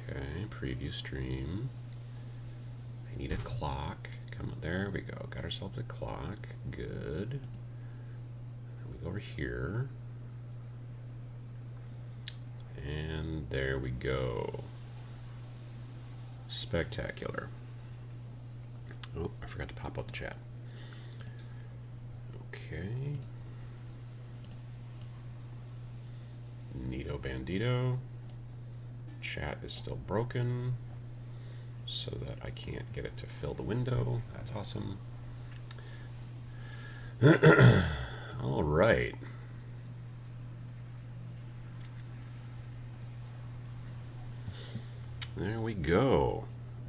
Okay, preview stream. I need a clock. Come on, there we go. Got ourselves a clock. Good. Then we go over here. And there we go. Spectacular. Oh, I forgot to pop up the chat. Okay. Neato Bandito. Chat is still broken, so that I can't get it to fill the window. That's awesome. All right. There we go.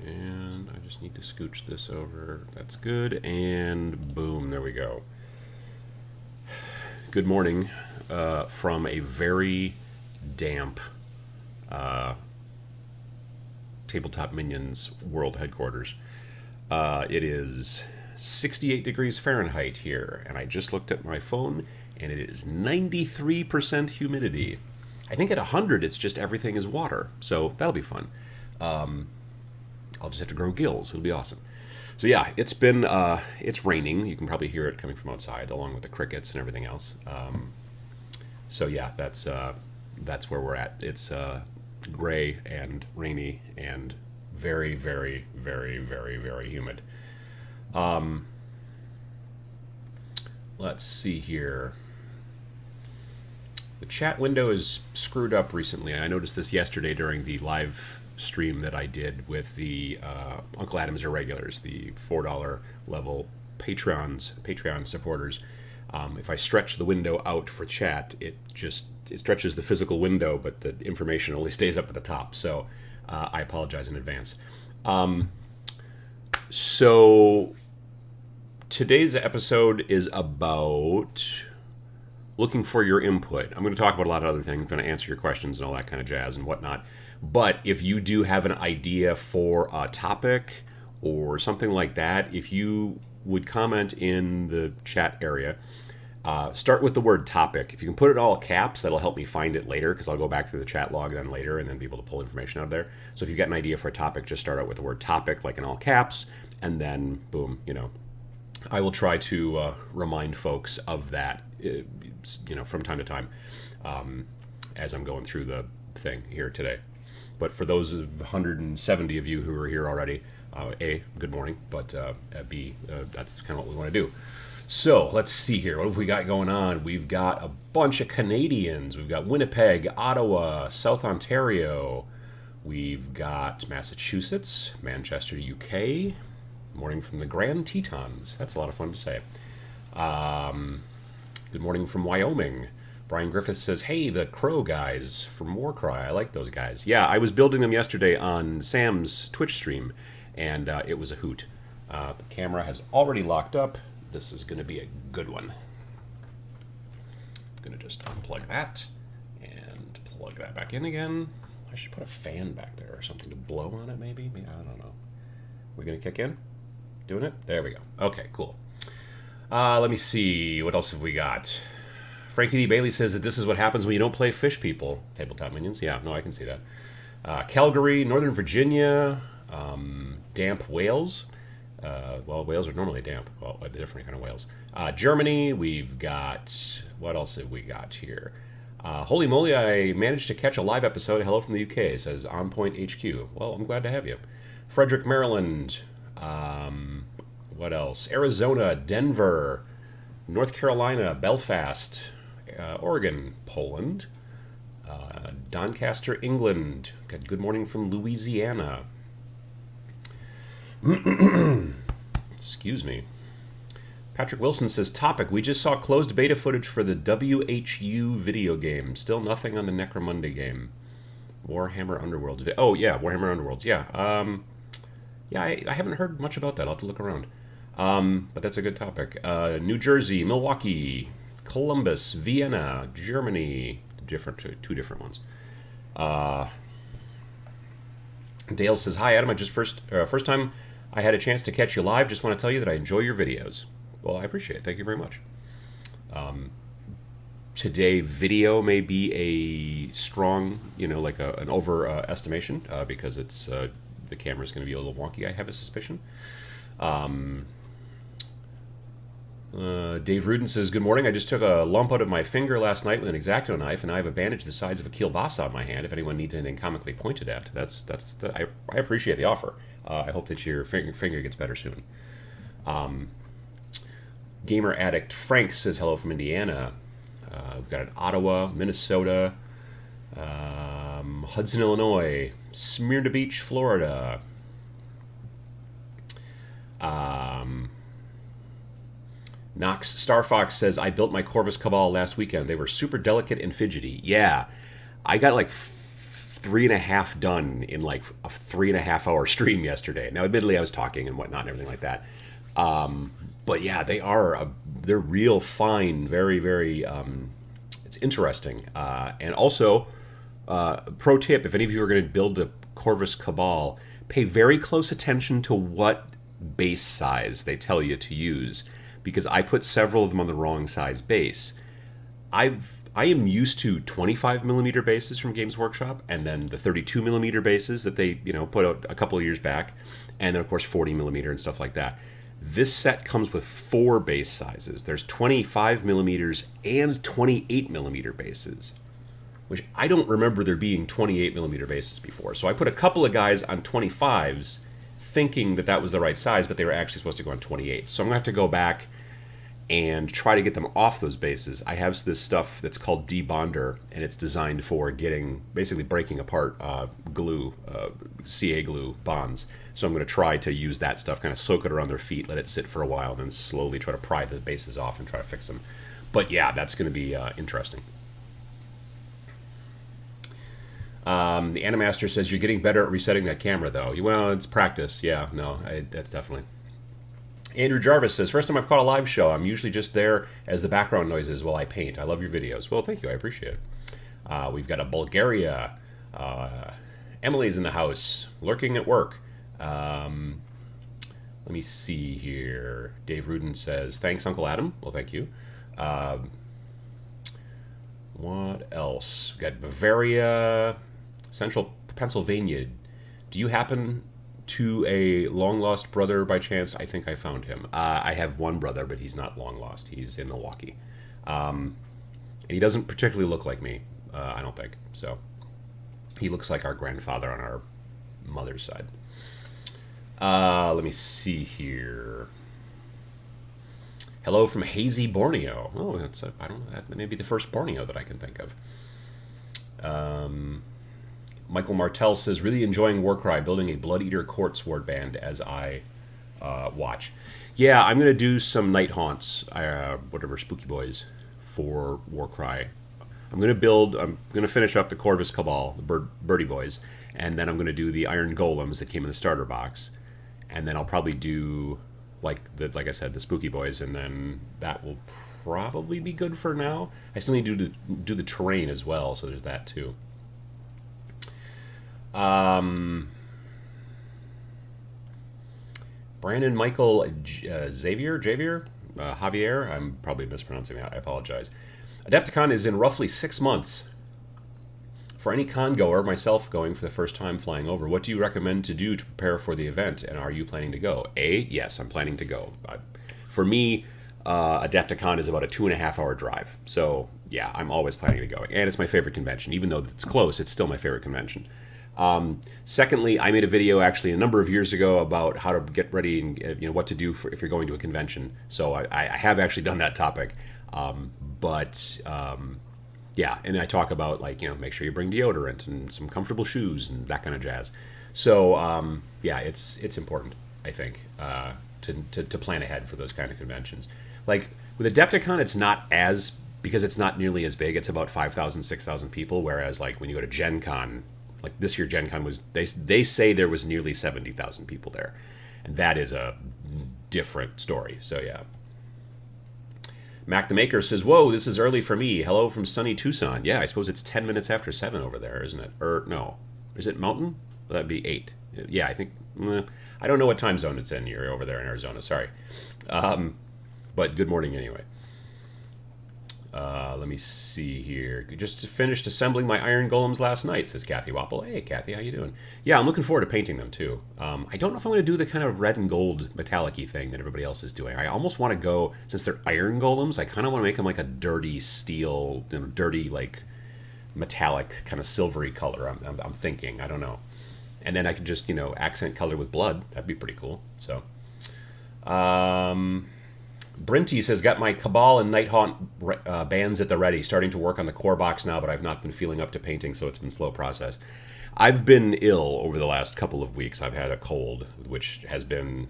And I just need to scooch this over. That's good. And boom, there we go. Good morning from a very damp Tabletop Minions World Headquarters. It is 68 degrees Fahrenheit here, and I just looked at my phone, and it is 93% humidity. I think at 100, it's just everything is water, so that'll be fun. I'll just have to grow gills. It'll be awesome. So yeah, it's been it's raining. You can probably hear it coming from outside, along with the crickets and everything else. So yeah, that's where we're at. It's gray and rainy and very, very, very, very, very humid. Let's see here. The chat window is screwed up recently. I noticed this yesterday during the live stream that I did with the Uncle Adam's Irregulars, the $4 level Patreon supporters. If I stretch the window out for chat, it stretches the physical window, but the information only stays up at the top. So I apologize in advance. So today's episode is about looking for your input. I'm going to talk about a lot of other things. I'm going to answer your questions and all that kind of jazz and whatnot. But if you do have an idea for a topic or something like that, if you would comment in the chat area, start with the word topic. If you can put it all caps, that'll help me find it later, because I'll go back through the chat log then later and then be able to pull information out of there. So if you've got an idea for a topic, just start out with the word topic, like in all caps, and then boom, I will try to remind folks of that, from time to time as I'm going through the thing here today. But for those 170 of you who are here already, A, good morning, but B, that's kind of what we want to do. So let's see here. What have we got going on? We've got a bunch of Canadians. We've got Winnipeg, Ottawa, South Ontario. We've got Massachusetts, Manchester, UK. Morning from the Grand Tetons. That's a lot of fun to say. Good morning from Wyoming. Brian Griffith says, hey, the Crow guys from Warcry. I like those guys. Yeah, I was building them yesterday on Sam's Twitch stream, and it was a hoot. The camera has already locked up. This is going to be a good one. I'm going to just unplug that and plug that back in again. I should put a fan back there or something to blow on it, maybe. I don't know. We're going to kick in? Doing it? There we go. Okay, cool. Let me see. What else have we got? Frankie D. Bailey says that this is what happens when you don't play Fish People. Tabletop Minions. Yeah, no, I can see that. Calgary, Northern Virginia, damp Wales. Well, whales are normally damp. Well, a different kind of whales. Germany, we've got... What else have we got here? Holy moly, I managed to catch a live episode. Hello from the UK, says On Point HQ. Well, I'm glad to have you. Frederick, Maryland. What else? Arizona, Denver, North Carolina, Belfast, Oregon, Poland, Doncaster, England. Good morning from Louisiana. Excuse me. Patrick Wilson says, topic, we just saw closed beta footage for the WHU video game. Still nothing on the Necromunda game. Warhammer Underworlds. Oh, yeah, Warhammer Underworlds. Yeah. Yeah, I haven't heard much about that. I'll have to look around. But that's a good topic. New Jersey, Milwaukee, Columbus, Vienna, Germany. Two different ones. Dale says, hi, Adam. I just first time I had a chance to catch you live. Just want to tell you that I enjoy your videos. Well, I appreciate it. Thank you very much. today video may be a strong, like an overestimation because it's the camera is going to be a little wonky. I have a suspicion. Dave Rudin says, "Good morning. I just took a lump out of my finger last night with an X-Acto knife, and I have a bandage the size of a kielbasa on my hand. If anyone needs anything comically pointed at, I appreciate the offer. I hope that your finger gets better soon." Gamer Addict Frank says hello from Indiana. We've got an Ottawa, Minnesota, Hudson, Illinois, Smyrna Beach, Florida. Knox Starfox says, "I built my Corvus Cabal last weekend. They were super delicate and fidgety." Yeah, I got like 3.5 done in like a 3.5 hour stream yesterday. Now, admittedly, I was talking and whatnot and everything like that. But yeah, they're real fine, very, very, it's interesting. And also, pro tip, if any of you are going to build a Corvus Cabal, pay very close attention to what base size they tell you to use, because I put several of them on the wrong size base. I am used to 25 millimeter bases from Games Workshop, and then the 32 millimeter bases that they put out a couple of years back, and then of course 40 millimeter and stuff like that. This set comes with 4 base sizes. There's 25 millimeters and 28 millimeter bases, which I don't remember there being 28 millimeter bases before. So I put a couple of guys on 25s thinking that that was the right size, but they were actually supposed to go on 28. So I'm going to have to go back and try to get them off those bases. I have this stuff that's called debonder, and it's designed for basically breaking apart glue, CA glue bonds. So I'm going to try to use that stuff, kind of soak it around their feet, let it sit for a while, and then slowly try to pry the bases off and try to fix them. But yeah, that's going to be interesting. The Animaster says, "You're getting better at resetting that camera, though." Well, it's practice. Yeah, no, that's definitely. Andrew Jarvis says, "First time I've caught a live show. I'm usually just there as the background noises while I paint. I love your videos." Well, thank you. I appreciate it. We've got a Bulgaria. Emily's in the house, lurking at work. Let me see here. Dave Rudin says, "Thanks, Uncle Adam." Well, thank you. What else? We've got Bavaria, Central Pennsylvania. Do you happen to a long-lost brother by chance? I think I found him. I have one brother, but he's not long-lost. He's in Milwaukee. And he doesn't particularly look like me, I don't think. So he looks like our grandfather on our mother's side. Let me see here. Hello from hazy Borneo. Oh, I don't know. That may be the first Borneo that I can think of. Michael Martell says, "Really enjoying Warcry, building a Blood Eater Court Sword Band as I watch." Yeah, I'm going to do some Night Haunts, Spooky Boys, for Warcry. I'm going to finish up the Corvus Cabal, the Birdie Boys, and then I'm going to do the Iron Golems that came in the starter box. And then I'll probably do, like I said, the Spooky Boys, and then that will probably be good for now. I still need to do the terrain as well, so there's that too. Brandon Michael Javier, I'm probably mispronouncing that, I apologize. Adepticon is in roughly 6 months. For any con goer, myself going for the first time flying over, what do you recommend to do to prepare for the event, and are you planning to go? Yes, I'm planning to go. For me, Adepticon is about a 2.5 hour drive, so yeah, I'm always planning to go, and it's my favorite convention. Even though it's close, it's still my favorite convention. Secondly, I made a video actually a number of years ago about how to get ready and what to do if you're going to a convention. So I have actually done that topic, yeah, and I talk about make sure you bring deodorant and some comfortable shoes and that kind of jazz. So yeah, it's important, I think, to plan ahead for those kind of conventions. Like with Adepticon, it's not because it's not nearly as big. It's about 5,000, 6,000 people, whereas like when you go to Gen Con, like this year Gen Con was, they say there was nearly 70,000 people there. And that is a different story. So yeah. Mac the Maker says, "Whoa, this is early for me. Hello from sunny Tucson." Yeah, I suppose it's 10 minutes after 7 over there, isn't it? Or no. Is it Mountain? Well, that'd be 8. Yeah, I think, I don't know what time zone it's in. You're over there in Arizona, sorry. But good morning anyway. Let me see here. Just finished assembling my iron golems last night, says Kathy Wapple. Hey, Kathy, how you doing? Yeah, I'm looking forward to painting them, too. I don't know if I'm going to do the kind of red and gold metallic-y thing that everybody else is doing. I almost want to go, since they're iron golems, I kind of want to make them like a dirty steel, dirty, like, metallic, kind of silvery color, I'm thinking. I don't know. And then I could just, accent color with blood. That'd be pretty cool. So, Brinty says, got my Cabal and Nighthaunt bands at the ready. Starting to work on the core box now, but I've not been feeling up to painting, so it's been a slow process. I've been ill over the last couple of weeks. I've had a cold, which has been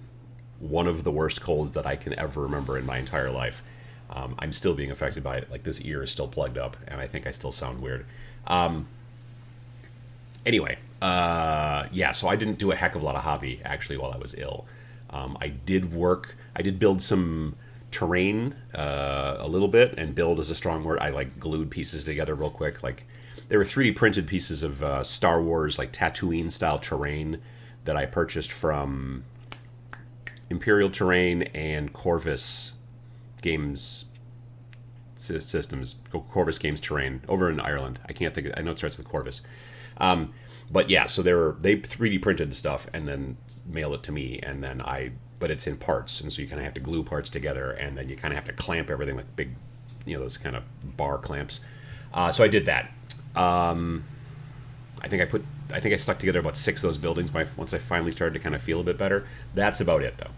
one of the worst colds that I can ever remember in my entire life. I'm still being affected by it. Like, this ear is still plugged up, and I think I still sound weird. Anyway, yeah, so I didn't do a heck of a lot of hobby, actually, while I was ill. I did build some terrain a little bit, and build is a strong word. I like glued pieces together real quick. Like, there were 3D printed pieces of Star Wars, like Tatooine style terrain that I purchased from Imperial Terrain and Corvus Games Systems, Corvus Games Terrain over in Ireland. I can't think. I know it starts with Corvus. But yeah, so they 3D printed stuff and then mailed it to me, and then but it's in parts, and so you kind of have to glue parts together, and then you kind of have to clamp everything like big, those kind of bar clamps. So I did that. I think I stuck together about 6 of those buildings once I finally started to kind of feel a bit better. That's about it, though.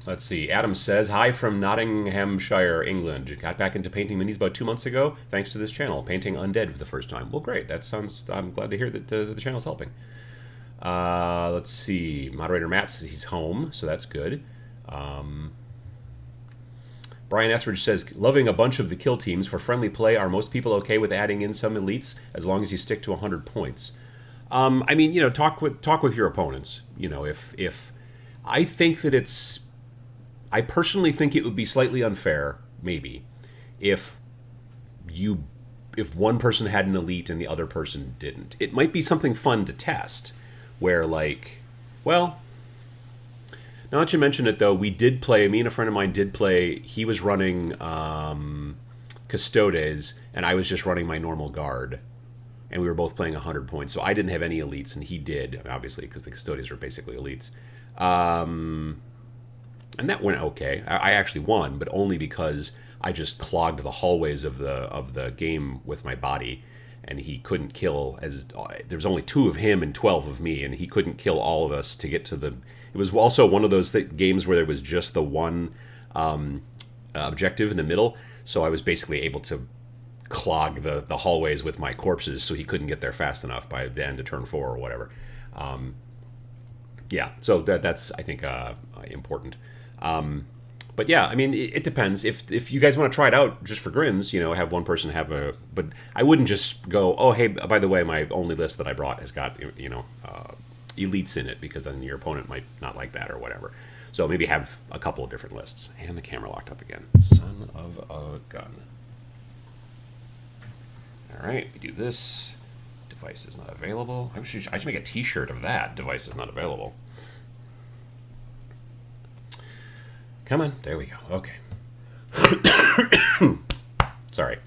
Let's see. Adam says, hi from Nottinghamshire, England. Got back into painting minis about 2 months ago, thanks to this channel. Painting undead for the first time. Well, great. I'm glad to hear that the channel's helping. Let's see. Moderator Matt says he's home, so that's good. Brian Etheridge says, loving a bunch of the kill teams. For friendly play, are most people okay with adding in some elites as long as you stick to 100 points? I mean, talk with your opponents. If I think that I personally think it would be slightly unfair, maybe, if one person had an elite and the other person didn't. It might be something fun to test, where, like, well, now that you mention it, though, me and a friend of mine did play. He was running Custodes, and I was just running my normal guard, and we were both playing 100 points. So I didn't have any elites, and he did, obviously, because the Custodes are basically elites. And that went okay. I actually won, but only because I just clogged the hallways of the game with my body, and he couldn't kill. There was only 2 of him and 12 of me, and he couldn't kill all of us to get to the. It was also one of those games where there was just the one objective in the middle, so I was basically able to clog the hallways with my corpses, so he couldn't get there fast enough by the end of turn 4 or whatever. Yeah, so that's I think important. But yeah, I mean, it depends. If you guys want to try it out just for grins, have one person have a. But I wouldn't just go, oh, hey, by the way, my only list that I brought has got elites in it, because then your opponent might not like that or whatever. So maybe have a couple of different lists. And the camera locked up again. Son of a gun. All right, we do this. Device is not available. I should make a T-shirt of that. Device is not available. Come on, there we go. Okay. Sorry.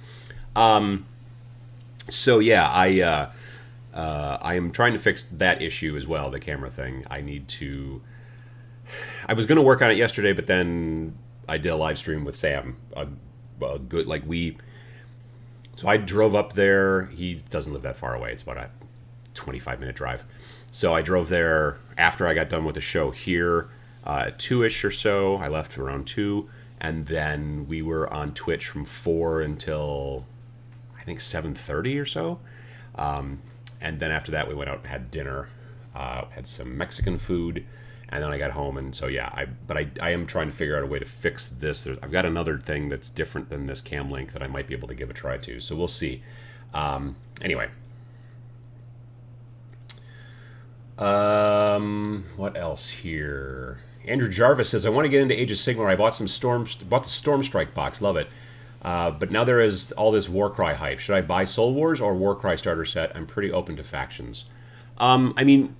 So yeah, I am trying to fix that issue as well, the camera thing. I was going to work on it yesterday, but then I did a live stream with Sam. So I drove up there. He doesn't live that far away. It's about a 25-minute drive. So I drove there after I got done with the show here. 2-ish or so. I left around 2, and then we were on Twitch from 4 until I think 7:30 or so. And then after that, we went out and had dinner, had some Mexican food, and then I got home. And so yeah, I am trying to figure out a way to fix this. I've got another thing that's different than this cam link that I might be able to give a try to. So we'll see. Anyway. What else here? Andrew Jarvis says, I want to get into Age of Sigmar. I bought the Storm Strike box. Love it. But now there is all this Warcry hype. Should I buy Soul Wars or Warcry starter set? I'm pretty open to factions. I mean,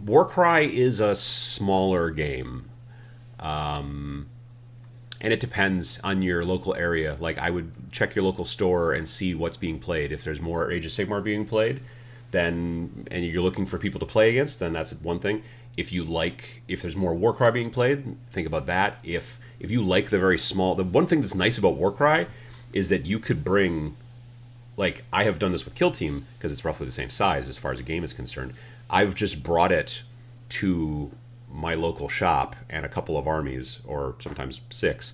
Warcry is a smaller game. And it depends on your local area. Like, I would check your local store and see what's being played. If there's more Age of Sigmar being played, then, and you're looking for people to play against, then that's one thing. If there's more Warcry being played, think about that. If you like the very small, the one thing that's nice about Warcry is that you could bring, like, I have done this with Kill Team because it's roughly the same size as far as a game is concerned. I've just brought it to my local shop and a couple of armies, or sometimes 6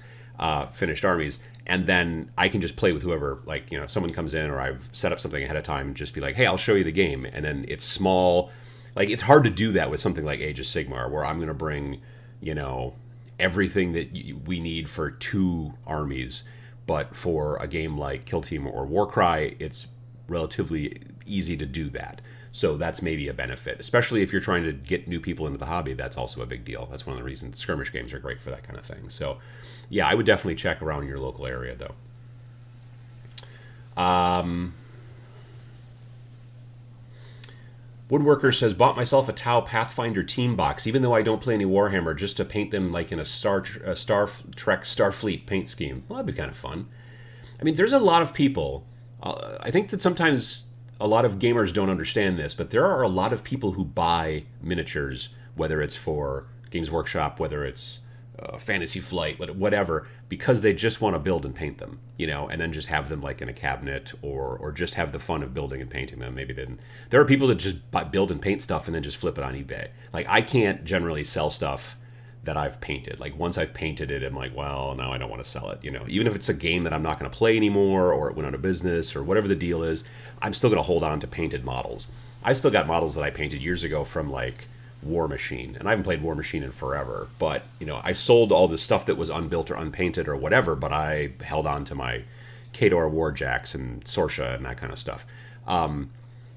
finished armies, and then I can just play with whoever. Like, someone comes in, or I've set up something ahead of time and just be like, hey, I'll show you the game. And then it's small. Like, it's hard to do that with something like Age of Sigmar, where I'm going to bring, everything that we need for 2 armies. But for a game like Kill Team or Warcry, it's relatively easy to do that. So that's maybe a benefit, especially if you're trying to get new people into the hobby. That's also a big deal. That's one of the reasons skirmish games are great for that kind of thing. So, yeah, I would definitely check around your local area, though. Woodworker says, bought myself a Tau Pathfinder team box, even though I don't play any Warhammer, just to paint them like in a Star Trek Starfleet paint scheme. Well, that'd be kind of fun. I mean, there's a lot of people. I think that sometimes a lot of gamers don't understand this, but there are a lot of people who buy miniatures, whether it's for Games Workshop, whether it's Fantasy Flight, whatever, because they just want to build and paint them, and then just have them like in a cabinet, or just have the fun of building and painting them. Maybe then there are people that just build and paint stuff and then just flip it on eBay. Like, I can't generally sell stuff that I've painted. Like, once I've painted it, I'm like, well, now I don't want to sell it. Even if it's a game that I'm not going to play anymore, or it went out of business, or whatever the deal is, I'm still going to hold on to painted models. I've still got models that I painted years ago from like War Machine, and I haven't played War Machine in forever. But I sold all the stuff that was unbuilt or unpainted or whatever, but I held on to my Khador Warjacks and Sorsha and that kind of stuff.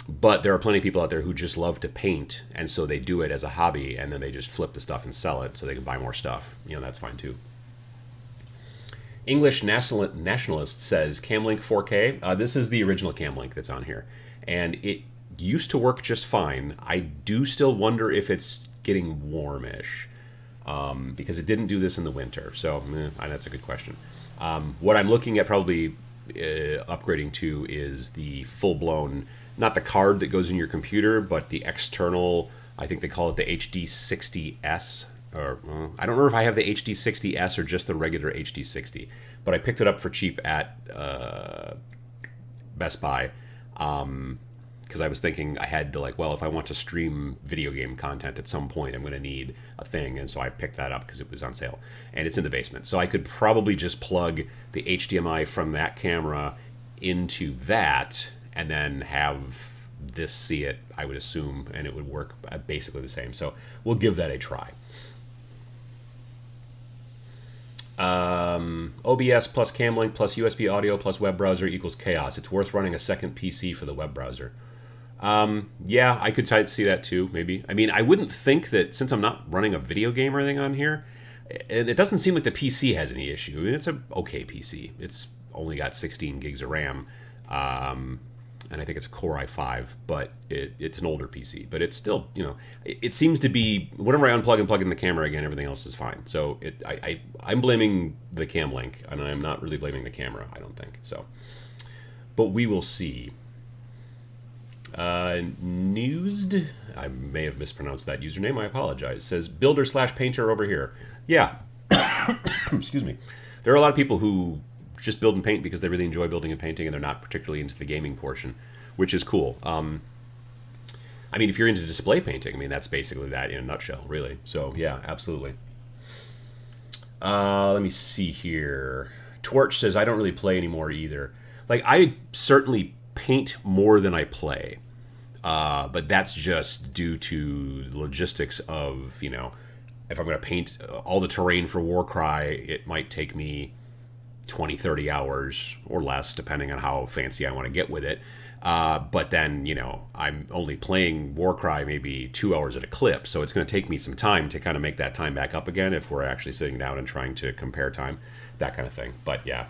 But there are plenty of people out there who just love to paint, and so they do it as a hobby, and then they just flip the stuff and sell it so they can buy more stuff. That's fine too. English Nationalist says, Camlink 4K. This is the original Camlink that's on here, and it used to work just fine. I do still wonder if it's getting warmish, because it didn't do this in the winter. So that's a good question. What I'm looking at probably upgrading to is the full-blown, not the card that goes in your computer, but the external, I think they call it the HD60S. Or I don't know if I have the HD60S or just the regular HD60. But I picked it up for cheap at Best Buy. Because I was thinking I had to, if I want to stream video game content at some point, I'm going to need a thing. And so I picked that up because it was on sale. And it's in the basement. So I could probably just plug the HDMI from that camera into that, and then have this see it, I would assume, and it would work basically the same. So we'll give that a try. OBS plus Camlink plus USB audio plus web browser equals chaos. It's worth running a second PC for the web browser. Yeah, I could see that too, maybe. I mean, I wouldn't think that, since I'm not running a video game or anything on here, it doesn't seem like the PC has any issue. I mean, it's an okay PC. It's only got 16 gigs of RAM. And I think it's a Core i5, but it's an older PC. But it's still, it seems to be, whenever I unplug and plug in the camera again, everything else is fine. So I'm blaming the cam link, and I'm not really blaming the camera, I don't think. So, but we will see. Newsed, I may have mispronounced that username, I apologize, says builder/painter over here. Yeah, excuse me. There are a lot of people who just build and paint because they really enjoy building and painting, and they're not particularly into the gaming portion, which is cool. I mean, if you're into display painting, I mean, that's basically that in a nutshell, really. So, yeah, absolutely. Let me see here. Torch says, I don't really play anymore either. Like, I certainly paint more than I play, but that's just due to the logistics of, if I'm going to paint all the terrain for Warcry, it might take me 20, 30 hours or less, depending on how fancy I want to get with it. But then, I'm only playing Warcry maybe 2 hours at a clip, so it's going to take me some time to kind of make that time back up again if we're actually sitting down and trying to compare time, that kind of thing. But yeah.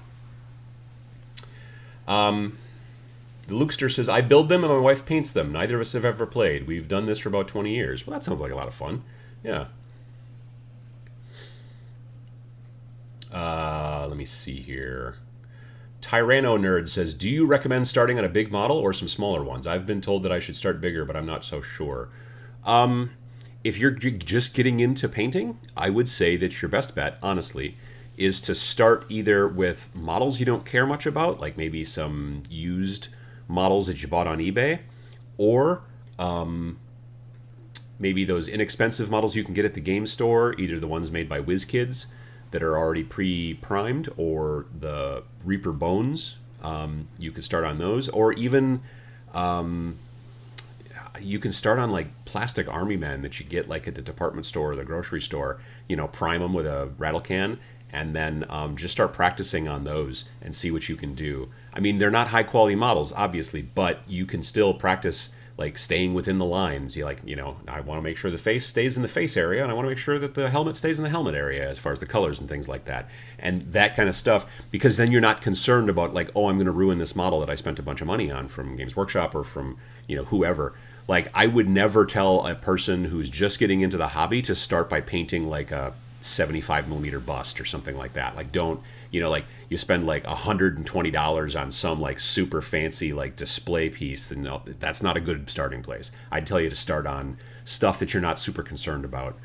The Lukester says, I build them and my wife paints them. Neither of us have ever played. We've done this for about 20 years. Well, that sounds like a lot of fun. Yeah. Let me see here. Tyranno Nerd says, do you recommend starting on a big model or some smaller ones? I've been told that I should start bigger, but I'm not so sure. If you're just getting into painting, I would say that your best bet, honestly, is to start either with models you don't care much about, like maybe some used models that you bought on eBay, or maybe those inexpensive models you can get at the game store, either the ones made by WizKids that are already pre-primed, or the Reaper Bones. You could start on those, or even you can start on like plastic army men that you get like at the department store or the grocery store. You know, prime them with a rattle can, and then just start practicing on those and see what you can do. I mean, they're not high quality models, obviously, but you can still practice like staying within the lines. I want to make sure the face stays in the face area, and I want to make sure that the helmet stays in the helmet area as far as the colors and things like that. And that kind of stuff, because then you're not concerned about like, oh, I'm going to ruin this model that I spent a bunch of money on from Games Workshop or from, whoever. Like, I would never tell a person who's just getting into the hobby to start by painting like a 75 millimeter bust or something like that. Like, don't, like you spend like $120 on some like super fancy like display piece, and that's not a good starting place. I'd tell you to start on stuff that you're not super concerned about.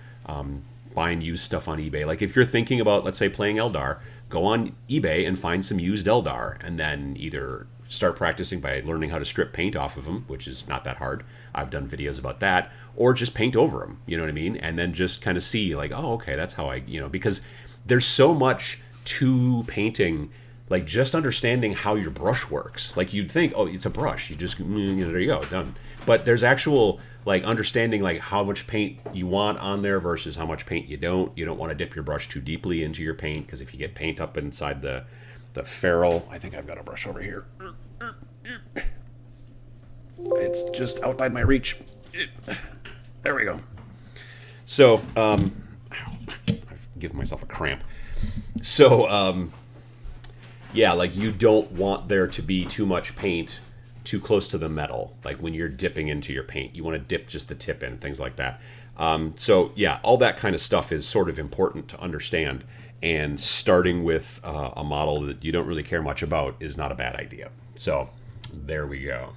Buying used stuff on eBay. Like if you're thinking about, let's say, playing Eldar, go on eBay and find some used Eldar, and then either start practicing by learning how to strip paint off of them, which is not that hard. I've done videos about that. Or just paint over them, you know what I mean? And then just kind of see like, oh, okay, that's how I, because there's so much to painting, like just understanding how your brush works. Like you'd think, oh, it's a brush. You just, there you go, done. But there's actual like understanding like how much paint you want on there versus how much paint you don't. You don't want to dip your brush too deeply into your paint, because if you get paint up inside the ferrule, I think I've got a brush over here. It's just outside my reach. There we go. So, I've given myself a cramp. So, yeah, like you don't want there to be too much paint too close to the metal. Like when you're dipping into your paint, you want to dip just the tip in, things like that. So, yeah, all that kind of stuff is sort of important to understand. And starting with a model that you don't really care much about is not a bad idea. So, there we go.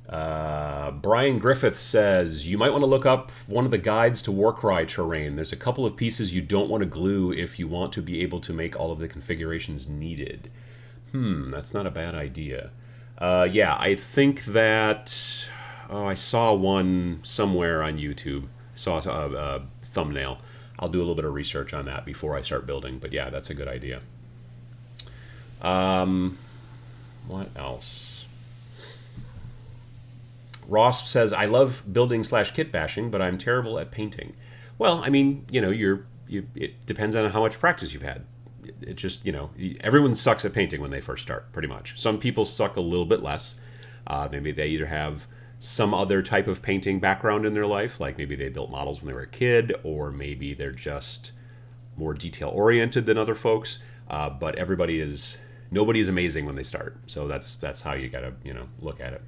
Brian Griffith says, you might want to look up one of the guides to Warcry terrain. There's a couple of pieces you don't want to glue if you want to be able to make all of the configurations needed. That's not a bad idea. Yeah, I think that I saw one somewhere on YouTube. Saw a thumbnail. I'll do a little bit of research on that before I start building. But yeah, that's a good idea. What else? Ross says, I love building / kit bashing, but I'm terrible at painting. Well, I mean, it depends on how much practice you've had. It just, everyone sucks at painting when they first start, pretty much. Some people suck a little bit less. Maybe they either have some other type of painting background in their life, like maybe they built models when they were a kid, or maybe they're just more detail-oriented than other folks. But nobody's amazing when they start. So that's how you gotta, look at it.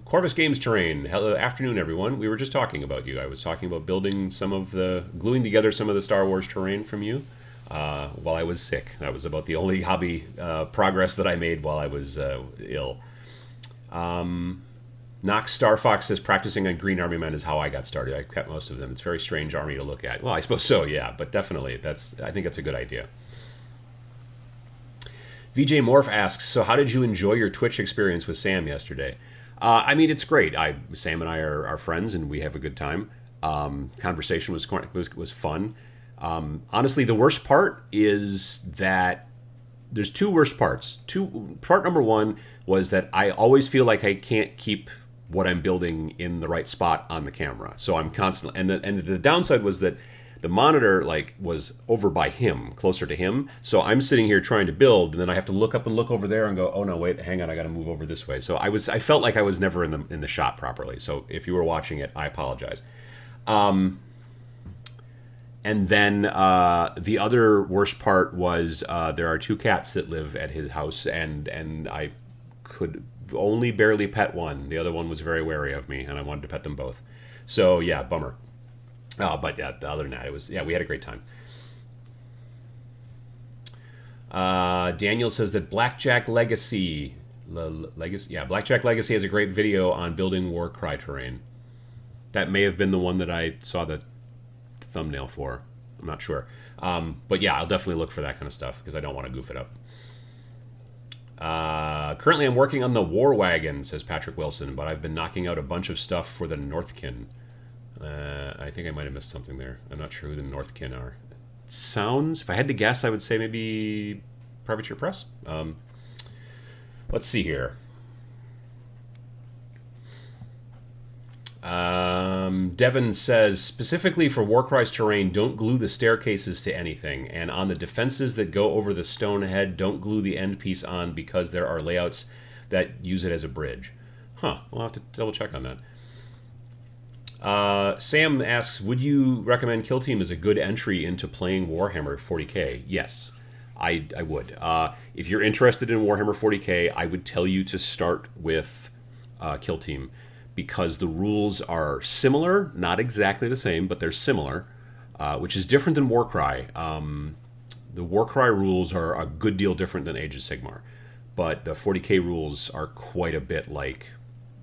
Corvus Games Terrain. Hello, afternoon, everyone. We were just talking about you. I was talking about gluing together some of the Star Wars terrain from you while I was sick. That was about the only hobby progress that I made while I was ill. Nox Star Fox says, practicing on Green Army Men is how I got started. I kept most of them. It's a very strange army to look at. Well, I suppose so, yeah, but definitely, I think that's a good idea. VJ Morph asks, so how did you enjoy your Twitch experience with Sam yesterday? I mean, it's great. Sam and I are friends, and we have a good time. Conversation was fun. Honestly, the worst part is that there's two worst parts. Part number one was that I always feel like I can't keep what I'm building in the right spot on the camera. So I'm constantly, and the downside was that the monitor was over by him, closer to him. So I'm sitting here trying to build, and then I have to look up and look over there and go, oh no, wait, hang on, I got to move over this way. So I felt like I was never in the shot properly. So if you were watching it, I apologize. And then the other worst part was there are two cats that live at his house, and I could only barely pet one. The other one was very wary of me, and I wanted to pet them both. So yeah, bummer. But yeah, other than that, we had a great time. Daniel says that Blackjack Legacy, Blackjack Legacy has a great video on building Warcry terrain. That may have been the one that I saw the thumbnail for. I'm not sure. But yeah, I'll definitely look for that kind of stuff because I don't want to goof it up. Currently, I'm working on the War Wagon, says Patrick Wilson, but I've been knocking out a bunch of stuff for the Northkin. I think I might have missed something there. I'm not sure who the Northkin are. It sounds, if I had to guess, I would say maybe Privateer Press. Let's see here. Devin says, specifically for Warcry's terrain, don't glue the staircases to anything. And on the defenses that go over the stone head, don't glue the end piece on because there are layouts that use it as a bridge. Huh, we'll have to double check on that. Sam asks, would you recommend Kill Team as a good entry into playing Warhammer 40k? Yes, I would. If you're interested in Warhammer 40k, I would tell you to start with Kill Team because the rules are similar, not exactly the same, but they're similar, which is different than Warcry. The Warcry rules are a good deal different than Age of Sigmar, but the 40k rules are quite a bit like,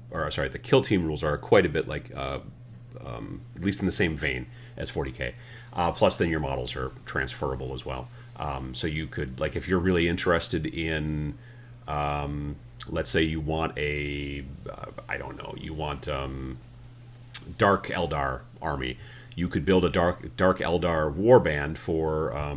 the Kill Team rules are quite a bit like, at least in the same vein as 40k. Plus, then your models are transferable as well. So you could, like, if you're really interested in, let's say you want you want Dark Eldar army, you could build a Dark Eldar warband for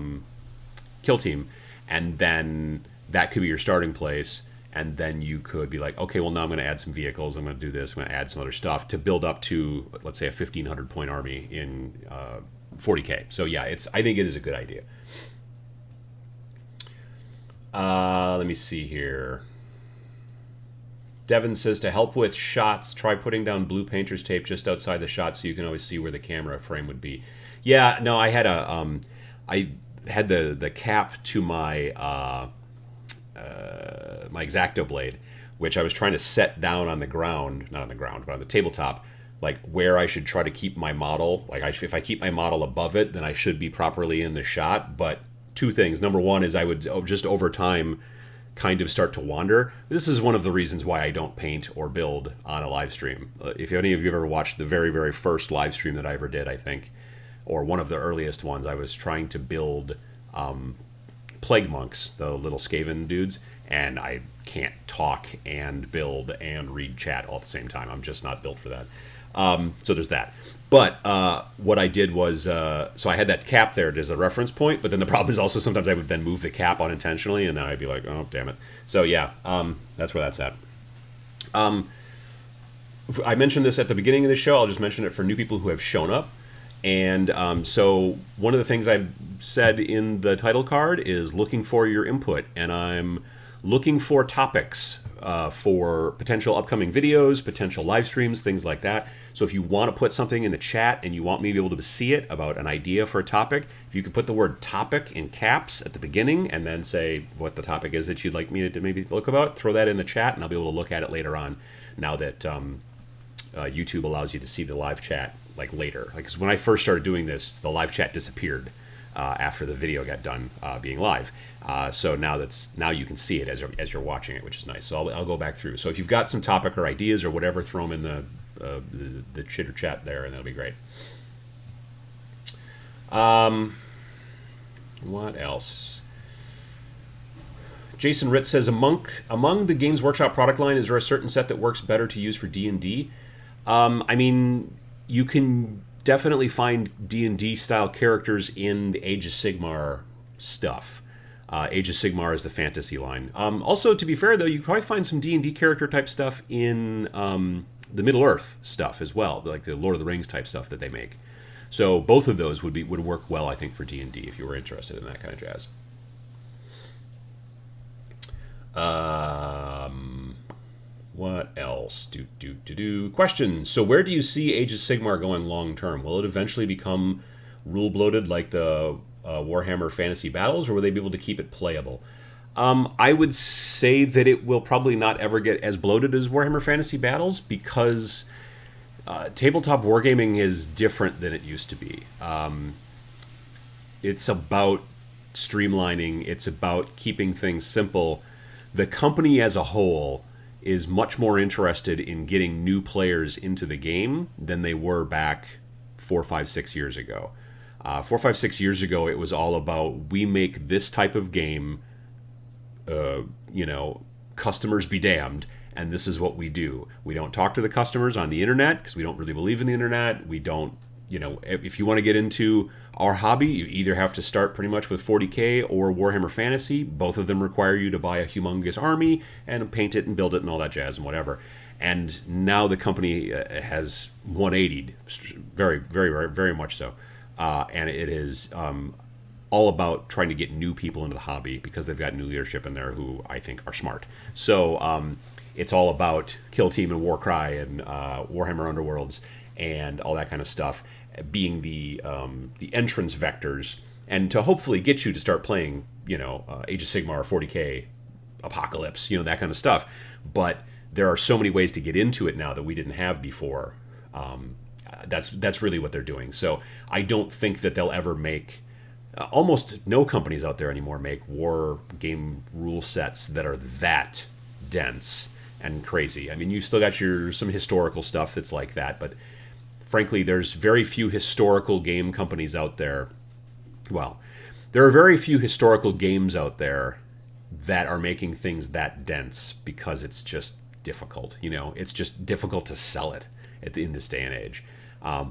Kill Team, and then that could be your starting place. And then you could be like, okay, well, now I'm going to add some vehicles. I'm going to do this. I'm going to add some other stuff to build up to, let's say, a 1,500 point army in 40k. So yeah, I think it is a good idea. Let me see here. Devin says, to help with shots, try putting down blue painter's tape just outside the shot so you can always see where the camera frame would be. Yeah, no, I had the cap to my my X-Acto blade, which I was trying to set down on the ground, not on the ground, but on the tabletop, like where I should try to keep my model. Like if I keep my model above it, then I should be properly in the shot. But two things. Number one is I would just over time kind of start to wander. This is one of the reasons why I don't paint or build on a live stream. If any of you have ever watched the very, very first live stream that I ever did, I think, or one of the earliest ones, I was trying to build plague monks, the little Skaven dudes, and I can't talk and build and read chat all at the same time. I'm just not built for that. So there's that. But what I did was, so I had that cap there as a reference point, but then the problem is also sometimes I would then move the cap unintentionally, and then I'd be like, oh, damn it. So yeah, that's where that's at. I mentioned this at the beginning of the show. I'll just mention it for new people who have shown up. And so one of the things I said in the title card is looking for your input, and I'm looking for topics for potential upcoming videos, potential live streams, things like that. So if you want to put something in the chat and you want me to be able to see it about an idea for a topic, if you could put the word topic in caps at the beginning and then say what the topic is that you'd like me to maybe look about, throw that in the chat and I'll be able to look at it later on, now that YouTube allows you to see the live chat like later. Like, 'cause when I first started doing this, the live chat disappeared after the video got done being live. So now you can see it as you're watching it, which is nice. So I'll go back through. So if you've got some topic or ideas or whatever, throw them in the chitter chat there, and that'll be great. What else? Jason Ritz says, among the Games Workshop product line, is there a certain set that works better to use for D&D? I mean, you can definitely find D&D style characters in the Age of Sigmar stuff. Age of Sigmar is the fantasy line. Also, to be fair, though, you can probably find some D&D character type stuff in the Middle-earth stuff as well, like the Lord of the Rings type stuff that they make. So both of those would work well, I think, for D&D if you were interested in that kind of jazz. What else? Questions. So where do you see Age of Sigmar going long term? Will it eventually become rule bloated like the Warhammer Fantasy Battles, or will they be able to keep it playable? I would say that it will probably not ever get as bloated as Warhammer Fantasy Battles, because Tabletop wargaming is different than it used to be. It's about streamlining. It's about keeping things simple. The company as a whole is much more interested in getting new players into the game than they were back 4, 5, 6 years ago. 4, 5, 6 years ago, it was all about, we make this type of game, customers be damned, and this is what we do. We don't talk to the customers on the internet because we don't really believe in the internet. We don't, if you want to get into our hobby, you either have to start pretty much with 40K or Warhammer Fantasy. Both of them require you to buy a humongous army and paint it and build it and all that jazz and whatever. And now the company has 180'd, very, very, very, very much so. And it is all about trying to get new people into the hobby because they've got new leadership in there who I think are smart. So it's all about Kill Team and Warcry and Warhammer Underworlds and all that kind of stuff being the entrance vectors, and to hopefully get you to start playing, Age of Sigmar, 40K, Apocalypse, that kind of stuff. But there are so many ways to get into it now that we didn't have before. That's really what they're doing. So I don't think that they'll ever make. Almost no companies out there anymore make war game rule sets that are that dense and crazy. I mean, you still got some historical stuff that's like that, but frankly, there's very few historical game companies out there. Well, there are very few historical games out there that are making things that dense because it's just difficult. It's just difficult to sell it in this day and age.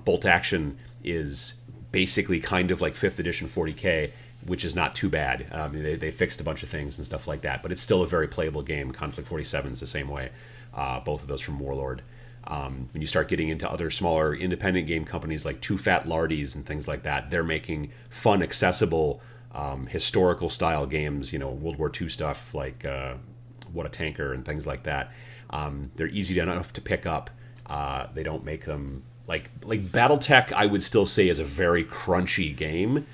Bolt Action is basically kind of like 5th edition 40K, which is not too bad. They fixed a bunch of things and stuff like that, but it's still a very playable game. Conflict 47 is the same way. Both of those from Warlord. When you start getting into other smaller independent game companies like Too Fat Lardies and things like that, they're making fun, accessible, historical style games, World War II stuff like What a Tanker and things like that. They're easy enough to pick up. They don't make them like Battletech, I would still say, is a very crunchy game.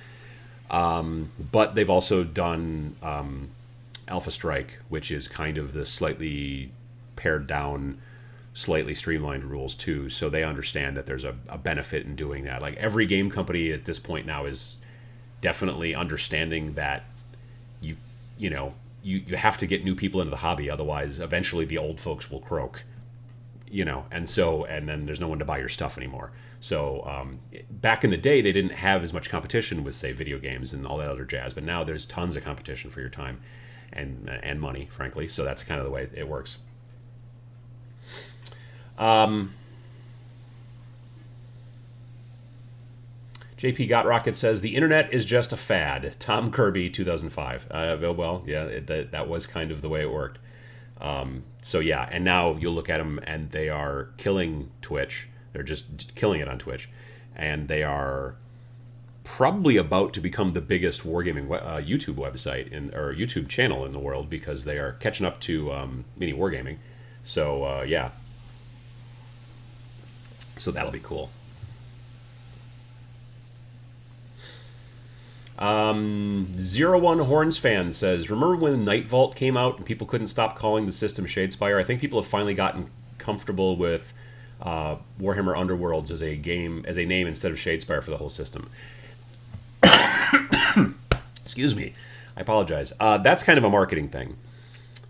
But they've also done Alpha Strike, which is kind of the slightly pared down, slightly streamlined rules too. So they understand that there's a benefit in doing that. Like every game company at this point now is definitely understanding that you have to get new people into the hobby, otherwise eventually the old folks will croak. And then there's no one to buy your stuff anymore. So back in the day, they didn't have as much competition with, say, video games and all that other jazz. But now there's tons of competition for your time and money, frankly. So that's kind of the way it works. JP Got Rocket says, the internet is just a fad. Tom Kirby, 2005. Well, yeah, that was kind of the way it worked. So yeah, and now you'll look at them and they are killing Twitch. They're just killing it on Twitch. And they are probably about to become the biggest wargaming YouTube website or YouTube channel in the world because they are catching up to mini wargaming. So yeah. So that'll be cool. 01 Horns fan says, remember when Night Vault came out and people couldn't stop calling the system Shadespire? I think people have finally gotten comfortable with Warhammer Underworlds as a name instead of Shadespire for the whole system. Excuse me. I apologize. That's kind of a marketing thing.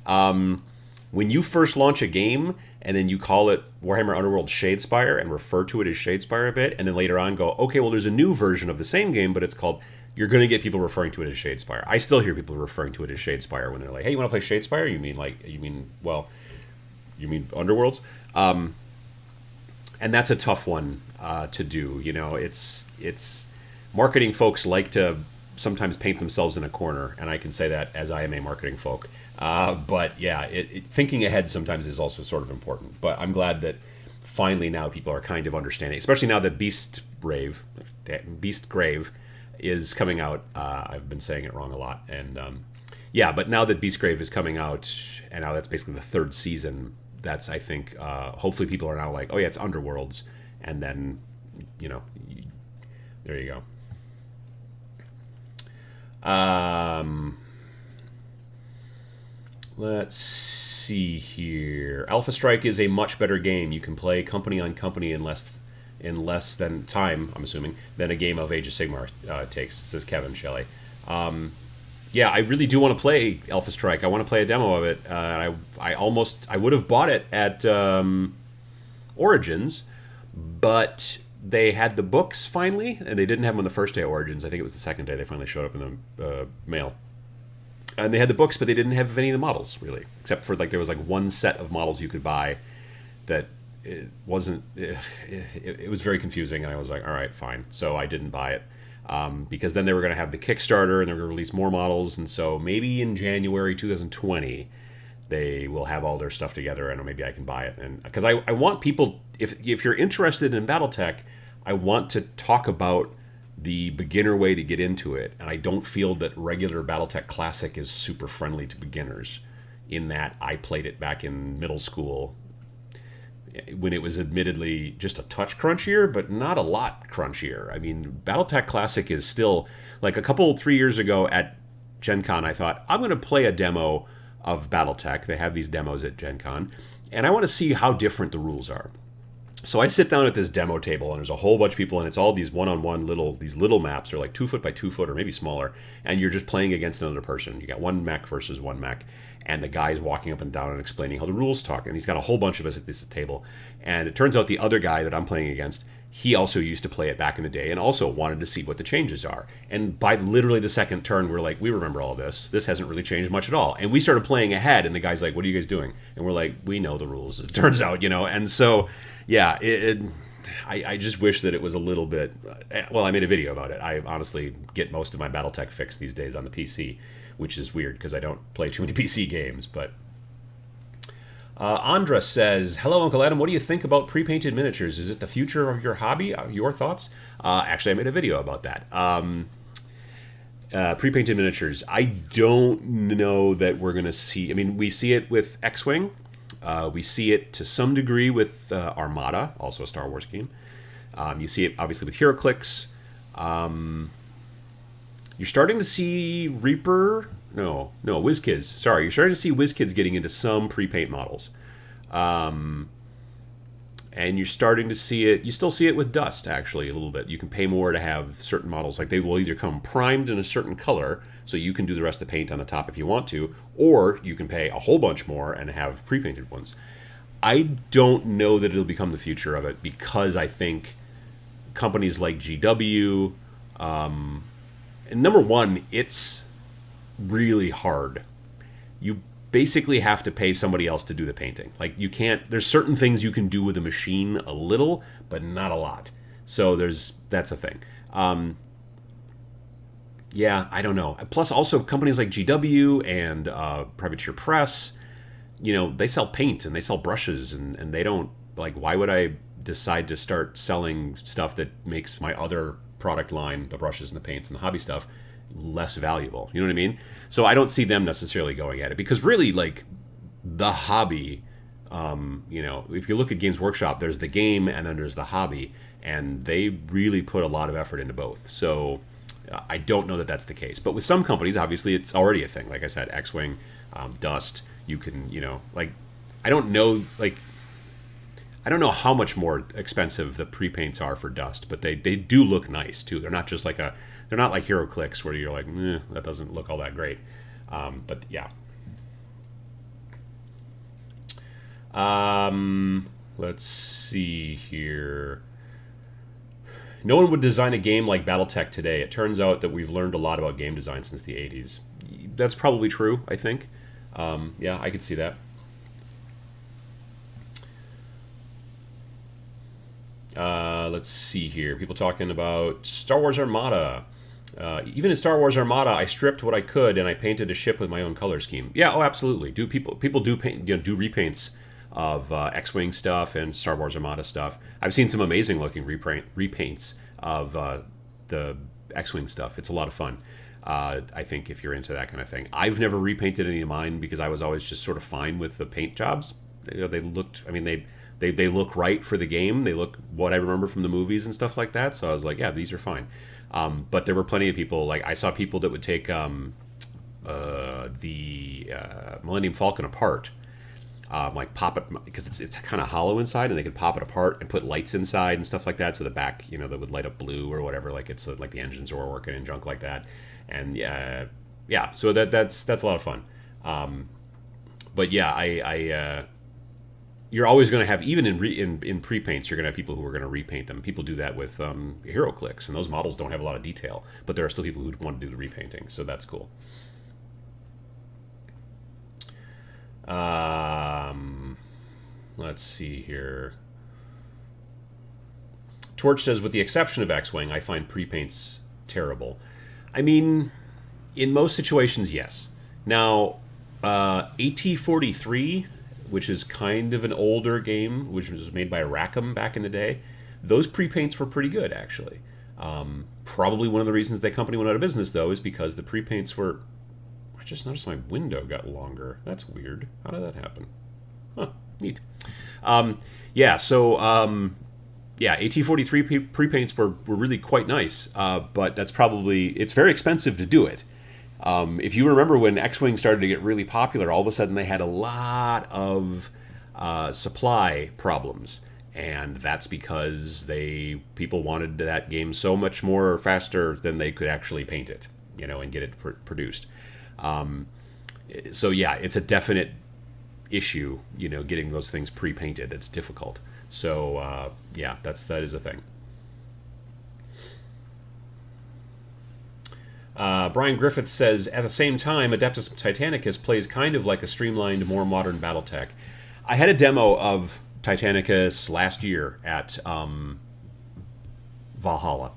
When you first launch a game and then you call it Warhammer Underworld Shadespire and refer to it as Shadespire a bit, and then later on go, okay, well, there's a new version of the same game, but it's called... You're going to get people referring to it as Shadespire. I still hear people referring to it as Shadespire when they're like, hey, you want to play Shadespire? You mean Underworlds? And that's a tough one to do. It's marketing folks like to sometimes paint themselves in a corner, and I can say that as I am a marketing folk. But yeah, thinking ahead sometimes is also sort of important. But I'm glad that finally now people are kind of understanding, especially now that Beastgrave is coming out. I've been saying it wrong a lot. And yeah, but now that Beastgrave is coming out, and now that's basically the third season, that's, I think, hopefully people are now like, oh yeah, it's Underworlds. And then, there you go. Let's see here. Alpha Strike is a much better game. You can play company on company in less than time, I'm assuming, than a game of Age of Sigmar takes, says Kevin Shelley. Yeah, I really do want to play Alpha Strike. I want to play a demo of it. I would have bought it at Origins, but they had the books finally, and they didn't have them on the first day of Origins. I think it was the second day they finally showed up in the mail. And they had the books, but they didn't have any of the models, really. Except for, there was, one set of models you could buy that it wasn't... It was very confusing, and I was like, all right, fine. So I didn't buy it. Because then they were going to have the Kickstarter, and they were going to release more models, and so maybe in January 2020, they will have all their stuff together, and maybe I can buy it. And because I want people... If you're interested in Battletech, I want to talk about the beginner way to get into it, and I don't feel that regular Battletech Classic is super friendly to beginners, in that I played it back in middle school when it was admittedly just a touch crunchier, but not a lot crunchier. I mean, Battletech Classic is still, a 3 years ago at Gen Con, I thought, I'm going to play a demo of Battletech. They have these demos at Gen Con, and I want to see how different the rules are. So I sit down at this demo table, and there's a whole bunch of people, and it's all these one-on-one little maps, or 2 foot by 2 foot, or maybe smaller, and you're just playing against another person. You got one mech versus one mech, and the guy's walking up and down and explaining how the rules talk, and he's got a whole bunch of us at this table. And it turns out the other guy that I'm playing against, he also used to play it back in the day, and also wanted to see what the changes are. And by literally the second turn, we're like, we remember all of this. This hasn't really changed much at all. And we started playing ahead, and the guy's like, what are you guys doing? And we're like, we know the rules, it turns out, and so... Yeah, I just wish that it was a little bit... Well, I made a video about it. I honestly get most of my Battletech fix these days on the PC, which is weird because I don't play too many PC games. But Andra says, hello, Uncle Adam. What do you think about pre-painted miniatures? Is it the future of your hobby? Your thoughts? Actually, I made a video about that. Pre-painted miniatures. I don't know that we're going to see... I mean, we see it with X-Wing. We see it to some degree with Armada, also a Star Wars game. You see it obviously with HeroClix. You're starting to see Reaper... No, WizKids. Sorry, you're starting to see WizKids getting into some pre-paint models. And you're starting to see it... You still see it with Dust, actually, a little bit. You can pay more to have certain models. They will either come primed in a certain color... So you can do the rest of the paint on the top if you want to, or you can pay a whole bunch more and have pre-painted ones. I don't know that it'll become the future of it because I think companies like GW, and number one, it's really hard. You basically have to pay somebody else to do the painting. You can't, there's certain things you can do with a machine a little, but not a lot. So that's a thing. Yeah, I don't know. Plus, also, companies like GW and Privateer Press, they sell paint and they sell brushes, and they don't, why would I decide to start selling stuff that makes my other product line, the brushes and the paints and the hobby stuff, less valuable? You know what I mean? So I don't see them necessarily going at it, because really, the hobby, if you look at Games Workshop, there's the game and then there's the hobby, and they really put a lot of effort into both. So... I don't know that that's the case. But with some companies, obviously, it's already a thing. Like I said, X-Wing, Dust, you can, I don't know, I don't know how much more expensive the pre-paints are for Dust, but they do look nice, too. They're not just they're not like HeroClix where you're like, that doesn't look all that great. But, yeah. Let's see here. No one would design a game like Battletech today. It turns out that we've learned a lot about game design since the 80s. That's probably true, I think. Yeah, I could see that. Let's see here. People talking about Star Wars Armada. Even in Star Wars Armada, I stripped what I could and I painted a ship with my own color scheme. Yeah, oh, absolutely. People do paint, do repaints of X-Wing stuff and Star Wars Armada stuff. I've seen some amazing looking repaints of the X-Wing stuff. It's a lot of fun. I think if you're into that kind of thing. I've never repainted any of mine because I was always just sort of fine with the paint jobs. They looked, I mean, they look right for the game. They look what I remember from the movies and stuff like that. So I was like, yeah, these are fine. But there were plenty of people, I saw people that would take the Millennium Falcon apart, like pop it, because it's kind of hollow inside, and they could pop it apart and put lights inside and stuff like that, so the back, that would light up blue or whatever, like it's like the engines are working and junk like that. And so that's a lot of fun. But yeah, I you're always going to have, even in pre-paints, you're going to have people who are going to repaint them. People do that with hero clicks, and those models don't have a lot of detail, but there are still people who want to do the repainting, so that's cool. Let's see here. Torch says, with the exception of X-Wing, I find pre-paints terrible. I mean, in most situations, yes. Now, AT-43, which is kind of an older game, which was made by Rackham back in the day, those pre-paints were pretty good, actually. Probably one of the reasons that company went out of business, though, is because the pre-paints were... I just noticed my window got longer. That's weird. How did that happen? Huh, neat. AT-43 pre-paints were really quite nice, but that's probably... It's very expensive to do it. If you remember when X-Wing started to get really popular, all of a sudden they had a lot of supply problems. And that's because people wanted that game so much more faster than they could actually paint it, and get it produced. So yeah, it's a definite issue, getting those things pre-painted. It's difficult. So that is a thing. Brian Griffith says, at the same time, Adeptus Titanicus plays kind of like a streamlined, more modern Battletech. I had a demo of Titanicus last year at Valhalla.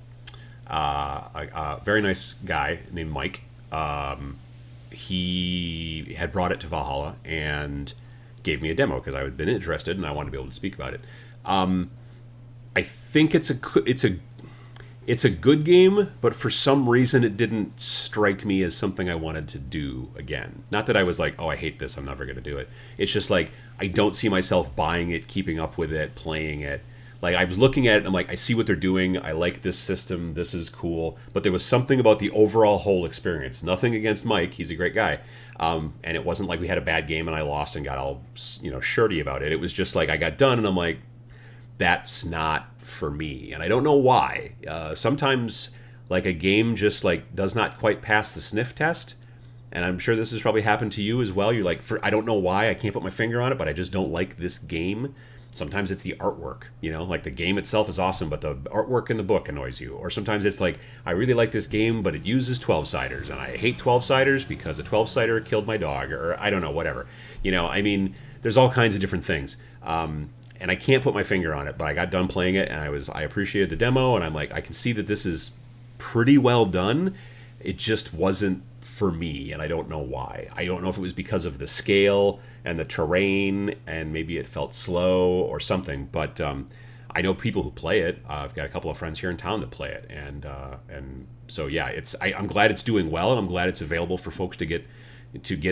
A very nice guy named Mike. He had brought it to Valhalla and gave me a demo because I had been interested and I wanted to be able to speak about it. I think it's a good game, but for some reason it didn't strike me as something I wanted to do again. Not that I was like, oh, I hate this, I'm never going to do it. It's just like, I don't see myself buying it, keeping up with it, playing it. Like, I was looking at it, and I'm like, I see what they're doing, I like this system, this is cool, but there was something about the overall whole experience. Nothing against Mike, he's a great guy. And it wasn't like we had a bad game and I lost and got all, shirty about it. It was just like, I got done, and I'm like, that's not for me, and I don't know why. Sometimes, like, a game just like does not quite pass the sniff test, and I'm sure this has probably happened to you as well. You're like, I don't know why, I can't put my finger on it, but I just don't like this game. Sometimes it's the artwork, like the game itself is awesome, but the artwork in the book annoys you. Or sometimes it's like, I really like this game, but it uses 12-siders, and I hate 12-siders because a 12-sider killed my dog, or I don't know, whatever. I mean, there's all kinds of different things. And I can't put my finger on it, but I got done playing it, and I appreciated the demo, and I'm like, I can see that this is pretty well done. It just wasn't for me, and I don't know why. I don't know if it was because of the scale and the terrain, and maybe it felt slow or something, but I know people who play it. I've got a couple of friends here in town that play it, and so yeah, I'm glad it's doing well, and I'm glad it's available for folks to get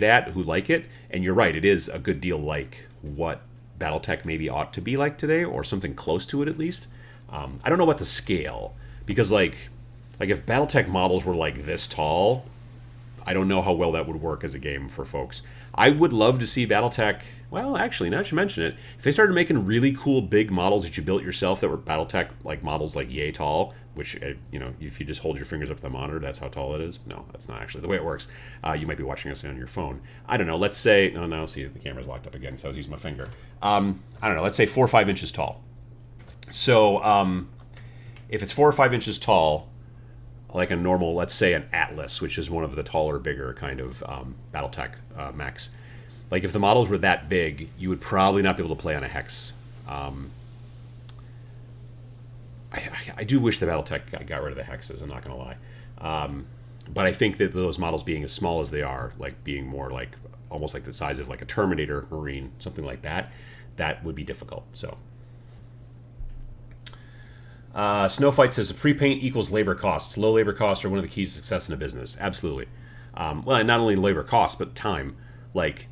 at who like it. And you're right, it is a good deal like what Battletech maybe ought to be like today, or something close to it at least. I don't know about the scale, because like if Battletech models were like this tall, I don't know how well that would work as a game for folks. I would love to see Battletech, well, actually, now that you mention it, if they started making really cool big models that you built yourself that were Battletech like models like yay tall, which, if you just hold your fingers up to the monitor, that's how tall it is. No, that's not actually the way it works. You might be watching us on your phone. I don't know, let's say, no, see, the camera's locked up again, so I was using my finger. I don't know, let's say 4 or 5 inches tall. So, if it's 4 or 5 inches tall, like a normal, let's say an Atlas, which is one of the taller, bigger kind of Battletech mechs. Like, if the models were that big, you would probably not be able to play on a hex. I do wish the Battletech got rid of the hexes, I'm not going to lie. But I think that those models being as small as they are, like being more like, almost like the size of like a Terminator Marine, something like that, that would be difficult, so... Snowfight says, the pre-paint equals labor costs. Low labor costs are one of the keys to success in a business. Absolutely. Well, not only labor costs, but time. Like,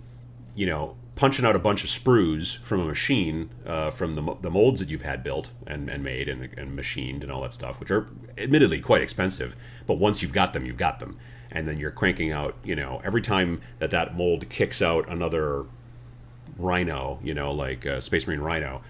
punching out a bunch of sprues from a machine, from the molds that you've had built and made and machined and all that stuff, which are admittedly quite expensive, but once you've got them, you've got them. and then you're cranking out, every time that mold kicks out another Rhino, like Space Marine Rhino,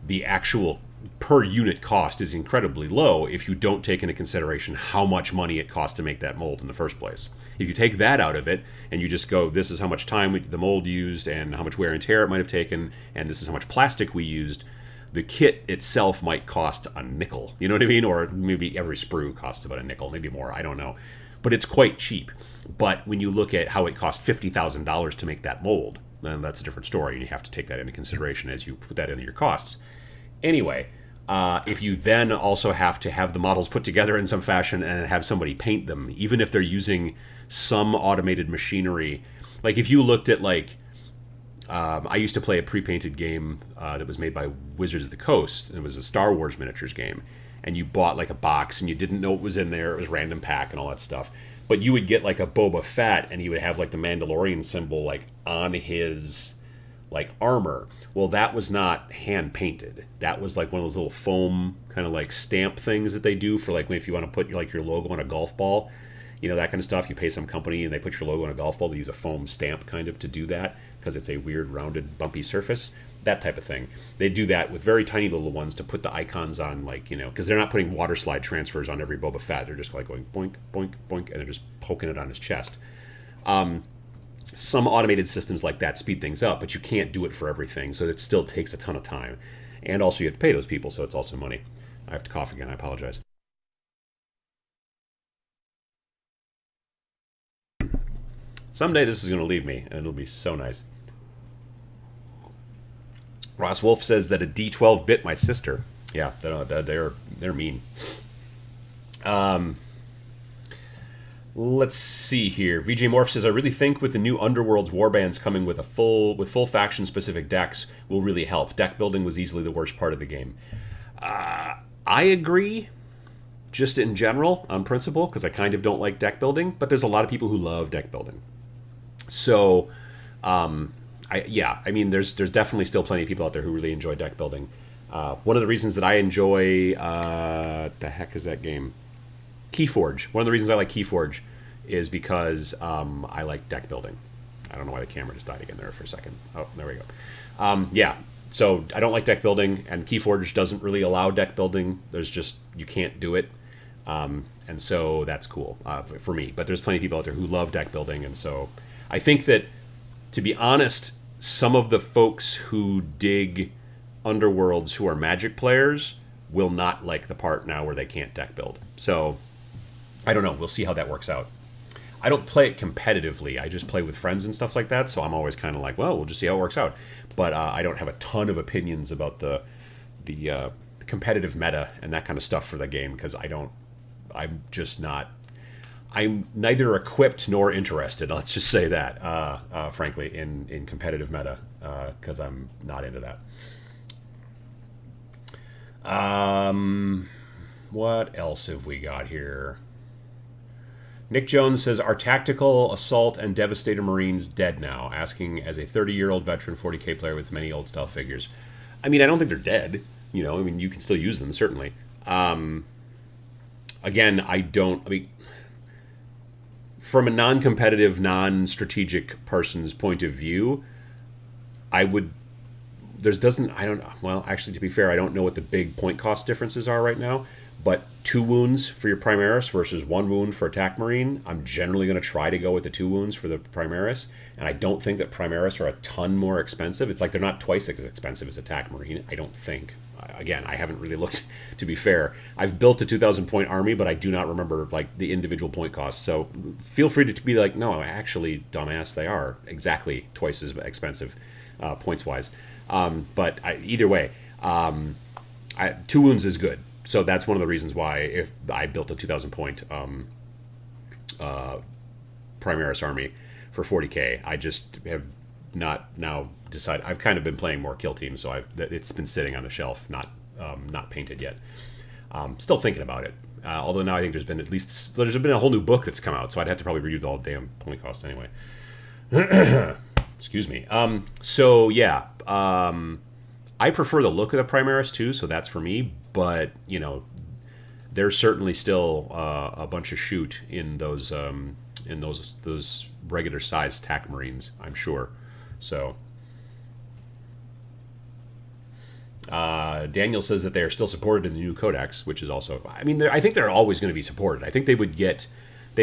the actual per unit cost is incredibly low if you don't take into consideration how much money it costs to make that mold in the first place. If you take that out of it and you just go, this is how much time the mold used and how much wear and tear it might have taken, and this is how much plastic we used, the kit itself might cost a nickel. You know what I mean? Or maybe every sprue costs about a nickel, maybe more. I don't know. But it's quite cheap. But when you look at how it cost $50,000 to make that mold, then that's a different story, and you have to take that into consideration as you put that into your costs. Anyway, if you then also have to have the models put together in some fashion and have somebody paint them, even if they're using some automated machinery, like if you looked at I used to play a pre-painted game that was made by Wizards of the Coast, and it was a Star Wars miniatures game, and you bought like a box and you didn't know what was in there, it was random pack and all that stuff, but you would get like a Boba Fett and he would have like the Mandalorian symbol like on his like armor. Well, that was not hand painted. That was like one of those little foam kind of like stamp things that they do for like if you want to put like your logo on a golf ball, that kind of stuff. You pay some company and they put your logo on a golf ball. They use a foam stamp kind of to do that because it's a weird rounded bumpy surface, that type of thing. They do that with very tiny little ones to put the icons on, like, because they're not putting water slide transfers on every Boba Fett. They're just like going boink, boink, boink, and they're just poking it on his chest. Some automated systems like that speed things up, but you can't do it for everything, so it still takes a ton of time. And also you have to pay those people, so it's also money. I have to cough again, I apologize. Someday this is going to leave me, and it'll be so nice. Ross Wolf says that a D12 bit my sister. Yeah, they're mean. Let's see here. VJ Morph says, I really think with the new Underworlds warbands coming with full faction specific decks will really help. Deck building was easily the worst part of the game. I agree, just in general, on principle, because I kind of don't like deck building, but there's a lot of people who love deck building. So, there's definitely still plenty of people out there who really enjoy deck building. One of the reasons that I enjoy, the heck is that game? Keyforge. One of the reasons I like Keyforge is because I like deck building. I don't know why the camera just died again there for a second. Oh, there we go. So I don't like deck building, and Keyforge doesn't really allow deck building. You can't do it. And so that's cool for me. But there's plenty of people out there who love deck building, and so I think that, to be honest, some of the folks who dig Underworlds who are Magic players will not like the part now where they can't deck build. So I don't know. We'll see how that works out. I don't play it competitively. I just play with friends and stuff like that. So I'm always kind of like, well, we'll just see how it works out. But I don't have a ton of opinions about the competitive meta and that kind of stuff for the game, because I'm neither equipped nor interested. Let's just say that, frankly, in competitive meta, because I'm not into that. What else have we got here? Nick Jones says, are Tactical, Assault, and Devastator Marines dead now? Asking as a 30-year-old veteran 40k player with many old-style figures. I mean, I don't think they're dead. You can still use them, certainly. Again, from a non-competitive, non-strategic person's point of view, actually, to be fair, I don't know what the big point cost differences are right now, but 2 wounds for your Primaris versus 1 wound for Attack Marine, I'm generally going to try to go with the 2 wounds for the Primaris, and I don't think that Primaris are a ton more expensive. It's like they're not twice as expensive as Attack Marine, I don't think. Again, I haven't really looked, to be fair. I've built a 2,000 point army, but I do not remember the individual point costs, so feel free to be like, no, actually, dumbass, they are exactly twice as expensive points-wise. But either way, 2 wounds is good. So that's one of the reasons why, if I built a 2,000 point Primaris army for 40k, I just have not now decided. I've kind of been playing more kill teams, so it's been sitting on the shelf, not painted yet. Still thinking about it. Although now I think there's been a whole new book that's come out, so I'd have to probably redo all the damn point costs anyway. Excuse me. I prefer the look of the Primaris too, so that's for me. But there's certainly still a bunch of shoot in those those regular sized TAC Marines, I'm sure. So Daniel says that they are still supported in the new codex, which is also, I mean, I think they're always going to be supported. I think they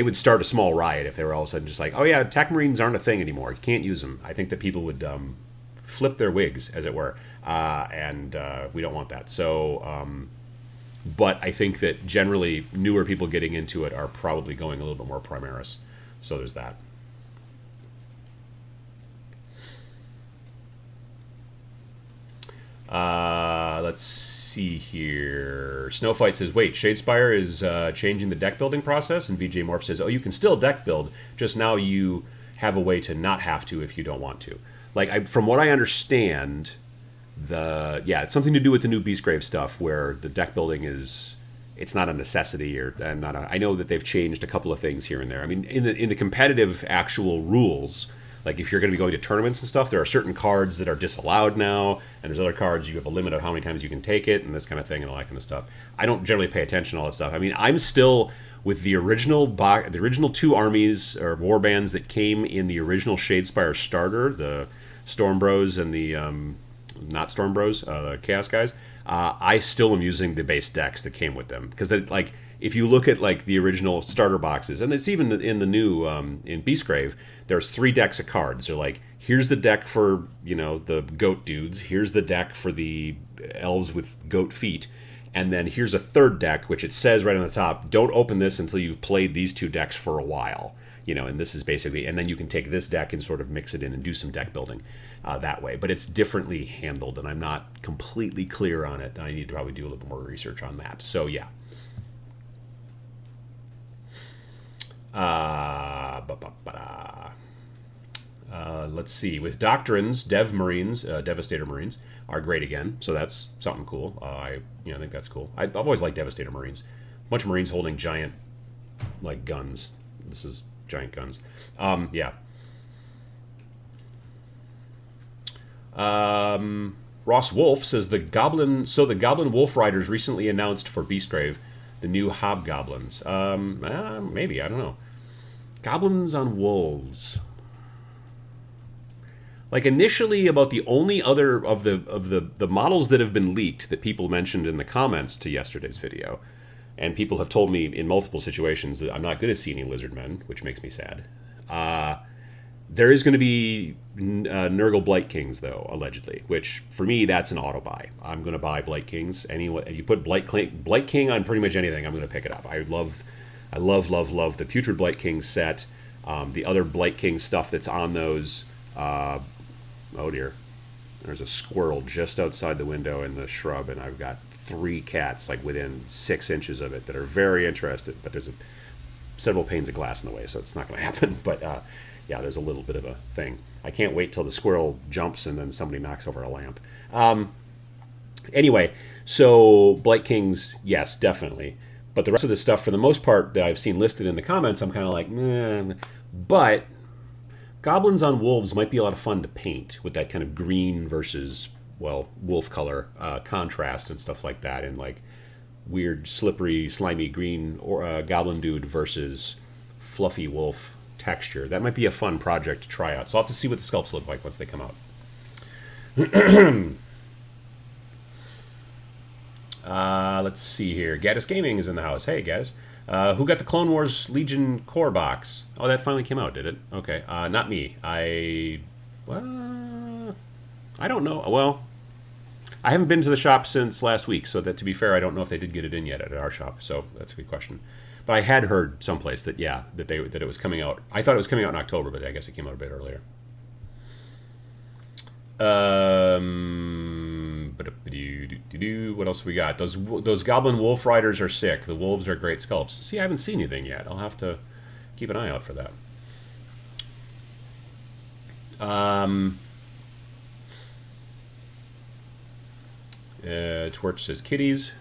would start a small riot if they were all of a sudden just like, oh yeah, TAC Marines aren't a thing anymore. You can't use them. I think that people would flip their wigs, as it were, and we don't want that. So, but I think that generally newer people getting into it are probably going a little bit more Primaris. So there's that. Let's see here. Snowfight says, wait, Shadespire is changing the deck building process? And VJ Morph says, oh, you can still deck build, just now you have a way to not have to if you don't want to. Like, from what I understand, it's something to do with the new Beastgrave stuff, where the deck building it's not a necessity, I know that they've changed a couple of things here and there. I mean, in the competitive actual rules, like if you're going to be going to tournaments and stuff, there are certain cards that are disallowed now, and there's other cards you have a limit of how many times you can take it, and this kind of thing, and all that kind of stuff. I don't generally pay attention to all that stuff. I mean, I'm still with the original two armies or war bands that came in the original Shadespire starter, the Storm Bros and the not Storm Bros, the Chaos guys. I still am using the base decks that came with them, because like if you look at like the original starter boxes, and it's even in the new in Beastgrave, there's 3 decks of cards. They're like, here's the deck for the goat dudes, here's the deck for the elves with goat feet, and then here's a third deck, which it says right on the top, don't open this until you've played these 2 decks for a while. And this is basically, and then you can take this deck and sort of mix it in and do some deck building that way. But it's differently handled, and I'm not completely clear on it. I need to probably do a little bit more research on that. So, yeah. Let's see. With Doctrines, Devastator Marines are great again. So that's something cool. I think that's cool. I've always liked Devastator Marines. A bunch of Marines holding giant, like, guns. This is giant guns. Yeah. Ross Wolf says the Goblin Wolf Riders recently announced for Beastgrave the new Hobgoblins. Maybe, I don't know. Goblins on Wolves. Like, initially, about the only other of the models that have been leaked that people mentioned in the comments to yesterday's video, and people have told me in multiple situations that I'm not going to see any Lizardmen, which makes me sad. There is going to be Nurgle Blight Kings, though, allegedly, which, for me, that's an auto-buy. I'm going to buy Blight Kings. You put Blight King on pretty much anything, I'm going to pick it up. I love the Putrid Blight King set. The other Blight King stuff that's on those... oh, dear. There's a squirrel just outside the window in the shrub, and I've got 3 cats, like, within 6 inches of it that are very interested, but there's several panes of glass in the way, so it's not going to happen. But, yeah, there's a little bit of a thing. I can't wait till the squirrel jumps and then somebody knocks over a lamp. Anyway, so Blight Kings, yes, definitely. But the rest of the stuff, for the most part, that I've seen listed in the comments, I'm kind of like, meh. But Goblins on Wolves might be a lot of fun to paint with that kind of green versus, well, wolf color contrast and stuff like that, and like weird, slippery, slimy green or goblin dude versus fluffy wolf texture. That might be a fun project to try out. So I'll have to see what the sculpts look like once they come out. Let's see here. Gaddis Gaming is in the house. Hey, Gaddis. Who got the Clone Wars Legion core box? Oh, that finally came out, did it? Okay. Not me. I don't know. Well, I haven't been to the shop since last week, so that, to be fair, I don't know if they did get it in yet at our shop. So that's a good question. But I had heard someplace that that it was coming out. I thought it was coming out in October, but I guess it came out a bit earlier. What else we got? Those Goblin Wolf Riders are sick. The wolves are great sculpts. See, I haven't seen anything yet. I'll have to keep an eye out for that. Torch says kitties.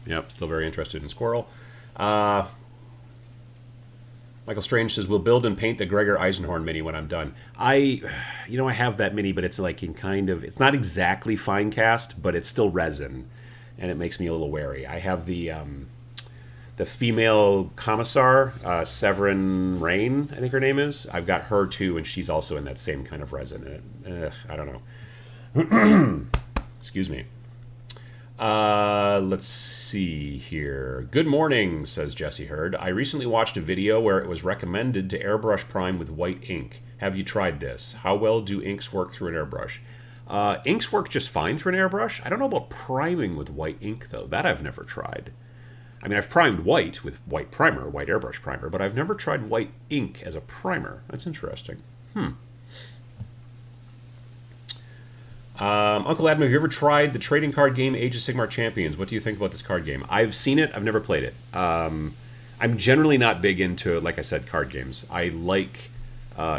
Yep, still very interested in squirrel. Michael Strange says, we'll build and paint the Gregor Eisenhorn mini when I'm done. I have that mini, but it's like it's not exactly fine cast, but it's still resin, and it makes me a little wary. I have the the female commissar, Severin Rain, I think her name is. I've got her too, and she's also in that same kind of resin. I don't know. Excuse me. Let's see here. Good morning, says Jesse Hurd. I recently watched a video where it was recommended to airbrush prime with white ink. Have you tried this? How well do inks work through an airbrush? Inks work just fine through an airbrush. I don't know about priming with white ink, though. That I've never tried. I mean, I've primed white with white primer, white airbrush primer, but I've never tried white ink as a primer. That's interesting. Uncle Adam, have you ever tried the trading card game Age of Sigmar Champions? What do you think about this card game? I've seen it. I've never played it. I'm generally not big into, like I said, card games. I like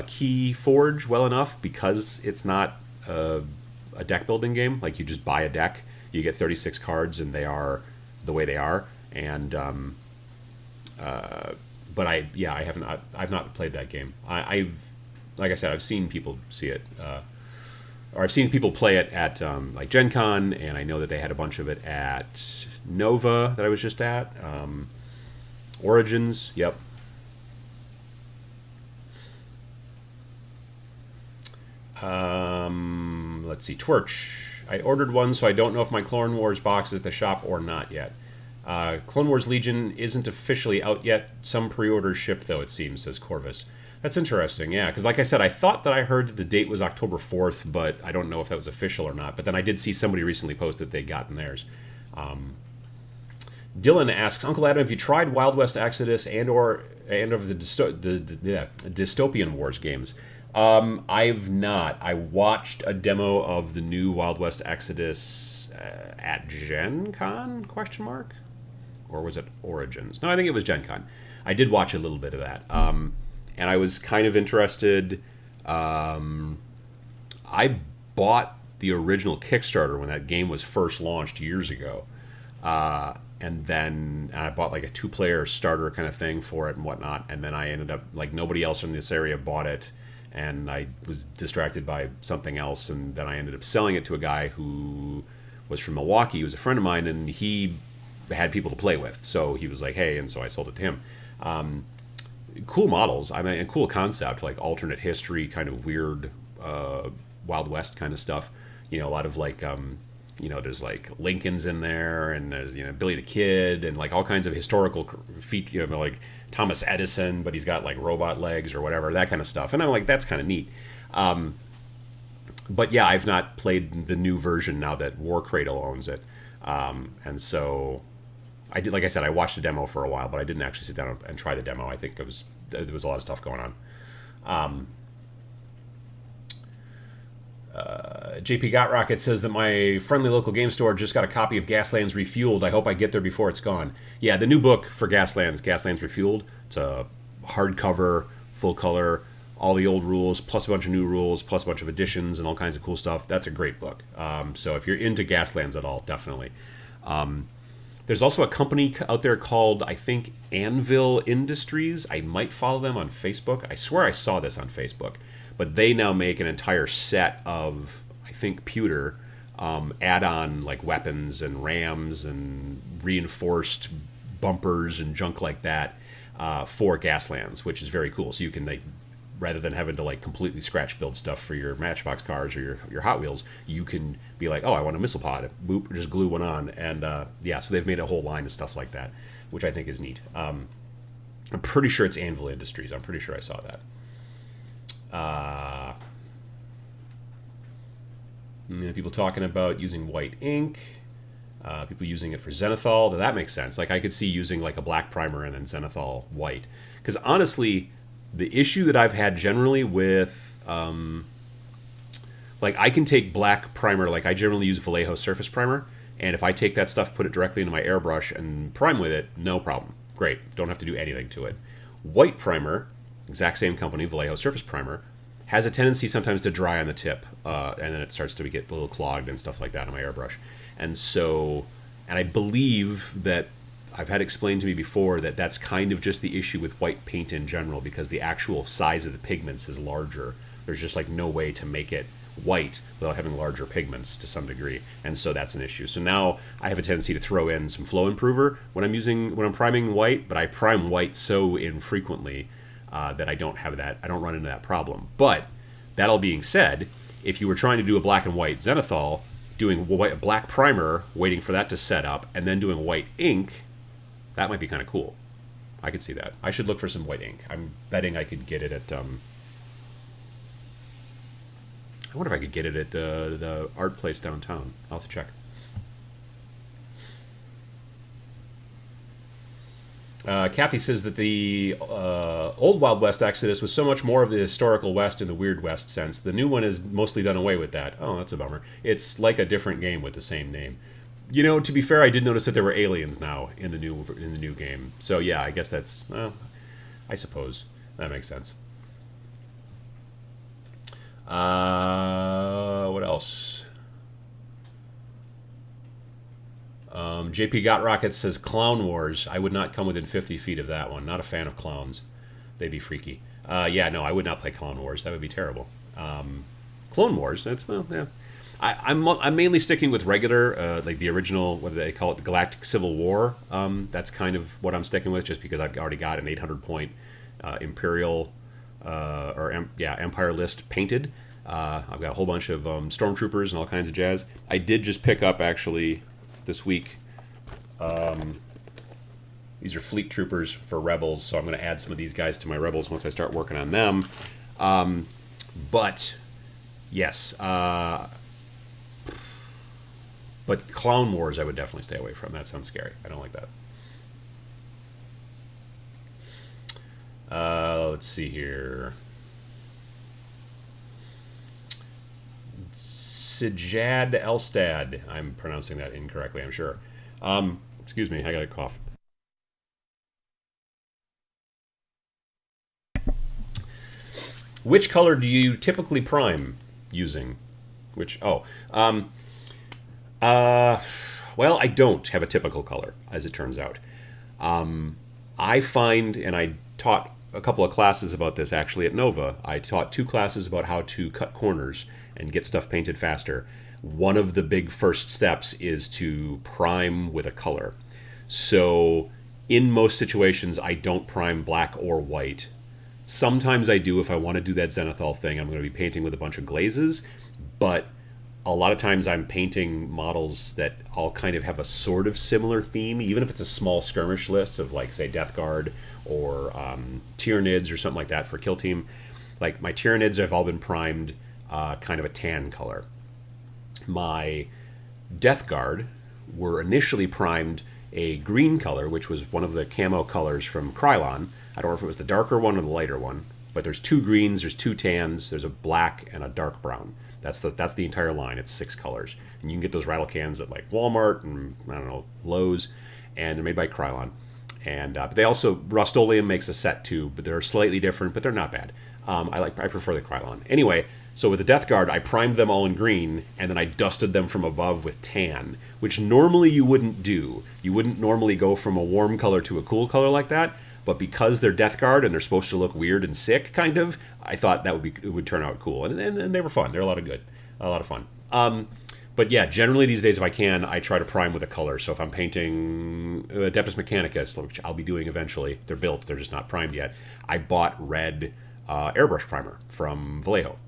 Key Forge well enough because it's not a deck building game. Like, you just buy a deck, you get 36 cards, and they are the way they are. And but I've not played that game. Like I said, I've seen people see it, or I've seen people play it at like Gen Con, and I know that they had a bunch of it at Nova that I was just at. Origins, yep. Let's see, Twerch. I ordered one, so I don't know if my Clone Wars box is at the shop or not yet. Clone Wars Legion isn't officially out yet. Some pre-orders shipped, though, it seems, says Corvus. That's interesting, yeah, because like I said, I thought that I heard that the date was October 4th, but I don't know if that was official or not. But then I did see somebody recently post that they'd gotten theirs. Dylan asks, Uncle Adam, have you tried Wild West Exodus and of the Dystopian Wars games? I've not. I watched a demo of the new Wild West Exodus at Gen Con, ? Or was it Origins? No, I think it was Gen Con. I did watch a little bit of that. And I was kind of interested. I bought the original Kickstarter when that game was first launched years ago. And then I bought like a 2-player starter kind of thing for it and whatnot. And then I ended up, like, nobody else in this area bought it. And I was distracted by something else. And then I ended up selling it to a guy who was from Milwaukee. He was a friend of mine, and he had people to play with. So he was like, hey, and so I sold it to him. Cool models. I mean, a cool concept, like alternate history, kind of weird Wild West kind of stuff. You know, a lot of like, there's like Lincoln's in there, and there's, Billy the Kid, and like all kinds of historical feet, like Thomas Edison, but he's got like robot legs or whatever, that kind of stuff. And I'm like, that's kind of neat. But yeah, I've not played the new version now that Warcry owns it. And so I did, like I said, I watched the demo for a while, but I didn't actually sit down and try the demo. I think there was a lot of stuff going on. JP Got Rocket says that my friendly local game store just got a copy of Gaslands Refueled. I hope I get there before it's gone. Yeah, the new book for Gaslands Refueled. It's a hardcover, full color, all the old rules, plus a bunch of new rules, plus a bunch of additions and all kinds of cool stuff. That's a great book. So if you're into Gaslands at all, definitely. There's also a company out there called, I think, Anvil Industries. I might follow them on Facebook. I swear I saw this on Facebook. But they now make an entire set of, I think, pewter add-on like weapons and rams and reinforced bumpers and junk like that for Gaslands, which is very cool. So you can, like, rather than having to like completely scratch build stuff for your Matchbox cars or your Hot Wheels, you can be like, oh, I want a missile pod, boop, just glue one on, and so they've made a whole line of stuff like that, which I think is neat. I'm pretty sure it's Anvil Industries. I'm pretty sure I saw that. People talking about using white ink, people using it for Zenithal. Now, that makes sense. Like, I could see using like a black primer and then Zenithal white, because honestly, the issue that I've had generally with like, I can take black primer, like I generally use Vallejo surface primer, and if I take that stuff, put it directly into my airbrush and prime with it, no problem, great, don't have to do anything to it. White primer, exact same company, Vallejo surface primer, has a tendency sometimes to dry on the tip, and then it starts to get a little clogged and stuff like that on my airbrush. And so, and I believe that I've had explained to me before that that's kind of just the issue with white paint in general, because the actual size of the pigments is larger. There's just like no way to make it white without having larger pigments to some degree, and so that's an issue. So now I have a tendency to throw in some flow improver when I'm priming white, but I prime white so infrequently that I don't run into that problem. But that all being said, if you were trying to do a black and white zenithal, doing a black primer, waiting for that to set up, and then doing white ink, that might be kind of cool. I could see that. I should look for some white ink. I'm betting I could get it at... I wonder if I could get it at the art place downtown. I'll have to check. Kathy says that the old Wild West Exodus was so much more of the historical West in the Weird West sense. The new one has mostly done away with that. Oh, that's a bummer. It's like a different game with the same name. You know, to be fair, I did notice that there were aliens now in the new game. So yeah, I guess that's... I suppose that makes sense. What else? JP Got Rocket says Clown Wars. I would not come within 50 feet of that one. Not a fan of clowns. They'd be freaky. Yeah, no, I would not play Clown Wars. That would be terrible. Clone Wars. That's, well, yeah. I'm mainly sticking with regular, like the original, what do they call it, the Galactic Civil War. That's kind of what I'm sticking with, just because I've already got an 800-point Imperial Empire list painted. I've got a whole bunch of stormtroopers and all kinds of jazz. I did just pick up, actually, this week. These are fleet troopers for rebels, so I'm going to add some of these guys to my rebels once I start working on them. But yes, but Clown Wars I would definitely stay away from. That sounds scary. I don't like that. Let's see here. Sijad Elstad. I'm pronouncing that incorrectly, I'm sure. Excuse me, I got a cough. Which color do you typically prime using? Well, I don't have a typical color, as it turns out. I find, and I taught a couple of classes about this actually at Nova. I taught 2 classes about how to cut corners and get stuff painted faster. One of the big first steps is to prime with a color. So in most situations, I don't prime black or white. Sometimes I do if I want to do that zenithal thing. I'm going to be painting with a bunch of glazes, but a lot of times I'm painting models that all kind of have a sort of similar theme, even if it's a small skirmish list of, like, say, Death Guard or Tyranids or something like that for Kill Team. Like, my Tyranids have all been primed kind of a tan color. My Death Guard were initially primed a green color, which was one of the camo colors from Krylon. I don't know if it was the darker one or the lighter one, but there's 2 greens, there's 2 tans, there's a black and a dark brown. That's the entire line. It's 6 colors. And you can get those rattle cans at, like, Walmart and, I don't know, Lowe's, and they're made by Krylon. And but they also, Rust-Oleum makes a set too, but they're slightly different, but they're not bad. I prefer the Krylon. Anyway, so with the Death Guard, I primed them all in green, and then I dusted them from above with tan, which normally you wouldn't do. You wouldn't normally go from a warm color to a cool color like that, but because they're Death Guard and they're supposed to look weird and sick, kind of, I thought it would turn out cool. And they were fun. They're a lot of fun. But yeah, generally these days, if I can, I try to prime with a color. So if I'm painting Adeptus Mechanicus, which I'll be doing eventually, they're built, they're just not primed yet. I bought red airbrush primer from Vallejo.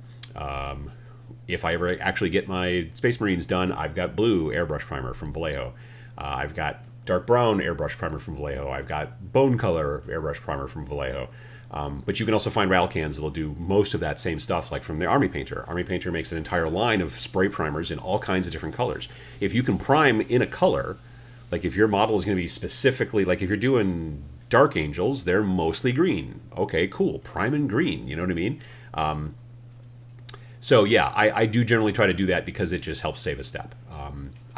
If I ever actually get my Space Marines done, I've got blue airbrush primer from Vallejo. I've got dark brown airbrush primer from Vallejo. I've got bone color airbrush primer from Vallejo. But you can also find rattle cans that'll do most of that same stuff, like from the Army Painter. Army Painter makes an entire line of spray primers in all kinds of different colors. If you can prime in a color, like if your model is going to be specifically, like if you're doing Dark Angels, they're mostly green. Okay, cool. Prime in green, you know what I mean? So yeah, I do generally try to do that because it just helps save a step.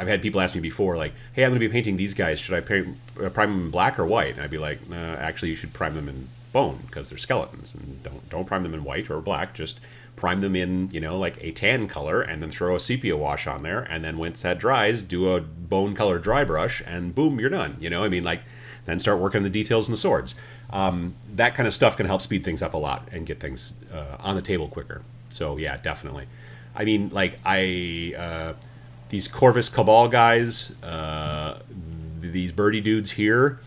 I've had people ask me before, like, hey, I'm going to be painting these guys. Should I prime them in black or white? And I'd be like, actually, you should prime them in bone because they're skeletons. And don't prime them in white or black. Just prime them in, like a tan color and then throw a sepia wash on there. And then once that dries, do a bone color dry brush and boom, you're done. Then start working the details and the swords. That kind of stuff can help speed things up a lot and get things on the table quicker. So yeah, definitely. I mean, like, these Corvus Cabal guys, these birdie dudes here,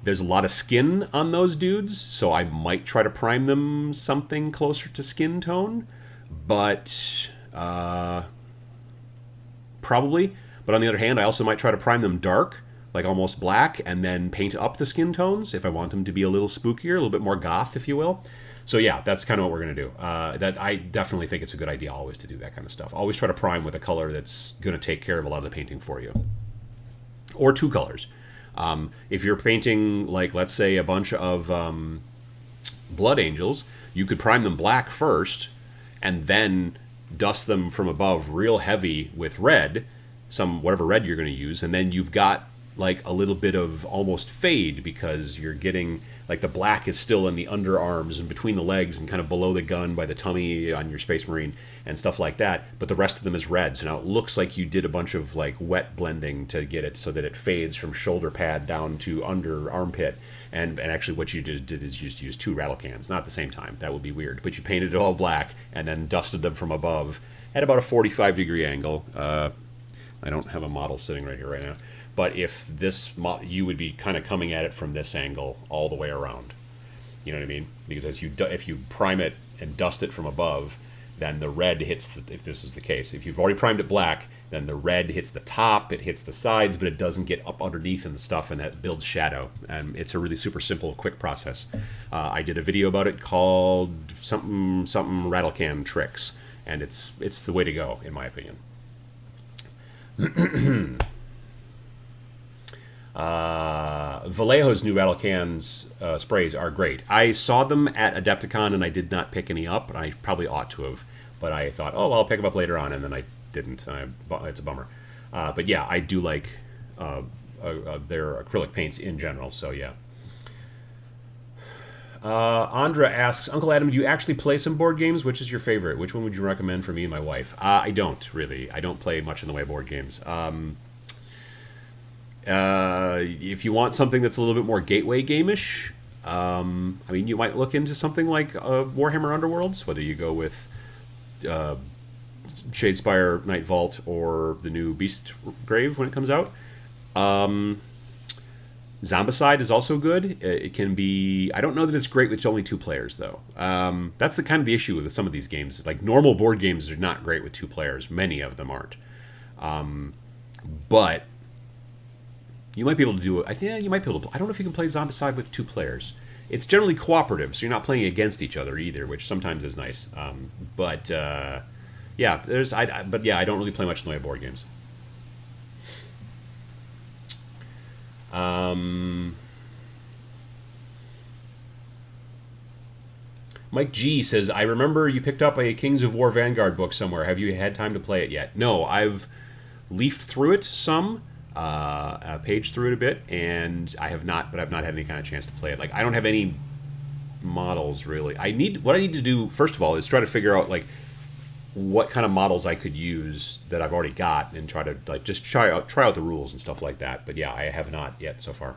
there's a lot of skin on those dudes, so I might try to prime them something closer to skin tone, but probably. But on the other hand, I also might try to prime them dark, like almost black, and then paint up the skin tones if I want them to be a little spookier, a little bit more goth, if you will. So yeah, that's kind of what we're going to do. That I definitely think it's a good idea always to do that kind of stuff. Always try to prime with a color that's going to take care of a lot of the painting for you. Or two colors. If you're painting, like, let's say, a bunch of blood angels, you could prime them black first, and then dust them from above real heavy with red, whatever red you're going to use, and then you've got like a little bit of almost fade because you're getting, like, the black is still in the underarms and between the legs and kind of below the gun by the tummy on your Space Marine and stuff like that, but the rest of them is red. So now it looks like you did a bunch of like wet blending to get it so that it fades from shoulder pad down to under armpit. And actually what you did is you just use 2 rattle cans, not at the same time. That would be weird. But you painted it all black and then dusted them from above at about a 45-degree angle. I don't have a model sitting right here right now. But if this, you would be kind of coming at it from this angle all the way around. You know what I mean? Because if you prime it and dust it from above, then the red hits, if this is the case. If you've already primed it black, then the red hits the top, it hits the sides, but it doesn't get up underneath and stuff, and that builds shadow. And it's a really super simple, quick process. I did a video about it called something rattle can tricks, and it's the way to go, in my opinion. Vallejo's new rattle cans sprays are great. I saw them at Adepticon and I did not pick any up, and I probably ought to have, but I thought, oh, well, I'll pick them up later on, and then I didn't. It's a bummer. But yeah, I do like their acrylic paints in general, so yeah. Andra asks, Uncle Adam, do you actually play some board games? Which is your favorite? Which one would you recommend for me and my wife? I don't, really. I don't play much in the way of board games. If you want something that's a little bit more gateway game-ish, I mean, you might look into something like Warhammer Underworlds, whether you go with Shadespire Night Vault or the new Beast Grave when it comes out. Zombicide is also good. It can be... I don't know that it's great with only 2 players, though. That's the kind of the issue with some of these games. Like, normal board games are not great with 2 players. Many of them aren't. But you might be able to do it. I think you might be able to... I don't know if you can play Zombicide with 2 players. It's generally cooperative, so you're not playing against each other either, which sometimes is nice. Yeah, I don't really play much in the way of board games. Mike G says, I remember you picked up a Kings of War Vanguard book somewhere. Have you had time to play it yet? No, I've leafed through it some, paged through it a bit, and I have not, but I've not had any kind of chance to play it. Like, I don't have any models, really. What I need to do, first of all, is try to figure out, like, what kind of models I could use that I've already got, and try to, like, just try out the rules and stuff like that. But yeah, I have not yet so far.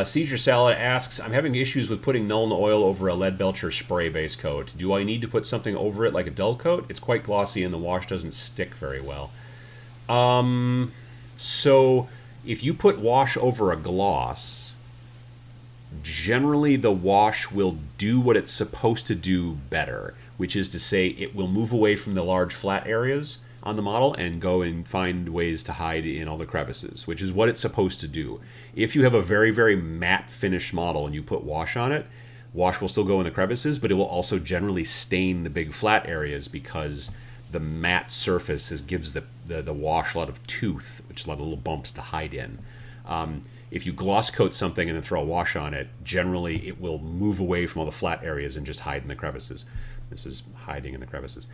Seizure Salad asks, I'm having issues with putting Nuln Oil over a lead belcher spray base coat. Do I need to put something over it like a dull coat? It's quite glossy and the wash doesn't stick very well. So if you put wash over a gloss, generally the wash will do what it's supposed to do better, which is to say it will move away from the large flat areas on the model and go and find ways to hide in all the crevices, which is what it's supposed to do. If you have a very, very matte finished model and you put wash on it, wash will still go in the crevices, but it will also generally stain the big flat areas because the matte surface gives the wash a lot of tooth, which is a lot of little bumps to hide in. If you gloss coat something and then throw a wash on it, generally it will move away from all the flat areas and just hide in the crevices. This is hiding in the crevices.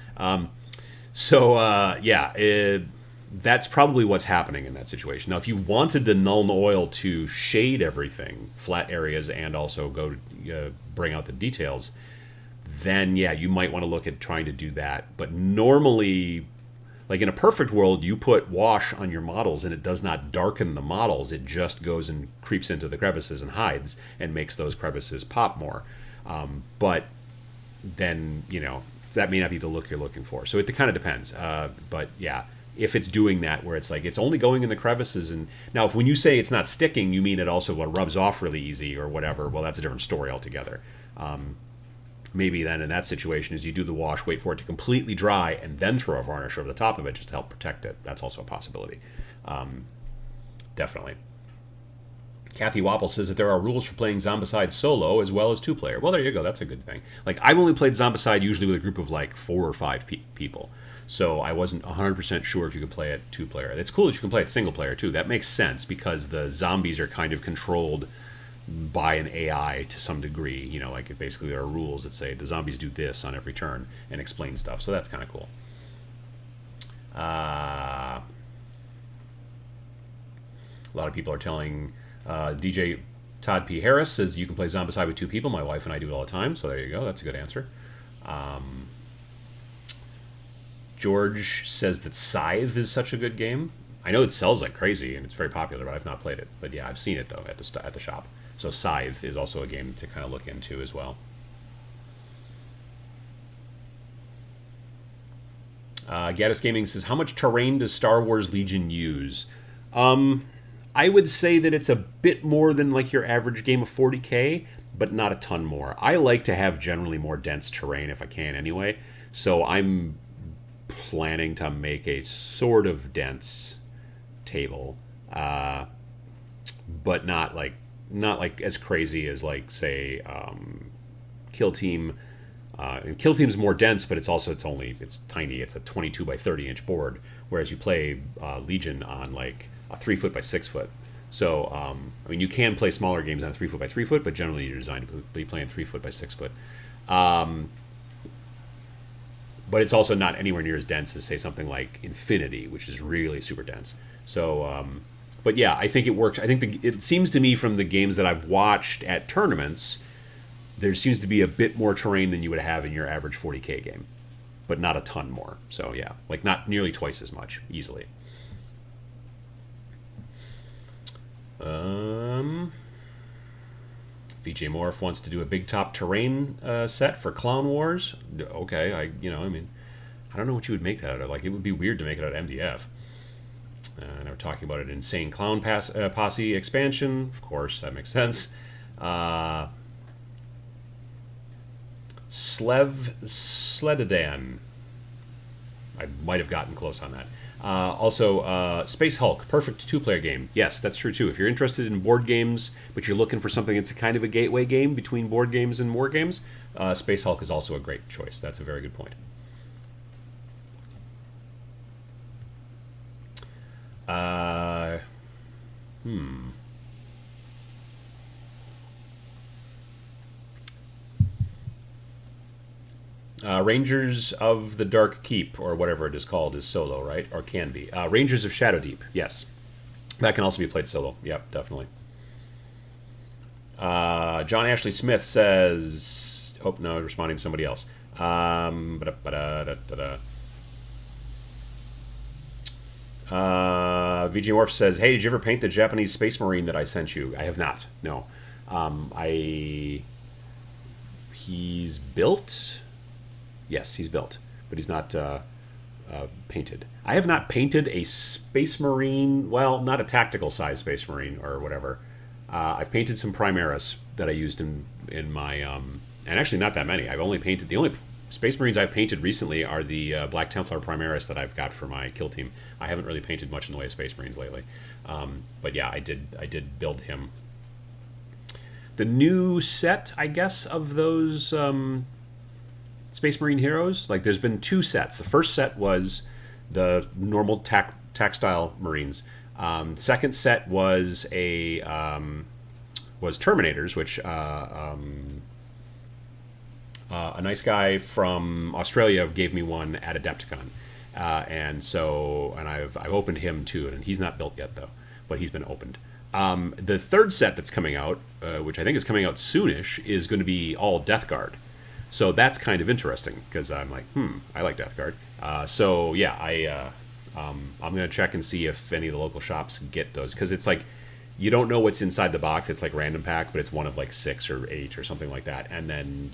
That's probably what's happening in that situation. Now, if you wanted the Nuln Oil to shade everything, flat areas, and also go to bring out the details, then, yeah, you might want to look at trying to do that. But normally, like in a perfect world, you put wash on your models and it does not darken the models. It just goes and creeps into the crevices and hides and makes those crevices pop more. But then, that may not be the look you're looking for. So it kind of depends. But yeah, if it's doing that where it's like it's only going in the crevices, and now if when you say it's not sticking, you mean it also rubs off really easy or whatever, well, that's a different story altogether. Maybe then in that situation is you do the wash, wait for it to completely dry, and then throw a varnish over the top of it just to help protect it. That's also a possibility. Definitely. Kathy Wapple says that there are rules for playing Zombicide solo as well as 2-player. Well, there you go. That's a good thing. Like, I've only played Zombicide usually with a group of like 4 or 5 people. So I wasn't 100% sure if you could play it 2-player. It's cool that you can play it single-player too. That makes sense because the zombies are kind of controlled by an AI to some degree. Like basically there are rules that say the zombies do this on every turn and explain stuff. So that's kind of cool. A lot of people are telling... DJ Todd P. Harris says you can play Zombicide with 2 people. My wife and I do it all the time, so there you go. That's a good answer. George says that Scythe is such a good game. I know it sells like crazy and it's very popular, but I've not played it. But yeah, I've seen it though at the shop. So Scythe is also a game to kind of look into as well. Gaddis Gaming says, how much terrain does Star Wars Legion use? I would say that it's a bit more than like your average game of 40k, but not a ton more. I like to have generally more dense terrain if I can anyway, so I'm planning to make a sort of dense table, but not like as crazy as like say Kill Team. Kill Team's more dense, but it's tiny. It's a 22 by 30 inch board, whereas you play Legion on like a 3 foot by 6 foot. So, you can play smaller games on a 3 foot by 3 foot, but generally you're designed to be playing 3 foot by 6 foot. But it's also not anywhere near as dense as, say, something like Infinity, which is really super dense. So, but yeah, I think it works. I think it seems to me from the games that I've watched at tournaments, there seems to be a bit more terrain than you would have in your average 40k game, but not a ton more. So yeah, like not nearly twice as much, easily. VJ Morph wants to do a big top terrain set for Clown Wars. Okay, I don't know what you would make that out of. Like, it would be weird to make it out of MDF. And we're talking about an Insane Clown Posse expansion. Of course, that makes sense. Slededan. I might have gotten close on that. Also, Space Hulk, perfect 2-player game. Yes, that's true too. If you're interested in board games, but you're looking for something that's a kind of a gateway game between board games and war games, Space Hulk is also a great choice. That's a very good point. Rangers of the Dark Keep, or whatever it is called, is solo, right? Or can be. Rangers of Shadowdeep, yes. That can also be played solo. Yep, definitely. John Ashley Smith says... Oh, no, responding to somebody else. VJ Morph says, hey, did you ever paint the Japanese Space Marine that I sent you? I have not, no. He's built... Yes, he's built, but he's not painted. I have not painted a Space Marine, well, not a tactical size Space Marine or whatever. I've painted some Primaris that I used in my, and actually not that many. I've only painted, the only Space Marines I've painted recently are the Black Templar Primaris that I've got for my kill team. I haven't really painted much in the way of Space Marines lately. But yeah, I did build him. The new set, I guess, of those... Space Marine heroes, like there's been 2 sets. The first set was the normal tactile Marines. Second set was was Terminators, which a nice guy from Australia gave me one at Adepticon, and I've opened him too, and he's not built yet though, but he's been opened. The third set that's coming out, which I think is coming out soonish, is going to be all Death Guard. So that's kind of interesting because I'm like, I like Death Guard. So yeah, I'm going to check and see if any of the local shops get those, because it's like you don't know what's inside the box. It's like random pack, but it's one of like 6 or 8 or something like that. And then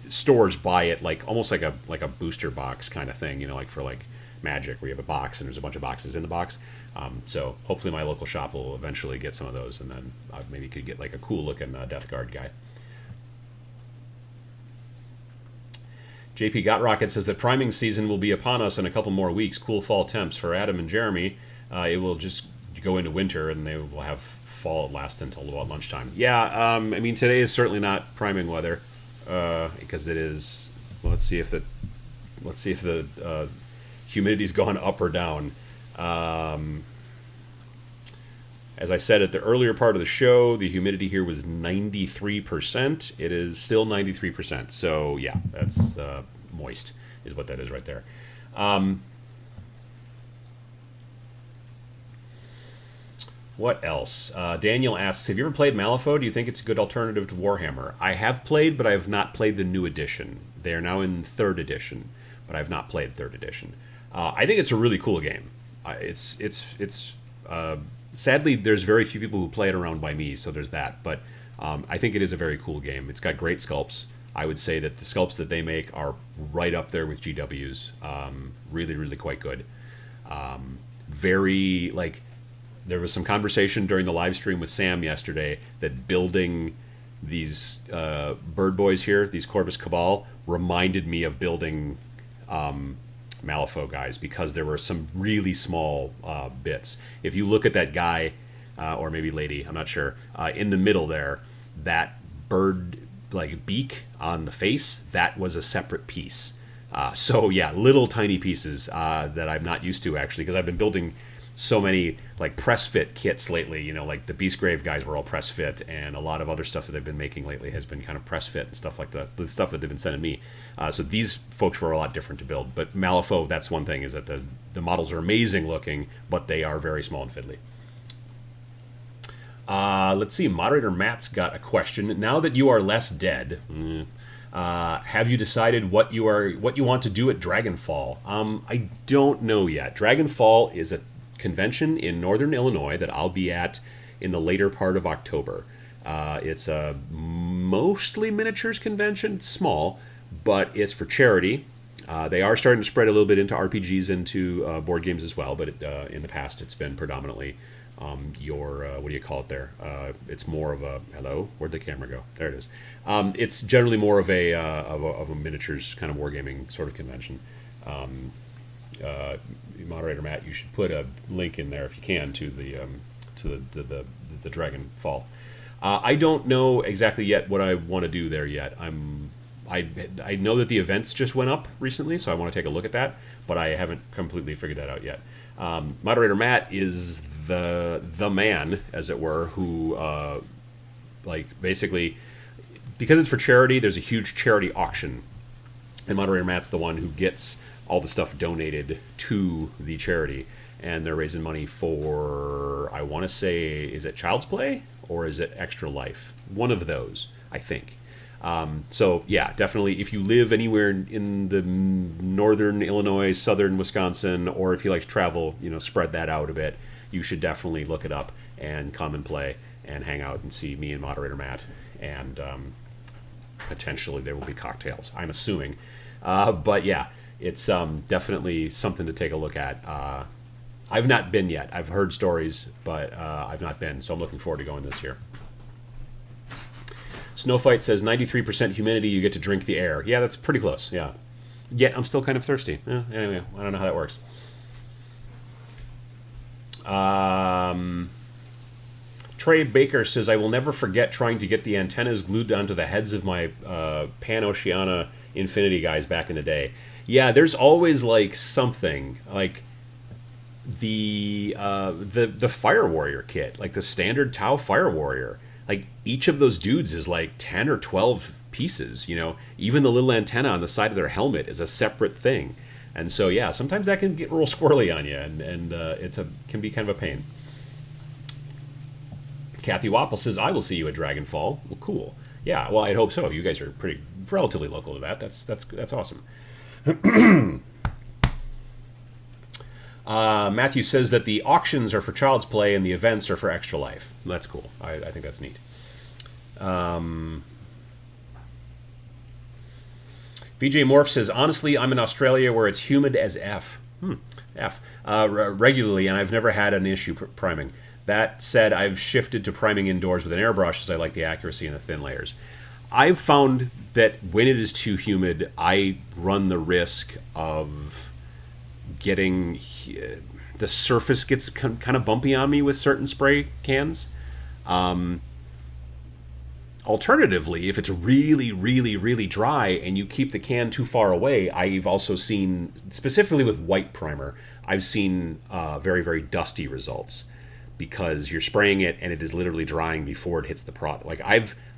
stores buy it like almost like a booster box kind of thing, like for like Magic, where you have a box and there's a bunch of boxes in the box. So hopefully my local shop will eventually get some of those, and then I maybe could get like a cool looking Death Guard guy. JP Got Rocket says that priming season will be upon us in a couple more weeks. Cool fall temps for Adam and Jeremy. It will just go into winter, and they will have fall last until about lunchtime. Yeah, I mean, today is certainly not priming weather, because it is. Well, let's see if the humidity's gone up or down. As I said at the earlier part of the show, the humidity here was 93%. It is still 93%. So yeah, that's moist is what that is right there. What else? Daniel asks, have you ever played Malifaux? Do you think it's a good alternative to Warhammer? I have played, but I have not played the new edition. They are now in 3rd edition, but I have not played 3rd edition. I think it's a really cool game. Sadly, there's very few people who play it around by me, so there's that. But I think it is a very cool game. It's got great sculpts. I would say that the sculpts that they make are right up there with GW's. Really, really quite good. Very, like, there was some conversation during the live stream with Sam yesterday that building these bird boys here, these Corvus Cabal, reminded me of building Malifaux guys, because there were some really small bits. If you look at that guy, or maybe lady, I'm not sure, in the middle there, that bird like beak on the face, that was a separate piece. So yeah, little tiny pieces that I'm not used to, actually, because I've been building so many like press fit kits lately. Like the Beastgrave guys were all press fit, and a lot of other stuff that they've been making lately has been kind of press fit and stuff like that. The stuff that they've been sending me. So these folks were a lot different to build. But Malifaux, that's one thing, is that the models are amazing looking, but they are very small and fiddly. Let's see. Moderator Matt's got a question. Now that you are less dead, have you decided what you want to do at Dragonfall? I don't know yet. Dragonfall is a convention in Northern Illinois that I'll be at in the later part of October. It's a mostly miniatures convention. It's small, but it's for charity. They are starting to spread a little bit into RPGs, into board games as well, but in the past it's been predominantly what do you call it there? It's more of a, hello? Where'd the camera go? There it is. It's generally more of a miniatures kind of wargaming sort of convention. Moderator Matt, you should put a link in there if you can to the Dragonfall. I don't know exactly yet what I want to do there yet. I know that the events just went up recently, so I want to take a look at that, but I haven't completely figured that out yet. Moderator Matt is the man, as it were, who basically, because it's for charity, there's a huge charity auction, and Moderator Matt's the one who gets all the stuff donated to the charity, and they're raising money for, I want to say, is it Child's Play or is it Extra Life? One of those, I think. So yeah, definitely, if you live anywhere in the northern Illinois, southern Wisconsin, or if you like to travel, spread that out a bit, you should definitely look it up and come and play and hang out and see me and Moderator Matt, and potentially there will be cocktails, I'm assuming. But yeah, it's definitely something to take a look at. I've not been yet. I've heard stories, but I've not been, so I'm looking forward to going this year. Snowfight says 93% humidity, you get to drink the air. Yeah, that's pretty close, yeah. Yet I'm still kind of thirsty. Anyway, I don't know how that works. Trey Baker says, I will never forget trying to get the antennas glued onto the heads of my Pan-Oceania Infinity guys back in the day. Yeah, there's always like something, like the Fire Warrior kit, like the standard Tau Fire Warrior. Like each of those dudes is like 10 or 12 pieces, Even the little antenna on the side of their helmet is a separate thing. And so, yeah, sometimes that can get real squirrely on you, and can be kind of a pain. Kathy Wapple says, I will see you at Dragonfall. Well, cool. Yeah, well, I'd hope so. You guys are relatively local to that. That's awesome. Matthew says that the auctions are for child's play and the events are for extra life. That's cool. I think that's neat. VJ Morph says, honestly, I'm in Australia where it's humid as F. Regularly, and I've never had an issue priming. That said, I've shifted to priming indoors with an airbrush as I like the accuracy and the thin layers. I've found that when it is too humid, I run the risk of getting... the surface gets kind of bumpy on me with certain spray cans. Alternatively, if it's really, really, really dry and you keep the can too far away, I've also seen, specifically with white primer, I've seen very, very dusty results because you're spraying it and it is literally drying before it hits the product. Like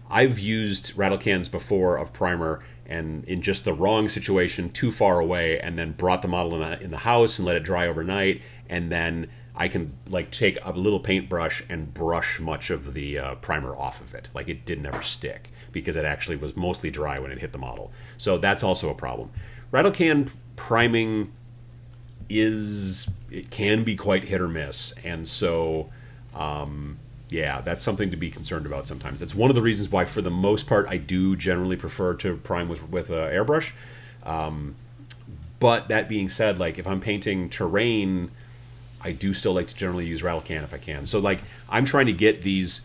I've used rattle cans before of primer and in just the wrong situation, too far away, and then brought the model in the house and let it dry overnight, and then I can like take a little paintbrush and brush much of the primer off of it. Like it didn't ever stick because it actually was mostly dry when it hit the model. So that's also a problem. Rattle can priming it can be quite hit or miss, and so yeah, that's something to be concerned about sometimes. That's one of the reasons why, for the most part, I do generally prefer to prime with airbrush. But that being said, like if I'm painting terrain, I do still like to generally use rattle can if I can. So like I'm trying to get these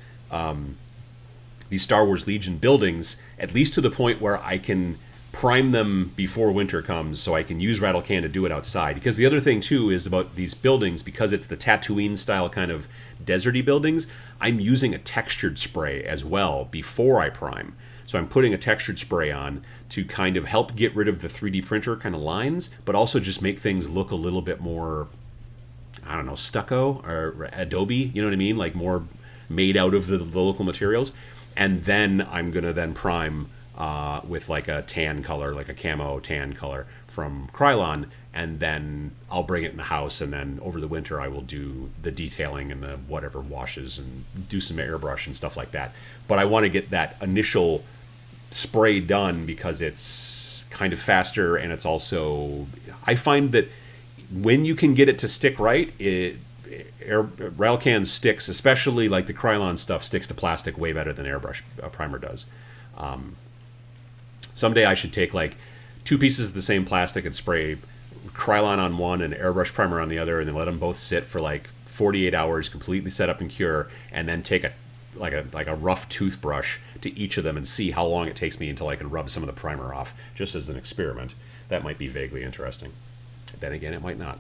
Star Wars Legion buildings at least to the point where I can prime them before winter comes, so I can use rattle can to do it outside. Because the other thing too is about these buildings, because it's the Tatooine style kind of deserty buildings, I'm using a textured spray as well before I prime. So I'm putting a textured spray on to kind of help get rid of the 3D printer kind of lines, but also just make things look a little bit more, I don't know, stucco or Adobe, you know what I mean? Like more made out of the local materials. And then I'm going to then prime with like a tan color, like a camo tan color from Krylon, and then I'll bring it in the house, and then over the winter I will do the detailing and the whatever washes and do some airbrush and stuff like that. But I want to get that initial spray done because it's kind of faster, and it's also, I find that when you can get it to stick right, rattle can sticks, especially like the Krylon stuff, sticks to plastic way better than airbrush primer does. Someday I should take like 2 pieces of the same plastic and spray Krylon on one and airbrush primer on the other, and then let them both sit for like 48 hours, completely set up and cure, and then take a rough toothbrush to each of them and see how long it takes me until I can rub some of the primer off, just as an experiment. That might be vaguely interesting. Then again, it might not.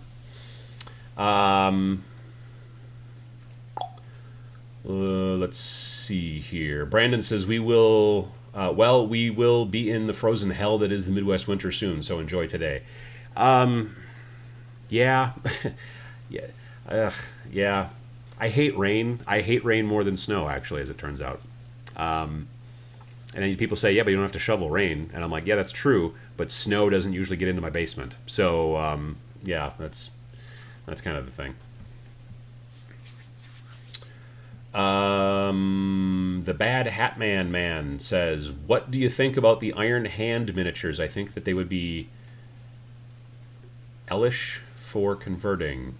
Let's see here. Brandon says we will be in the frozen hell that is the Midwest winter soon, so enjoy today. Yeah. Yeah. I hate rain. I hate rain more than snow, actually, as it turns out. And then people say, yeah, but you don't have to shovel rain. And I'm like, yeah, that's true, but snow doesn't usually get into my basement. So, yeah, that's kind of the thing. The Bad Hatman Man says, what do you think about the Iron Hand miniatures? I think that they would be hellish for converting.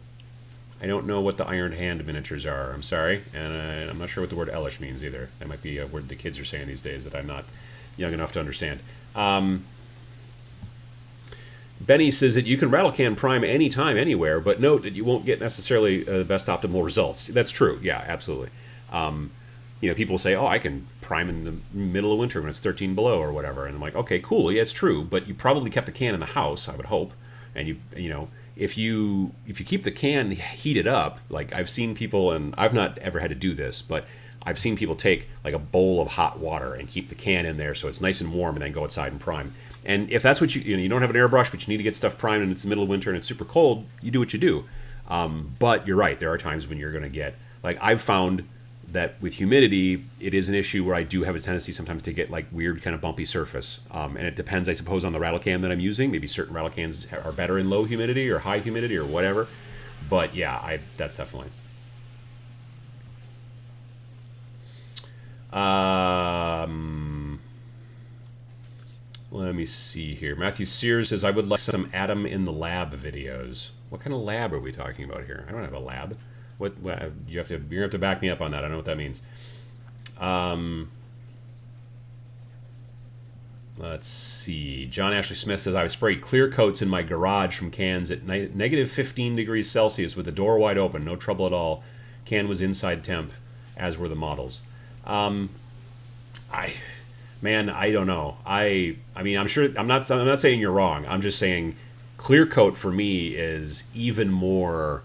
I don't know what the Iron Hand miniatures are. I'm sorry. And I'm not sure what the word hellish means either. That might be a word the kids are saying these days that I'm not young enough to understand. Benny says that you can rattle can prime anytime, anywhere, but note that you won't get necessarily the best optimal results. That's true. Yeah, absolutely. People say, oh, I can prime in the middle of winter when it's 13 below or whatever. And I'm like, okay, cool. Yeah, it's true. But you probably kept the can in the house, I would hope. And if you keep the can heated up, like I've seen people, and I've not ever had to do this, but I've seen people take like a bowl of hot water and keep the can in there so it's nice and warm, and then go outside and prime. And if that's what you don't have an airbrush, but you need to get stuff primed and it's the middle of winter and it's super cold, you do what you do. But you're right, there are times when you're going to get, like I've found that with humidity, it is an issue where I do have a tendency sometimes to get like weird kind of bumpy surface. And it depends, I suppose, on the rattle can that I'm using. Maybe certain rattle cans are better in low humidity or high humidity or whatever. But yeah, that's definitely. Let me see here. Matthew Sears says, I would like some Atom in the Lab videos. What kind of lab are we talking about here? I don't have a lab. What you're gonna have to back me up on that. I don't know what that means. Let's see. John Ashley Smith says, I sprayed clear coats in my garage from cans at negative 15 degrees Celsius with the door wide open. No trouble at all. Can was inside temp, as were the models. I don't know. I mean, I'm sure, I'm not saying you're wrong. I'm just saying clear coat for me is even more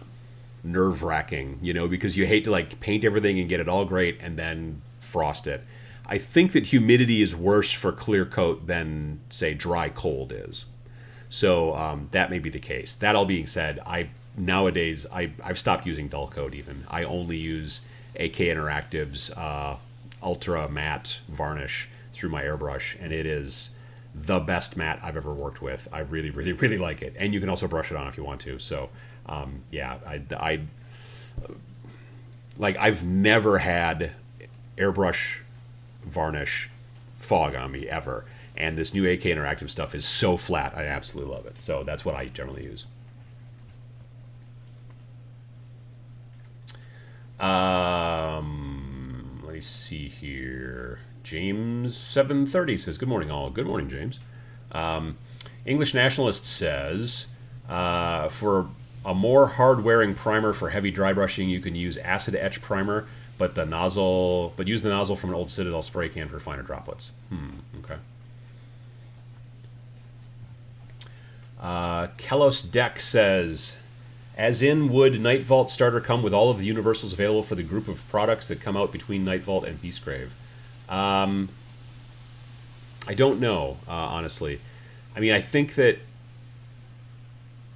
nerve-wracking, you know, because you hate to like paint everything and get it all great and then frost it. I think that humidity is worse for clear coat than, say, dry cold is. So that may be the case. That all being said, nowadays I've stopped using dull coat even. I only use AK Interactive's Ultra Matte Varnish through my airbrush, and it is the best matte I've ever worked with. I really, really, really like it. And you can also brush it on if you want to. So, yeah, I've never had airbrush varnish fog on me ever, and this new AK Interactive stuff is so flat. I absolutely love it. So that's what I generally use. Let me see here. James 730 says, good morning all. Good morning, James. English Nationalist says, for a more hard-wearing primer for heavy dry brushing, you can use acid etch primer, but use the nozzle from an old Citadel spray can for finer droplets. Okay. Kelos Deck says, as in, would Night Vault starter come with all of the universals available for the group of products that come out between Night Vault and Beastgrave? I don't know, honestly. I mean, I think that...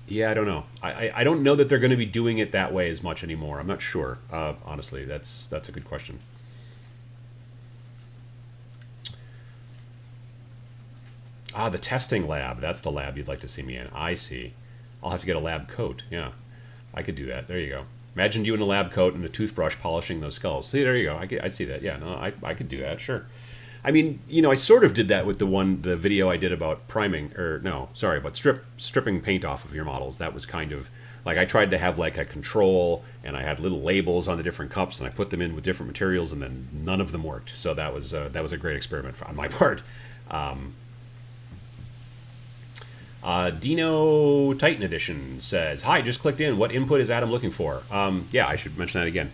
Yeah, I don't know. I don't know that they're going to be doing it that way as much anymore. I'm not sure. Honestly, that's a good question. The testing lab. That's the lab you'd like to see me in. I see. I'll have to get a lab coat. Yeah, I could do that. There you go. Imagine you in a lab coat and a toothbrush polishing those skulls. See, there you go. I'd see that. Yeah, no, I could do that. Sure. I mean, you know, I sort of did that with the video I did about priming, about stripping paint off of your models. That was kind of, like, I tried to have, like, a control, and I had little labels on the different cups, and I put them in with different materials, and then none of them worked. So that was a great experiment on my part. Dino Titan Edition says, hi, just clicked in. What input is Adam looking for? Yeah, I should mention that again.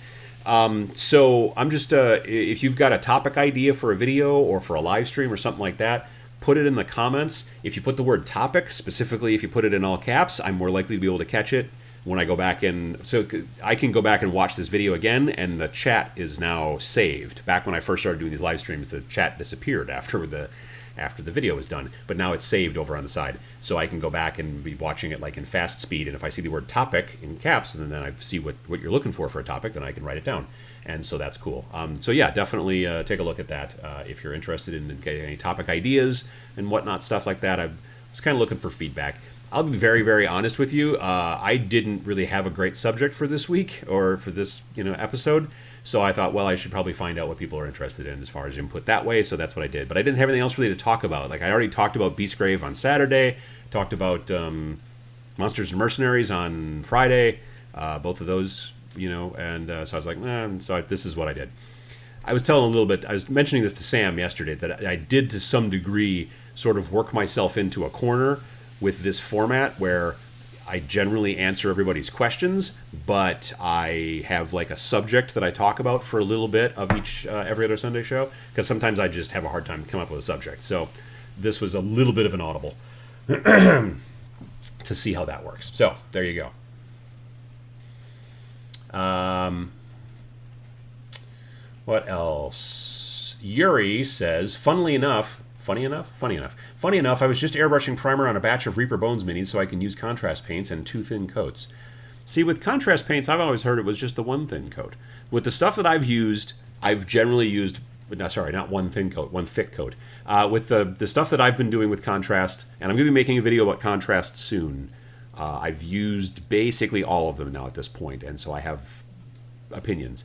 So I'm just, if you've got a topic idea for a video or for a live stream or something like that, put it in the comments. If you put the word topic, specifically if you put it in all caps, I'm more likely to be able to catch it when I go back in. So I can go back and watch this video again, and the chat is now saved. Back when I first started doing these live streams, the chat disappeared after the video was done, but now it's saved over on the side. So I can go back and be watching it like in fast speed, and if I see the word topic in caps, and then I see what you're looking for a topic, then I can write it down. And so that's cool. So yeah, definitely take a look at that if you're interested in getting any topic ideas and whatnot, stuff like that. I was kind of looking for feedback. I'll be very, very honest with you. I didn't really have a great subject for this week or for this episode. So I thought, well, I should probably find out what people are interested in as far as input that way. So that's what I did. But I didn't have anything else really to talk about. Like, I already talked about Beastgrave on Saturday, talked about Monsters and Mercenaries on Friday, both of those, and so I was like, this is what I did. I was mentioning this to Sam yesterday, that I did to some degree sort of work myself into a corner with this format where I generally answer everybody's questions, but I have like a subject that I talk about for a little bit of each every other Sunday show, because sometimes I just have a hard time coming up with a subject. So this was a little bit of an audible to see how that works. So there you go. What else? Yuri says, funny enough, I was just airbrushing primer on a batch of Reaper Bones minis so I can use contrast paints and 2 thin coats. See, with contrast paints, I've always heard it was just the 1 thin coat. With the stuff that I've used, I've generally used, not 1 thin coat, 1 thick coat. With the stuff that I've been doing with contrast, and I'm going to be making a video about contrast soon, I've used basically all of them now at this point, and so I have opinions.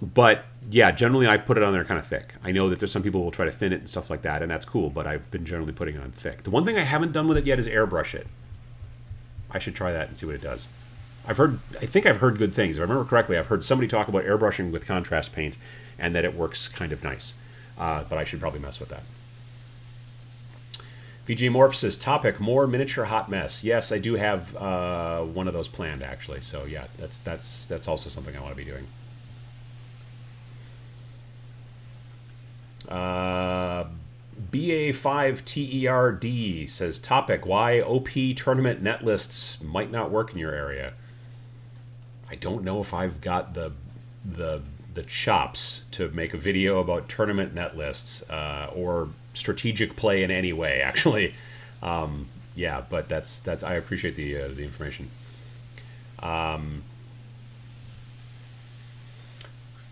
But yeah, generally I put it on there kind of thick. I know that there's some people who will try to thin it and stuff like that, and that's cool, but I've been generally putting it on thick. The one thing I haven't done with it yet is airbrush it. I should try that and see what it does. I think I've heard good things. If I remember correctly, I've heard somebody talk about airbrushing with contrast paint and that it works kind of nice. But I should probably mess with that. VJ Morph says, topic, more miniature hot mess. Yes, I do have one of those planned, actually. So, yeah, that's also something I want to be doing. BA5TERD says, topic, why OP tournament net lists might not work in your area. I don't know if I've got the chops to make a video about tournament net lists or strategic play in any way, actually. Yeah, but that's I appreciate the information.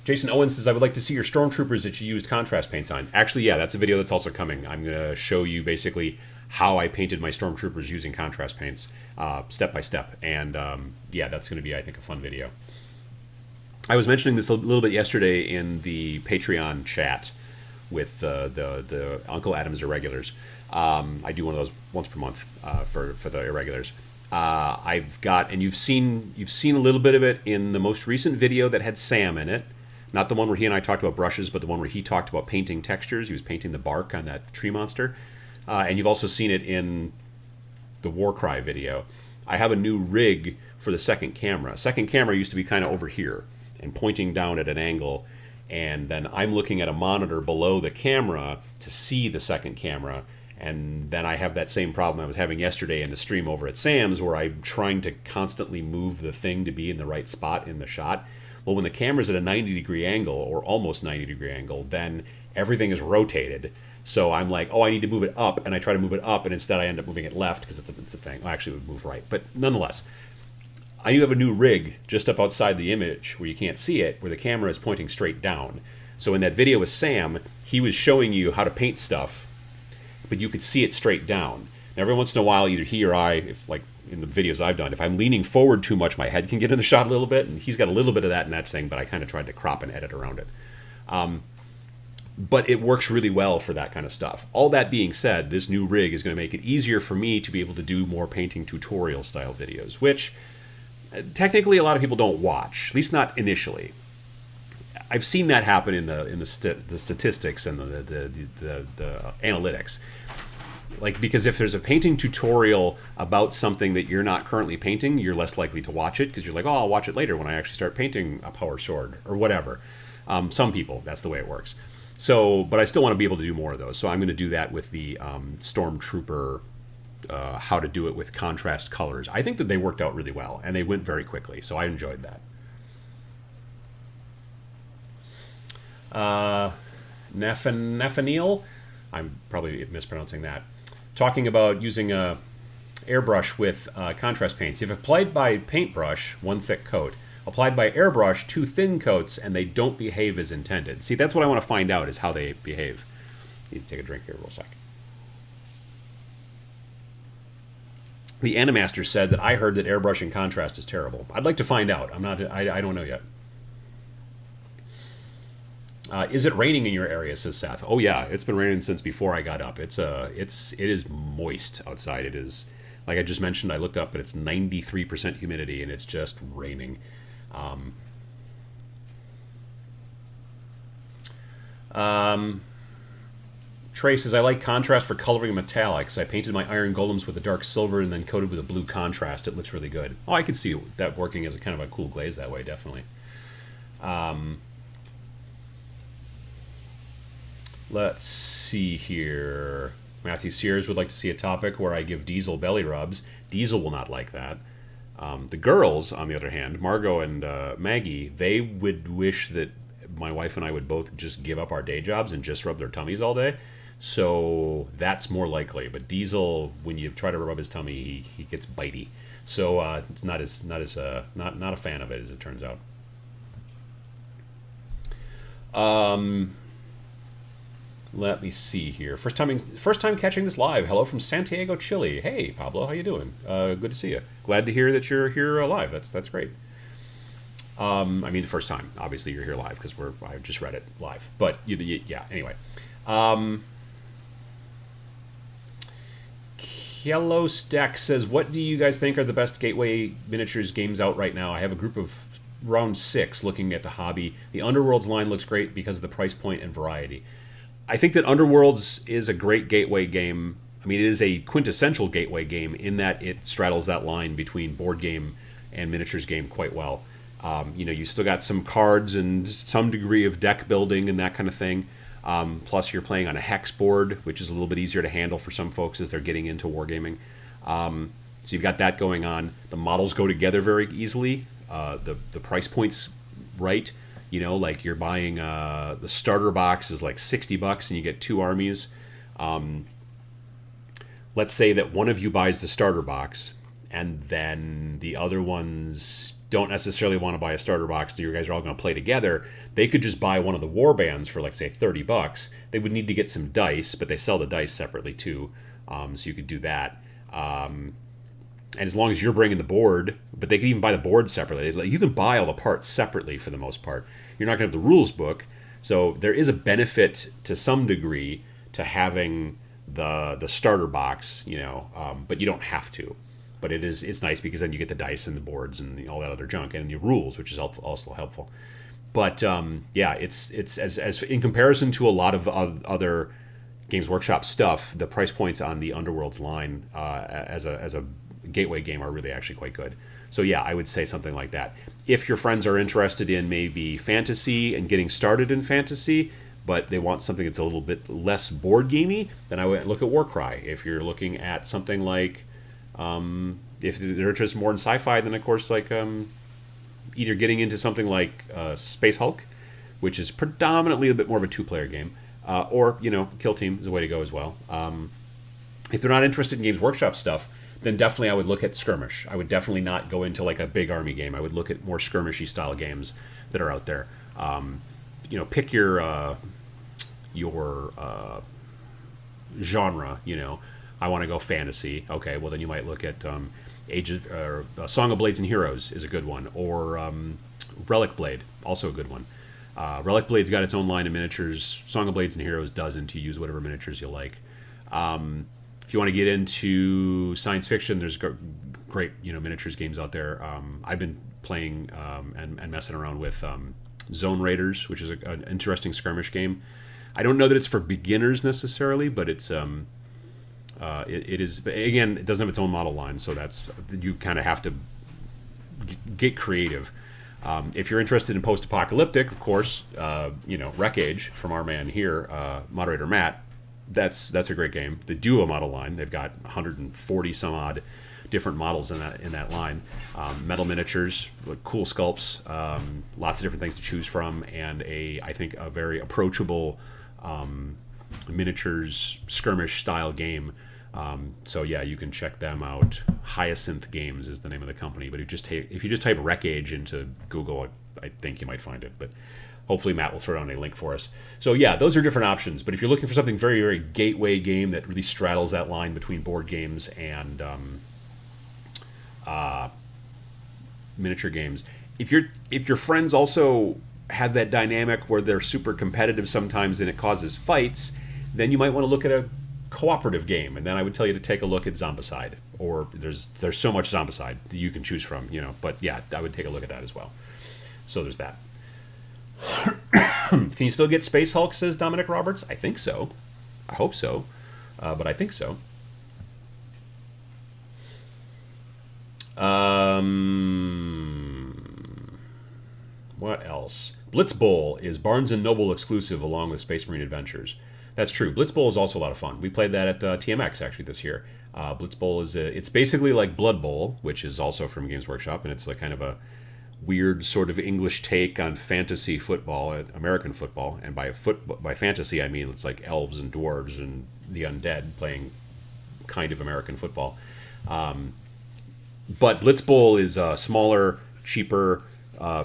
Jason Owens says, I would like to see your stormtroopers that you used contrast paints on. Actually, yeah, that's a video that's also coming. I'm going to show you basically how I painted my stormtroopers using contrast paints, step by step. And yeah, that's going to be, I think, a fun video. I was mentioning this a little bit yesterday in the Patreon chat with the Uncle Adam's Irregulars. I do one of those once per month for the Irregulars. I've got, and you've seen a little bit of it in the most recent video that had Sam in it. Not the one where he and I talked about brushes, but the one where he talked about painting textures. He was painting the bark on that tree monster. And you've also seen it in the Warcry video. I have a new rig for the second camera. Second camera used to be kind of over here and pointing down at an angle. And then I'm looking at a monitor below the camera to see the second camera. And then I have that same problem I was having yesterday in the stream over at Sam's, where I'm trying to constantly move the thing to be in the right spot in the shot. Well, when the camera's at a 90-degree angle, or almost 90-degree angle, then everything is rotated. So I'm like, oh, I need to move it up, and I try to move it up, and instead I end up moving it left, because it's a thing. Well, actually, it would move right. But nonetheless, I do have a new rig just up outside the image where you can't see it, where the camera is pointing straight down. So in that video with Sam, he was showing you how to paint stuff, but you could see it straight down. Now, every once in a while, either he or I, if like in the videos I've done, if I'm leaning forward too much, my head can get in the shot a little bit, and he's got a little bit of that in that thing, but I kind of tried to crop and edit around it. But it works really well for that kind of stuff. All that being said, this new rig is going to make it easier for me to be able to do more painting tutorial style videos, which technically a lot of people don't watch, at least not initially. I've seen that happen in the statistics and the analytics. Like, because if there's a painting tutorial about something that you're not currently painting, you're less likely to watch it, because you're like, oh, I'll watch it later when I actually start painting a power sword or whatever. Some people, that's the way it works. So, but I still want to be able to do more of those. So I'm going to do that with the Stormtrooper, how to do it with contrast colors. I think that they worked out really well, and they went very quickly, so I enjoyed that. Nephanil, I'm probably mispronouncing that, talking about using a airbrush with contrast paints. If applied by paintbrush, one thick coat, applied by airbrush, two thin coats, and they don't behave as intended. See, that's what I want to find out, is how they behave. Need to take a drink here real sec. The Animaster said that I heard that airbrushing contrast is terrible. I'd like to find out. I don't know yet. Is it raining in your area, says Seth? Oh yeah, it's been raining since before I got up. It is moist outside. It is, like I just mentioned, I looked up and it's 93% humidity, and it's just raining. Trey says, I like contrast for coloring metallics. I painted my iron golems with a dark silver and then coated with a blue contrast. It looks really good. Oh, I could see that working as a kind of a cool glaze that way, definitely. Let's see here. Matthew Sears would like to see a topic where I give Diesel belly rubs. Diesel will not like that. The girls, on the other hand, Margot and Maggie, they would wish that my wife and I would both just give up our day jobs and just rub their tummies all day. So that's more likely. But Diesel, when you try to rub his tummy, he gets bitey. So it's not a fan of it, as it turns out. Let me see here. First time catching this live. Hello from Santiago, Chile. Hey, Pablo, how you doing? Good to see you. Glad to hear that you're here live. That's great. I mean, the first time. Obviously, you're here live because I just read it live. But yeah. Anyway, Yellow Stack says, what do you guys think are the best gateway miniatures games out right now? I have a group of around 6 looking at the hobby. The Underworlds line looks great because of the price point and variety. I think that Underworlds is a great gateway game. I mean, it is a quintessential gateway game in that it straddles that line between board game and miniatures game quite well. You still got some cards and some degree of deck building and that kind of thing. Plus, you're playing on a hex board, which is a little bit easier to handle for some folks as they're getting into wargaming. So you've got that going on. The models go together very easily. The price point's right. Like you're buying the starter box is like $60 and you get 2 armies. Let's say that one of you buys the starter box and then the other ones don't necessarily want to buy a starter box that you guys are all going to play together. They could just buy one of the war bands for, like, say, $30. They would need to get some dice, but they sell the dice separately too, so you could do that. And as long as you're bringing the board, but they could even buy the board separately. You can buy all the parts separately for the most part. You're not going to have the rules book, so there is a benefit to some degree to having the starter box, but you don't have to. But it's nice because then you get the dice and the boards and all that other junk and the rules, which is also helpful. But it's as in comparison to a lot of other Games Workshop stuff, the price points on the Underworlds line as a gateway game are really actually quite good. So yeah, I would say something like that. If your friends are interested in maybe fantasy and getting started in fantasy, but they want something that's a little bit less board gamey, then I would look at Warcry. If you're looking at something like if they're interested more in sci-fi, then of course either getting into something like Space Hulk, which is predominantly a bit more of a 2-player game, or Kill Team is a way to go as well. If they're not interested in Games Workshop stuff, then definitely I would look at Skirmish. I would definitely not go into like a big army game. I would look at more skirmishy style games that are out there. Pick your genre. I want to go fantasy. Okay, well then you might look at Song of Blades and Heroes is a good one, or Relic Blade, also a good one. Relic Blade's got its own line of miniatures. Song of Blades and Heroes doesn't. You use whatever miniatures you like. If you want to get into science fiction, there's great miniatures games out there. I've been playing and messing around with Zone Raiders, which is an interesting skirmish game. I don't know that it's for beginners necessarily, but it's it is. Again, it doesn't have its own model line, so you kind of have to get creative. If you're interested in post-apocalyptic, of course, Wreckage from our man here, moderator Matt. That's a great game. They do a model line. They've got 140 some odd different models in that line. Metal miniatures, cool sculpts, lots of different things to choose from, and I think a very approachable miniatures skirmish style game. So yeah, you can check them out. Hyacinth Games is the name of the company, but if you just type Wreckage into Google, I think you might find it. But hopefully Matt will throw down a link for us. So yeah, those are different options. But if you're looking for something very, very gateway game that really straddles that line between board games and miniature games, if your friends also have that dynamic where they're super competitive sometimes and it causes fights, then you might want to look at a cooperative game, and then I would tell you to take a look at Zombicide, or there's so much Zombicide that you can choose from, but yeah, I would take a look at that as well. So there's that. Can you still get Space Hulk, says Dominic Roberts? I think so. I hope so, but I think so. What else? Blitz Bowl is Barnes & Noble exclusive along with Space Marine Adventures. That's true. Blitz Bowl is also a lot of fun. We played that at TMX actually this year. Blitz Bowl it's basically like Blood Bowl, which is also from Games Workshop, and it's like kind of a weird sort of English take on fantasy football, American football. And by fantasy, I mean it's like elves and dwarves and the undead playing kind of American football. But Blitz Bowl is smaller, cheaper,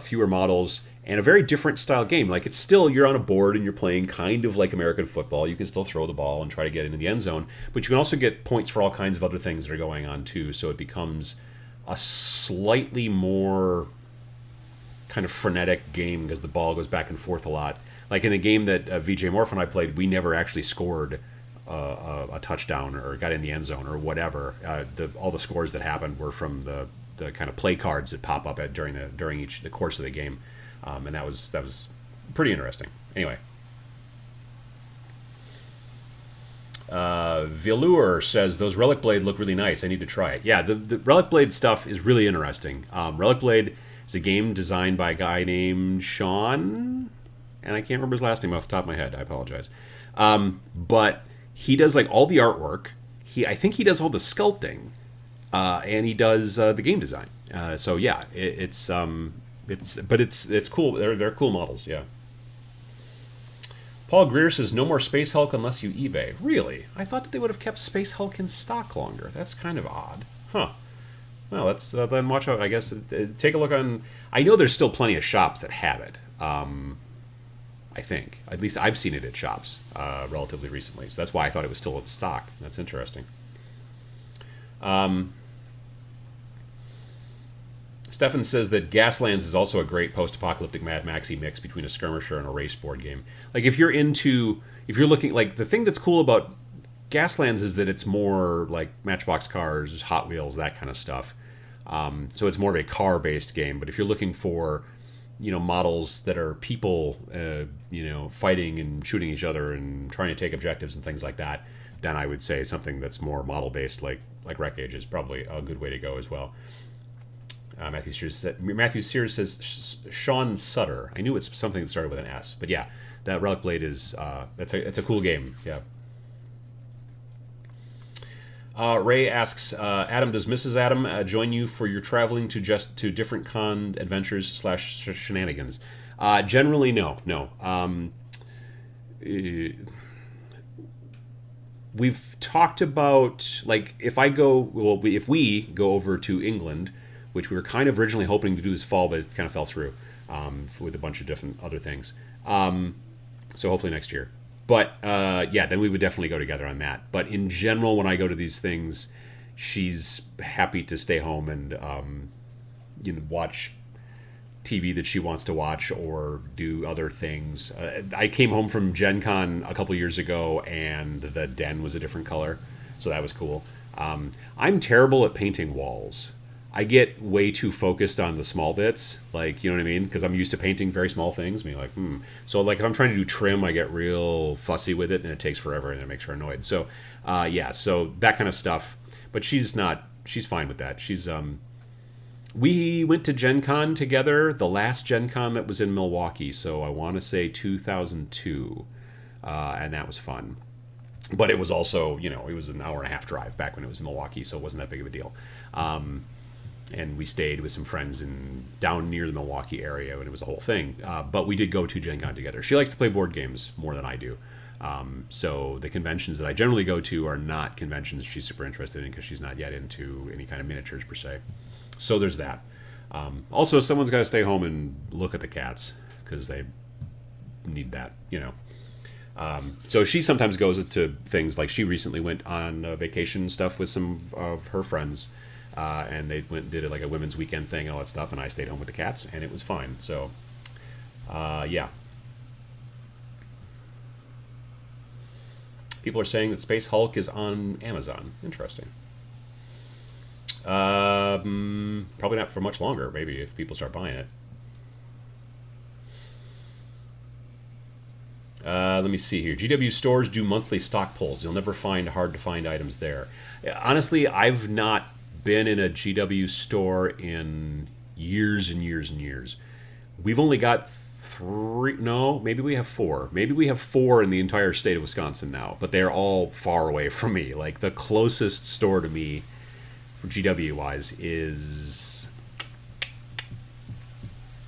fewer models, and a very different style game. Like, it's still, you're on a board and you're playing kind of like American football. You can still throw the ball and try to get into the end zone, but you can also get points for all kinds of other things that are going on too. So it becomes a slightly more kind of frenetic game because the ball goes back and forth a lot. Like in the game that VJ Morph and I played, we never actually scored a touchdown or got in the end zone or whatever. All the scores that happened were from the kind of play cards that pop up during the course of the game, and that was pretty interesting. Anyway. Velour says, those Relic Blade look really nice. I need to try it. Yeah, the Relic Blade stuff is really interesting. Relic Blade is a game designed by a guy named Sean, and I can't remember his last name off the top of my head. I apologize. But he does like all the artwork. I think he does all the sculpting, and he does the game design. So yeah, it's cool. They're cool models. Yeah. Paul Greer says, no more Space Hulk unless you eBay. Really? I thought that they would have kept Space Hulk in stock longer. That's kind of odd. Huh. Well, let's then watch out. I guess take a look on... I know there's still plenty of shops that have it. I think. At least I've seen it at shops relatively recently. So that's why I thought it was still in stock. That's interesting. Stefan says that Gaslands is also a great post-apocalyptic Mad Maxy mix between a skirmisher and a race board game. Like if you're looking, like the thing that's cool about Gaslands is that it's more like Matchbox cars, Hot Wheels, that kind of stuff. So it's more of a car-based game. But if you're looking for, models that are people, fighting and shooting each other and trying to take objectives and things like that, then I would say something that's more model-based, like Wreck Age, is probably a good way to go as well. Matthew Sears says Sean Sutter. I knew it's something that started with an S, but yeah, that Relic Blade is it's a cool game. Yeah. Ray asks, Adam, does Mrs. Adam join you for your traveling to different con adventures / shenanigans? Generally, no. We've talked about, like, if we go over to England, which we were kind of originally hoping to do this fall, but it kind of fell through with a bunch of different other things. So hopefully next year. But then we would definitely go together on that. But in general, when I go to these things, she's happy to stay home and watch TV that she wants to watch or do other things. I came home from Gen Con a couple years ago, and the den was a different color, so that was cool. I'm terrible at painting walls. I get way too focused on the small bits, like, you know what I mean? Because I'm used to painting very small things. Being like, So, like, if I'm trying to do trim, I get real fussy with it, and it takes forever, and it makes her annoyed. So, so that kind of stuff. But she's fine with that. We went to Gen Con together, the last Gen Con that was in Milwaukee, so I want to say 2002, and that was fun. But it was also, it was an hour and a half drive back when it was in Milwaukee, so it wasn't that big of a deal. And we stayed with some friends down near the Milwaukee area, and it was a whole thing. But we did go to Gen Con together. She likes to play board games more than I do. So the conventions that I generally go to are not conventions she's super interested in, because she's not yet into any kind of miniatures per se. So there's that. Also, someone's got to stay home and look at the cats, because they need that, So she sometimes goes to things, like she recently went on vacation stuff with some of her friends. And they did it like a women's weekend thing and all that stuff, and I stayed home with the cats, and it was fine. So, yeah. People are saying that Space Hulk is on Amazon. Interesting. Probably not for much longer, maybe, if people start buying it. Let me see here. GW stores do monthly stock polls. You'll never find hard-to-find items there. Honestly, I've not been in a GW store in years and years and years. We've only got 3. No, maybe we have 4. Maybe we have 4 in the entire state of Wisconsin now, but they're all far away from me. Like, the closest store to me, for GW-wise, is...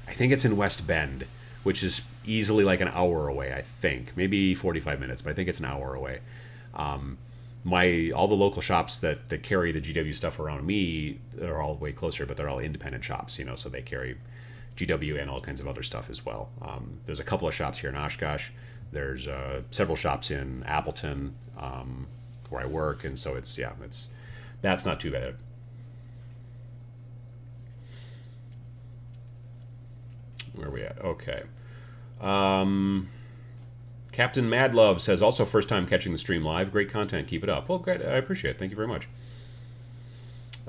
I think it's in West Bend, which is easily like an hour away, I think. Maybe 45 minutes, but I think it's an hour away. All the local shops that carry the GW stuff around me are all way closer, but they're all independent shops, so they carry GW and all kinds of other stuff as well. There's a couple of shops here in Oshkosh. There's several shops in Appleton, where I work, and so that's not too bad. Where are we at? Okay. Captain Madlove says, also first time catching the stream live. Great content. Keep it up. Well, great. I appreciate it. Thank you very much.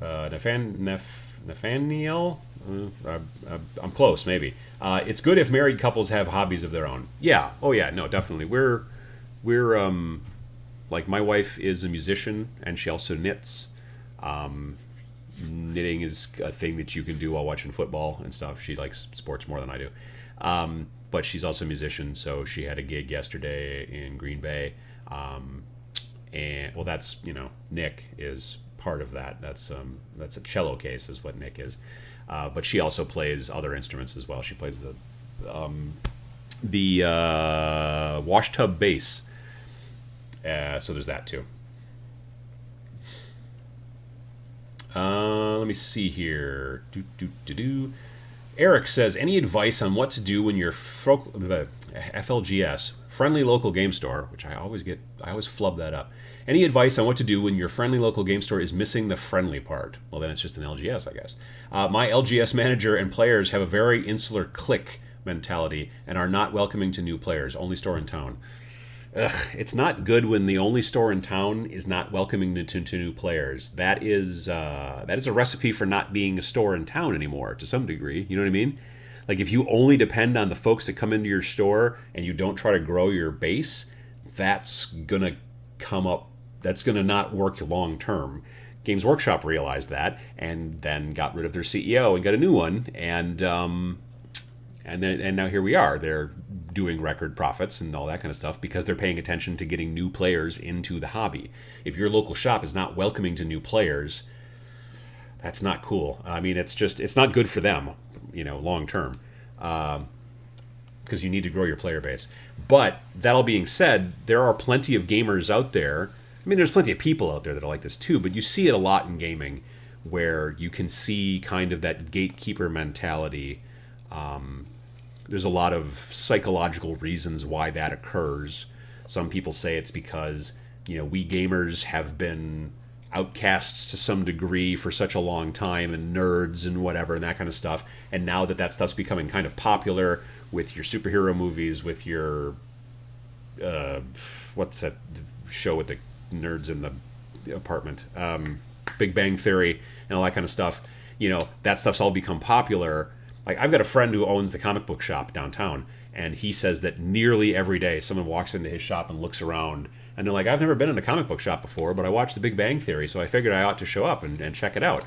Nathaniel? I'm close, maybe. It's good if married couples have hobbies of their own. Yeah. Oh, yeah. No, definitely. We're like, my wife is a musician, and she also knits. Knitting is a thing that you can do while watching football and stuff. She likes sports more than I do. But she's also a musician, so she had a gig yesterday in Green Bay. And, well, that's, Nick is part of that. That's a cello case is what Nick is. But she also plays other instruments as well. She plays the wash tub bass. So there's that too. Let me see here. Eric says, any advice on what to do when your FLGS, friendly local game store, which I always flub that up. Any advice on what to do when your friendly local game store is missing the friendly part? Well, then it's just an LGS, I guess. My LGS manager and players have a very insular clique mentality and are not welcoming to new players. Only store in town. Ugh, it's not good when the only store in town is not welcoming to new players. That is a recipe for not being a store in town anymore, to some degree. You know what I mean? Like, if you only depend on the folks that come into your store and you don't try to grow your base, that's gonna not work long term. Games Workshop realized that and then got rid of their CEO and got a new one, and now here we are. They're doing record profits and all that kind of stuff because they're paying attention to getting new players into the hobby. If your local shop is not welcoming to new players, that's not cool. I mean, it's not good for them, long term, because you need to grow your player base. But that all being said, there are plenty of gamers out there. I mean, there's plenty of people out there that are like this too, but you see it a lot in gaming where you can see kind of that gatekeeper mentality. There's a lot of psychological reasons why that occurs. Some people say it's because, we gamers have been outcasts to some degree for such a long time, and nerds and whatever and that kind of stuff. And now that stuff's becoming kind of popular with your superhero movies, with your, what's that show with the nerds in the apartment? Big Bang Theory and all that kind of stuff. That stuff's all become popular. Like, I've got a friend who owns the comic book shop downtown, and he says that nearly every day someone walks into his shop and looks around, and they're like, I've never been in a comic book shop before, but I watched The Big Bang Theory, so I figured I ought to show up and check it out.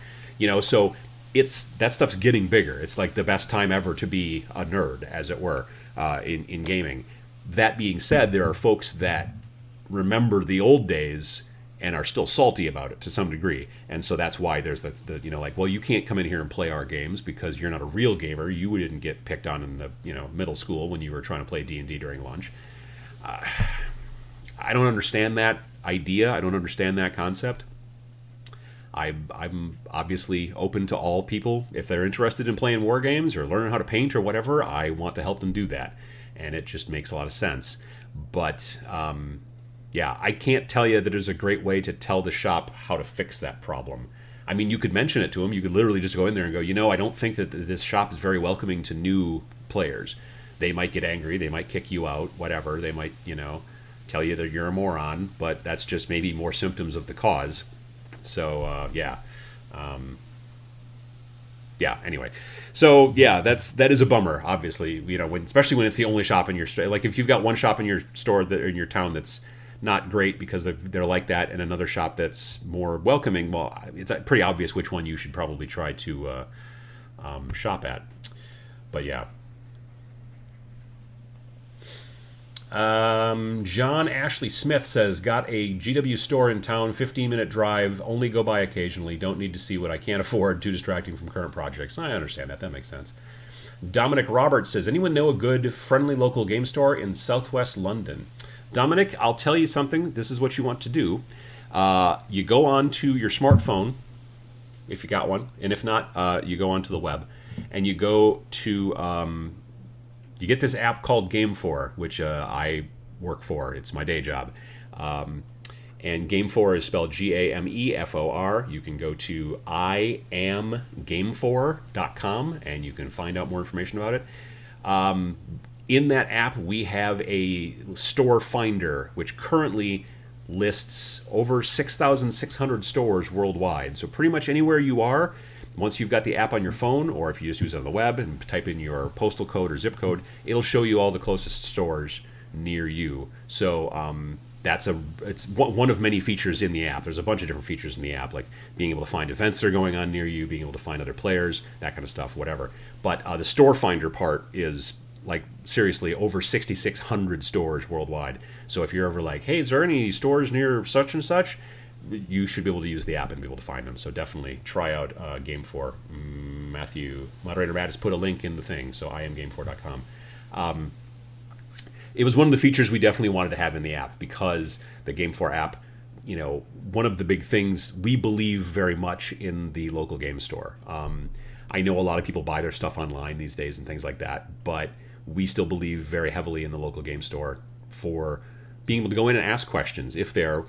So that stuff's getting bigger. It's like the best time ever to be a nerd, as it were, in gaming. That being said, there are folks that remember the old days and are still salty about it to some degree. And so that's why there's the well, you can't come in here and play our games because you're not a real gamer. You didn't get picked on in the, middle school when you were trying to play D&D during lunch. I don't understand that idea. I don't understand that concept. I'm obviously open to all people. If they're interested in playing war games or learning how to paint or whatever, I want to help them do that. And it just makes a lot of sense. But, yeah, I can't tell you that there's a great way to tell the shop how to fix that problem. I mean, you could mention it to them. You could literally just go in there and go, I don't think that this shop is very welcoming to new players. They might get angry. They might kick you out, whatever. They might, tell you that you're a moron, but that's just maybe more symptoms of the cause. So, yeah. Anyway. So, yeah, that is a bummer, obviously, especially when it's the only shop in your store. Like, if you've got one shop in your store in your town that's not great because they're like that, and another shop that's more welcoming, well, it's pretty obvious which one you should probably try to shop at. But yeah. John Ashley Smith says, got a GW store in town, 15-minute drive, only go by occasionally, don't need to see what I can't afford, too distracting from current projects. I understand that makes sense. Dominic Roberts says, anyone know a good, friendly local game store in southwest London? Dominic, I'll tell you something. This is what you want to do. You go on to your smartphone, if you got one, and if not, you go onto the web, and you go to, you get this app called Game4, which I work for. It's my day job. And Game4 is spelled Gamefor. You can go to iamgame4.com, and you can find out more information about it. In that app, we have a store finder, which currently lists over 6,600 stores worldwide. So pretty much anywhere you are, once you've got the app on your phone, or if you just use it on the web and type in your postal code or zip code, it'll show you all the closest stores near you. So it's one of many features in the app. There's a bunch of different features in the app, like being able to find events that are going on near you, being able to find other players, that kind of stuff, whatever. But the store finder part is like seriously over 6,600 stores worldwide. So if you're ever like, hey, is there any stores near such and such? You should be able to use the app and be able to find them. So definitely try out Game 4. Matthew, moderator Matt, has put a link in the thing, so imgame4.com. It was one of the features we definitely wanted to have in the app, because the Game 4 app, you know, one of the big things, we believe very much in the local game store. I know a lot of people buy their stuff online these days and things like that, but we still believe very heavily in the local game store for being able to go in and ask questions. If they're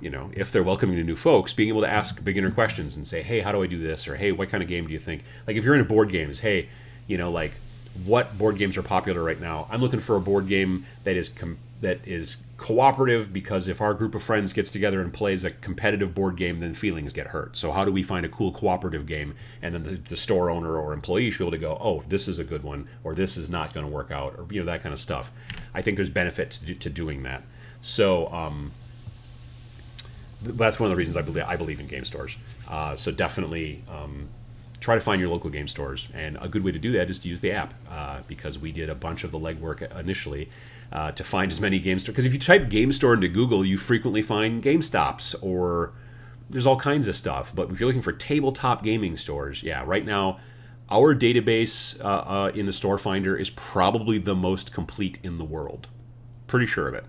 welcoming to new folks, being able to ask beginner questions and say, hey, how do I do this? Or, hey, what kind of game do you think? Like, if you're into board games, hey, you know, like, what board games are popular right now? I'm looking for a board game that is cooperative, because if our group of friends gets together and plays a competitive board game, then feelings get hurt. So how do we find a cool cooperative game? And then the store owner or employee should be able to go, oh, this is a good one, or this is not going to work out, or, you know, that kind of stuff. I think there's benefit to doing that. So that's one of the reasons I believe in game stores. So definitely try to find your local game stores. And a good way to do that is to use the app, because we did a bunch of the legwork initially to find as many game stores. Because if you type game store into Google, you frequently find GameStops, or there's all kinds of stuff. But if you're looking for tabletop gaming stores, yeah, right now our database in the store finder is probably the most complete in the world. Pretty sure of it.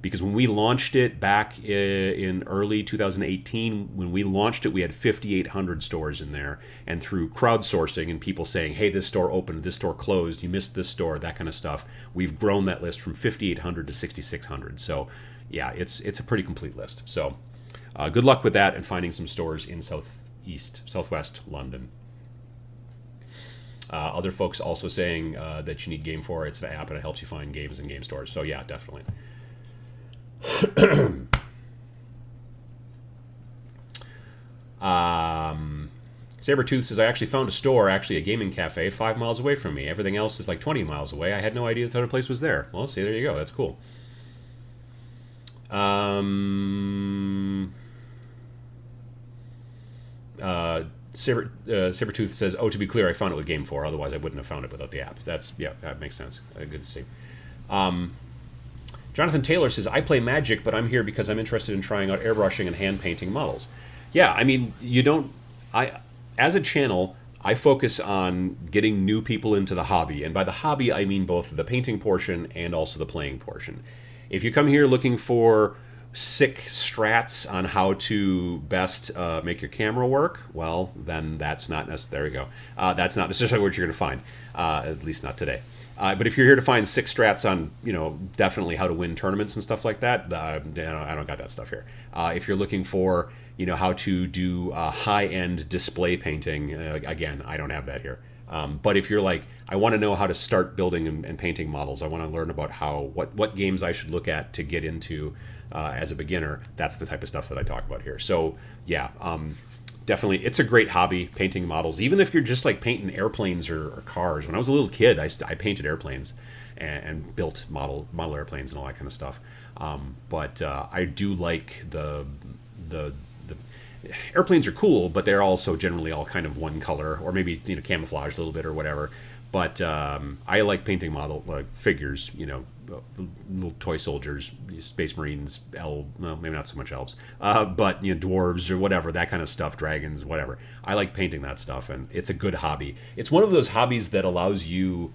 Because when we launched it back in early 2018, when we launched it, we had 5,800 stores in there. And through crowdsourcing and people saying, hey, this store opened, this store closed, you missed this store, that kind of stuff, we've grown that list from 5,800 to 6,600. So, yeah, it's a pretty complete list. So, good luck with that and finding some stores in southwest London. Other folks also saying that you need Game 4. It's an app and it helps you find games in game stores. So, yeah, definitely. Sabertooth says, I actually found a store, actually a gaming cafe, 5 miles away from me. Everything else is like 20 miles away. I had no idea this other place was there. Well, see, there you go. That's cool. Sabertooth says, oh, to be clear, I found it with Game 4. Otherwise, I wouldn't have found it without the app. Yeah, that makes sense. Good to see. Jonathan Taylor says, I play Magic, but I'm here because I'm interested in trying out airbrushing and hand painting models. Yeah, I mean, as a channel, I focus on getting new people into the hobby. And by the hobby, I mean both the painting portion and also the playing portion. If you come here looking for sick strats on how to best make your camera work, well, then that's not necessarily, there we go. That's not necessarily what you're going to find, at least not today. But if you're here to find sick strats on, you know, definitely how to win tournaments and stuff like that, I don't got that stuff here. If you're looking for, you know, how to do high-end display painting, again, I don't have that here. But if you're like, I want to know how to start building and painting models, I want to learn about what games I should look at to get into as a beginner, that's the type of stuff that I talk about here. So, yeah, definitely, it's a great hobby, painting models. Even if you're just like painting airplanes or cars. When I was a little kid, I painted airplanes and built model airplanes and all that kind of stuff. But I do like the airplanes are cool, but they're also generally all kind of one color, or maybe, you know, camouflage a little bit or whatever. But I like painting figures, you know, little toy soldiers, space marines, well, maybe not so much elves, but, you know, dwarves or whatever, that kind of stuff, dragons, whatever. I like painting that stuff, and it's a good hobby. It's one of those hobbies that allows you.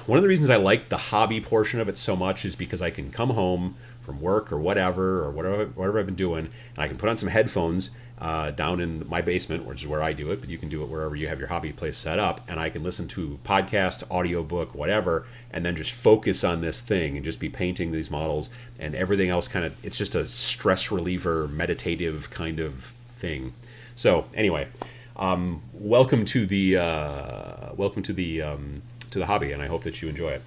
One of the reasons I like the hobby portion of it so much is because I can come home from work or whatever I've been doing, and I can put on some headphones down in my basement, which is where I do it, but you can do it wherever you have your hobby place set up, and I can listen to podcast, audiobook, whatever, and then just focus on this thing and just be painting these models, and everything else kind of, it's just a stress reliever, meditative kind of thing. So anyway, welcome to the hobby, and I hope that you enjoy it.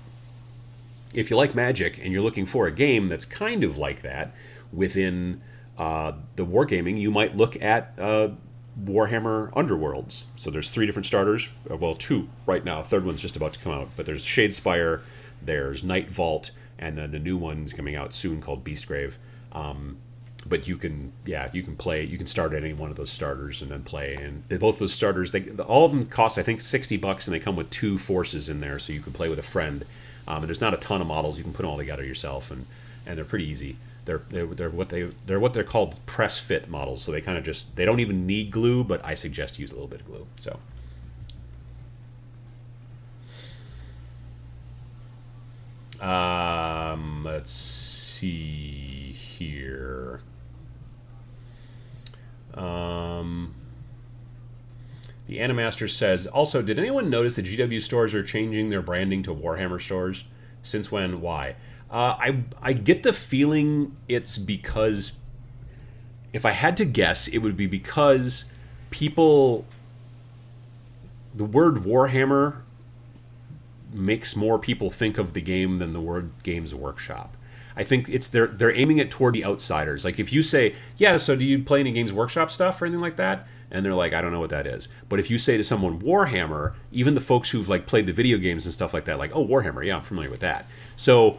if you like Magic and you're looking for a game that's kind of like that within the wargaming, you might look at Warhammer Underworlds. So there's 3 different starters. Well, 2 right now. A third one's just about to come out. But there's Shadespire, there's Night Vault, and then the new one's coming out soon called Beastgrave. But you can play. You can start at any one of those starters and then play. And both those starters, all of them cost I think $60, and they come with 2 forces in there, so you can play with a friend. And there's not a ton of models. You can put them all together yourself, and they're pretty easy. They're what they're called press fit models. So they kind of they don't even need glue, but I suggest use a little bit of glue. So. Let's see here. The Animaster says, also, did anyone notice that GW stores are changing their branding to Warhammer stores? Since when? Why? I get the feeling it's because, if I had to guess, it would be because the word Warhammer makes more people think of the game than the word Games Workshop. I think they're aiming it toward the outsiders. Like if you say, yeah, so do you play any Games Workshop stuff or anything like that? And they're like, I don't know what that is. But if you say to someone Warhammer, even the folks who've like played the video games and stuff like that, like, oh, Warhammer, yeah, I'm familiar with that. So,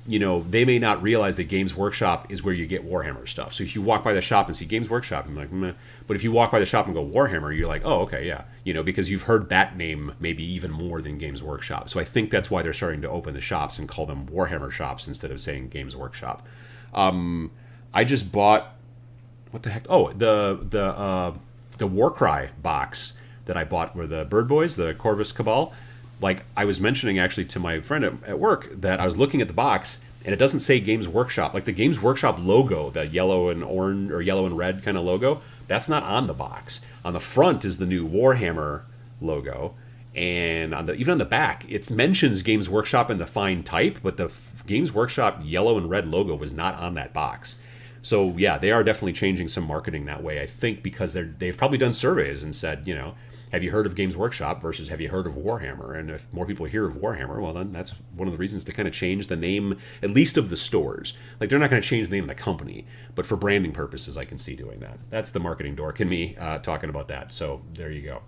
they may not realize that Games Workshop is where you get Warhammer stuff. So if you walk by the shop and see Games Workshop, you're like, meh. But if you walk by the shop and go Warhammer, you're like, oh, okay, yeah. Because you've heard that name maybe even more than Games Workshop. So I think that's why they're starting to open the shops and call them Warhammer shops instead of saying Games Workshop. I just bought, what the heck? Oh, the Warcry box that I bought were the Bird Boys, the Corvus Cabal. Like I was mentioning actually to my friend at work that I was looking at the box and it doesn't say Games Workshop. Like the Games Workshop logo, the yellow and orange or yellow and red kind of logo, that's not on the box. On the front is the new Warhammer logo, and even on the back, it mentions Games Workshop in the fine type, but the Games Workshop yellow and red logo was not on that box. So yeah, they are definitely changing some marketing that way. I think because they've probably done surveys and said, have you heard of Games Workshop versus have you heard of Warhammer? And if more people hear of Warhammer, well, then that's one of the reasons to kind of change the name, at least of the stores. Like, they're not going to change the name of the company, but for branding purposes, I can see doing that. That's the marketing dork in me talking about that. So there you go.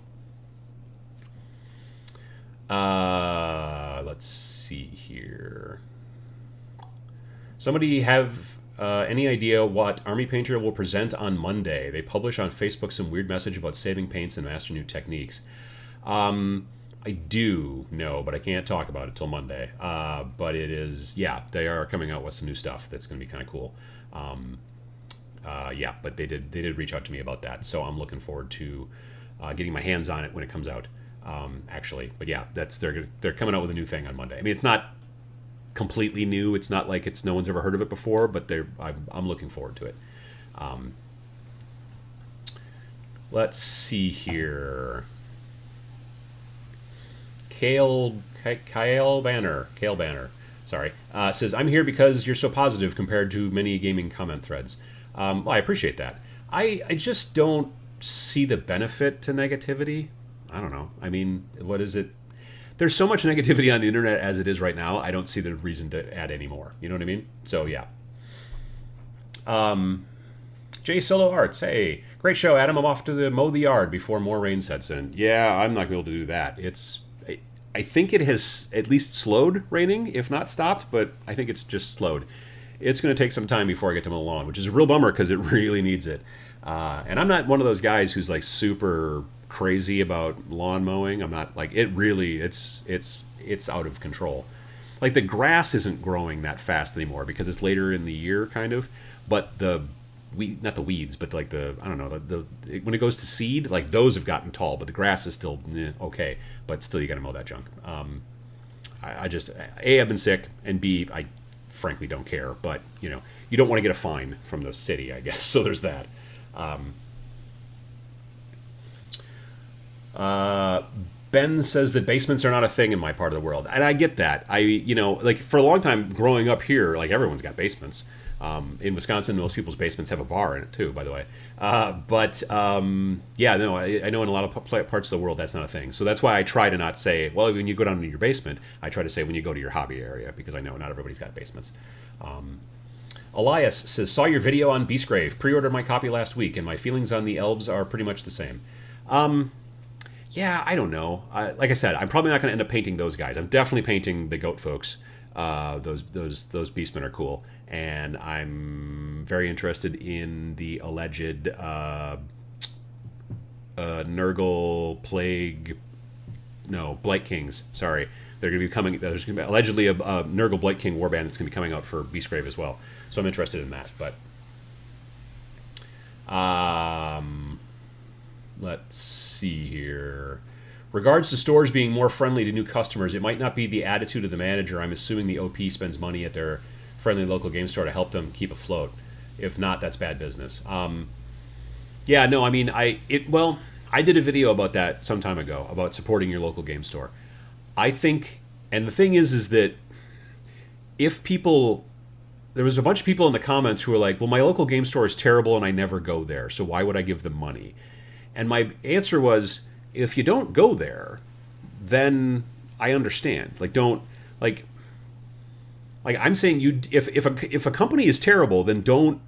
Let's see here. Somebody have any idea what Army Painter will present on Monday? They publish on Facebook some weird message about saving paints and master new techniques. I do know, but I can't talk about it till Monday. But it is, yeah, they are coming out with some new stuff that's going to be kind of cool. Yeah, but they did reach out to me about that, so I'm looking forward to getting my hands on it when it comes out. Actually, but yeah, they're coming out with a new thing on Monday. I mean, it's not completely new. It's not like no one's ever heard of it before, but I'm looking forward to it. Let's see here. Kale Banner, sorry, says, I'm here because you're so positive compared to many gaming comment threads. Well, I appreciate that. I just don't see the benefit to negativity. I don't know. I mean, what is it? There's so much negativity on the internet as it is right now. I don't see the reason to add any more. You know what I mean? So, yeah. J Solo Arts. Hey, great show, Adam. I'm off to mow the yard before more rain sets in. Yeah, I'm not going to be able to do that. I think it has at least slowed raining, if not stopped, but I think it's just slowed. It's going to take some time before I get to mow the lawn, which is a real bummer because it really needs it. And I'm not one of those guys who's like super crazy about lawn mowing. I'm not like it. Really, it's out of control. Like the grass isn't growing that fast anymore because it's later in the year, kind of. But not the weeds, but like I don't know, when it goes to seed, like those have gotten tall, but the grass is still okay. But still, you got to mow that junk. I just I've been sick, and B, I frankly don't care. But you don't want to get a fine from the city, I guess. So there's that. Ben says that basements are not a thing in my part of the world, and I get that. Like for a long time growing up here, like everyone's got basements. In Wisconsin, most people's basements have a bar in it too, by the way. Yeah, no, I know in a lot of parts of the world that's not a thing. So that's why I try to not say, well, when you go down to your basement, I try to say when you go to your hobby area, because I know not everybody's got basements. Elias says, saw your video on Beastgrave. Pre-ordered my copy last week, and my feelings on the elves are pretty much the same. Yeah, I don't know. Like I said, I'm probably not going to end up painting those guys. I'm definitely painting the goat folks. Those beastmen are cool, and I'm very interested in the alleged Nurgle Blight Kings. Sorry, they're going to be coming. There's going to be allegedly a Nurgle Blight King warband that's going to be coming out for Beastgrave as well. So I'm interested in that. But let's see here. Regards to stores being more friendly to new customers, it might not be the attitude of the manager. I'm assuming the OP spends money at their friendly local game store to help them keep afloat. If not, that's bad business. Yeah, no, I mean, I did a video about that some time ago, about supporting your local game store. I think, and the thing is that if people, there was a bunch of people in the comments who were like, well, my local game store is terrible and I never go there, so why would I give them money? And my answer was, if you don't go there, then I understand. Like, don't, like I'm saying, if a company is terrible, then don't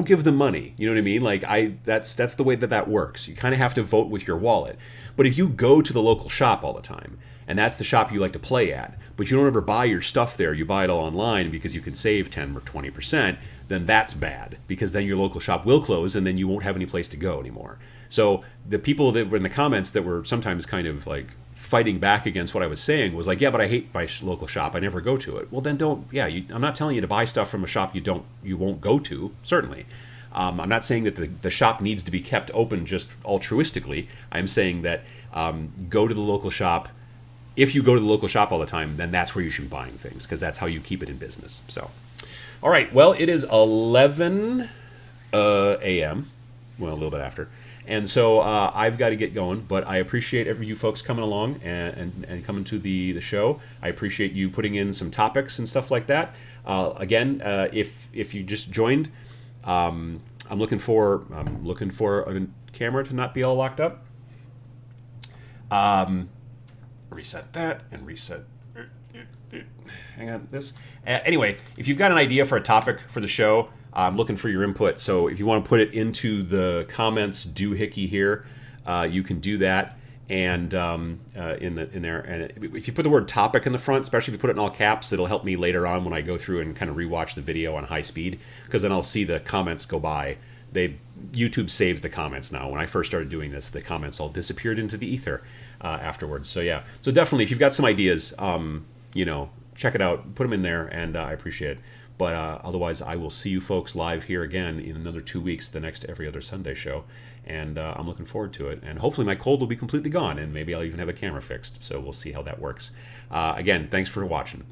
give them money. You know what I mean? Like, that's the way that works. You kind of have to vote with your wallet. But if you go to the local shop all the time, and that's the shop you like to play at, but you don't ever buy your stuff there, you buy it all online because you can save 10 or 20%, then that's bad, because then your local shop will close and then you won't have any place to go anymore. So the people that were in the comments that were sometimes kind of like fighting back against what I was saying was like, yeah, but I hate my local shop. I never go to it. Well, then don't. Yeah, I'm not telling you to buy stuff from a shop you won't go to. Certainly, I'm not saying that the shop needs to be kept open just altruistically. I'm saying that go to the local shop. If you go to the local shop all the time, then that's where you should be buying things, because that's how you keep it in business. So, all right. Well, it is 11 a.m. Well, a little bit after. And so I've got to get going, but I appreciate you folks coming along and coming to the show. I appreciate you putting in some topics and stuff like that. Again, if you just joined, I'm looking for a camera to not be all locked up. Reset that and reset. Hang on, this. Anyway, if you've got an idea for a topic for the show, I'm looking for your input. So if you want to put it into the comments, doohickey here, you can do that. And in there, and if you put the word topic in the front, especially if you put it in all caps, it'll help me later on when I go through and kind of rewatch the video on high speed, because then I'll see the comments go by. YouTube saves the comments now. When I first started doing this, the comments all disappeared into the ether afterwards. So yeah, so definitely, if you've got some ideas, check it out, put them in there, and I appreciate it. But otherwise, I will see you folks live here again in another 2 weeks, the next Every Other Sunday show. And I'm looking forward to it. And hopefully my cold will be completely gone, and maybe I'll even have a camera fixed. So we'll see how that works. Again, thanks for watching.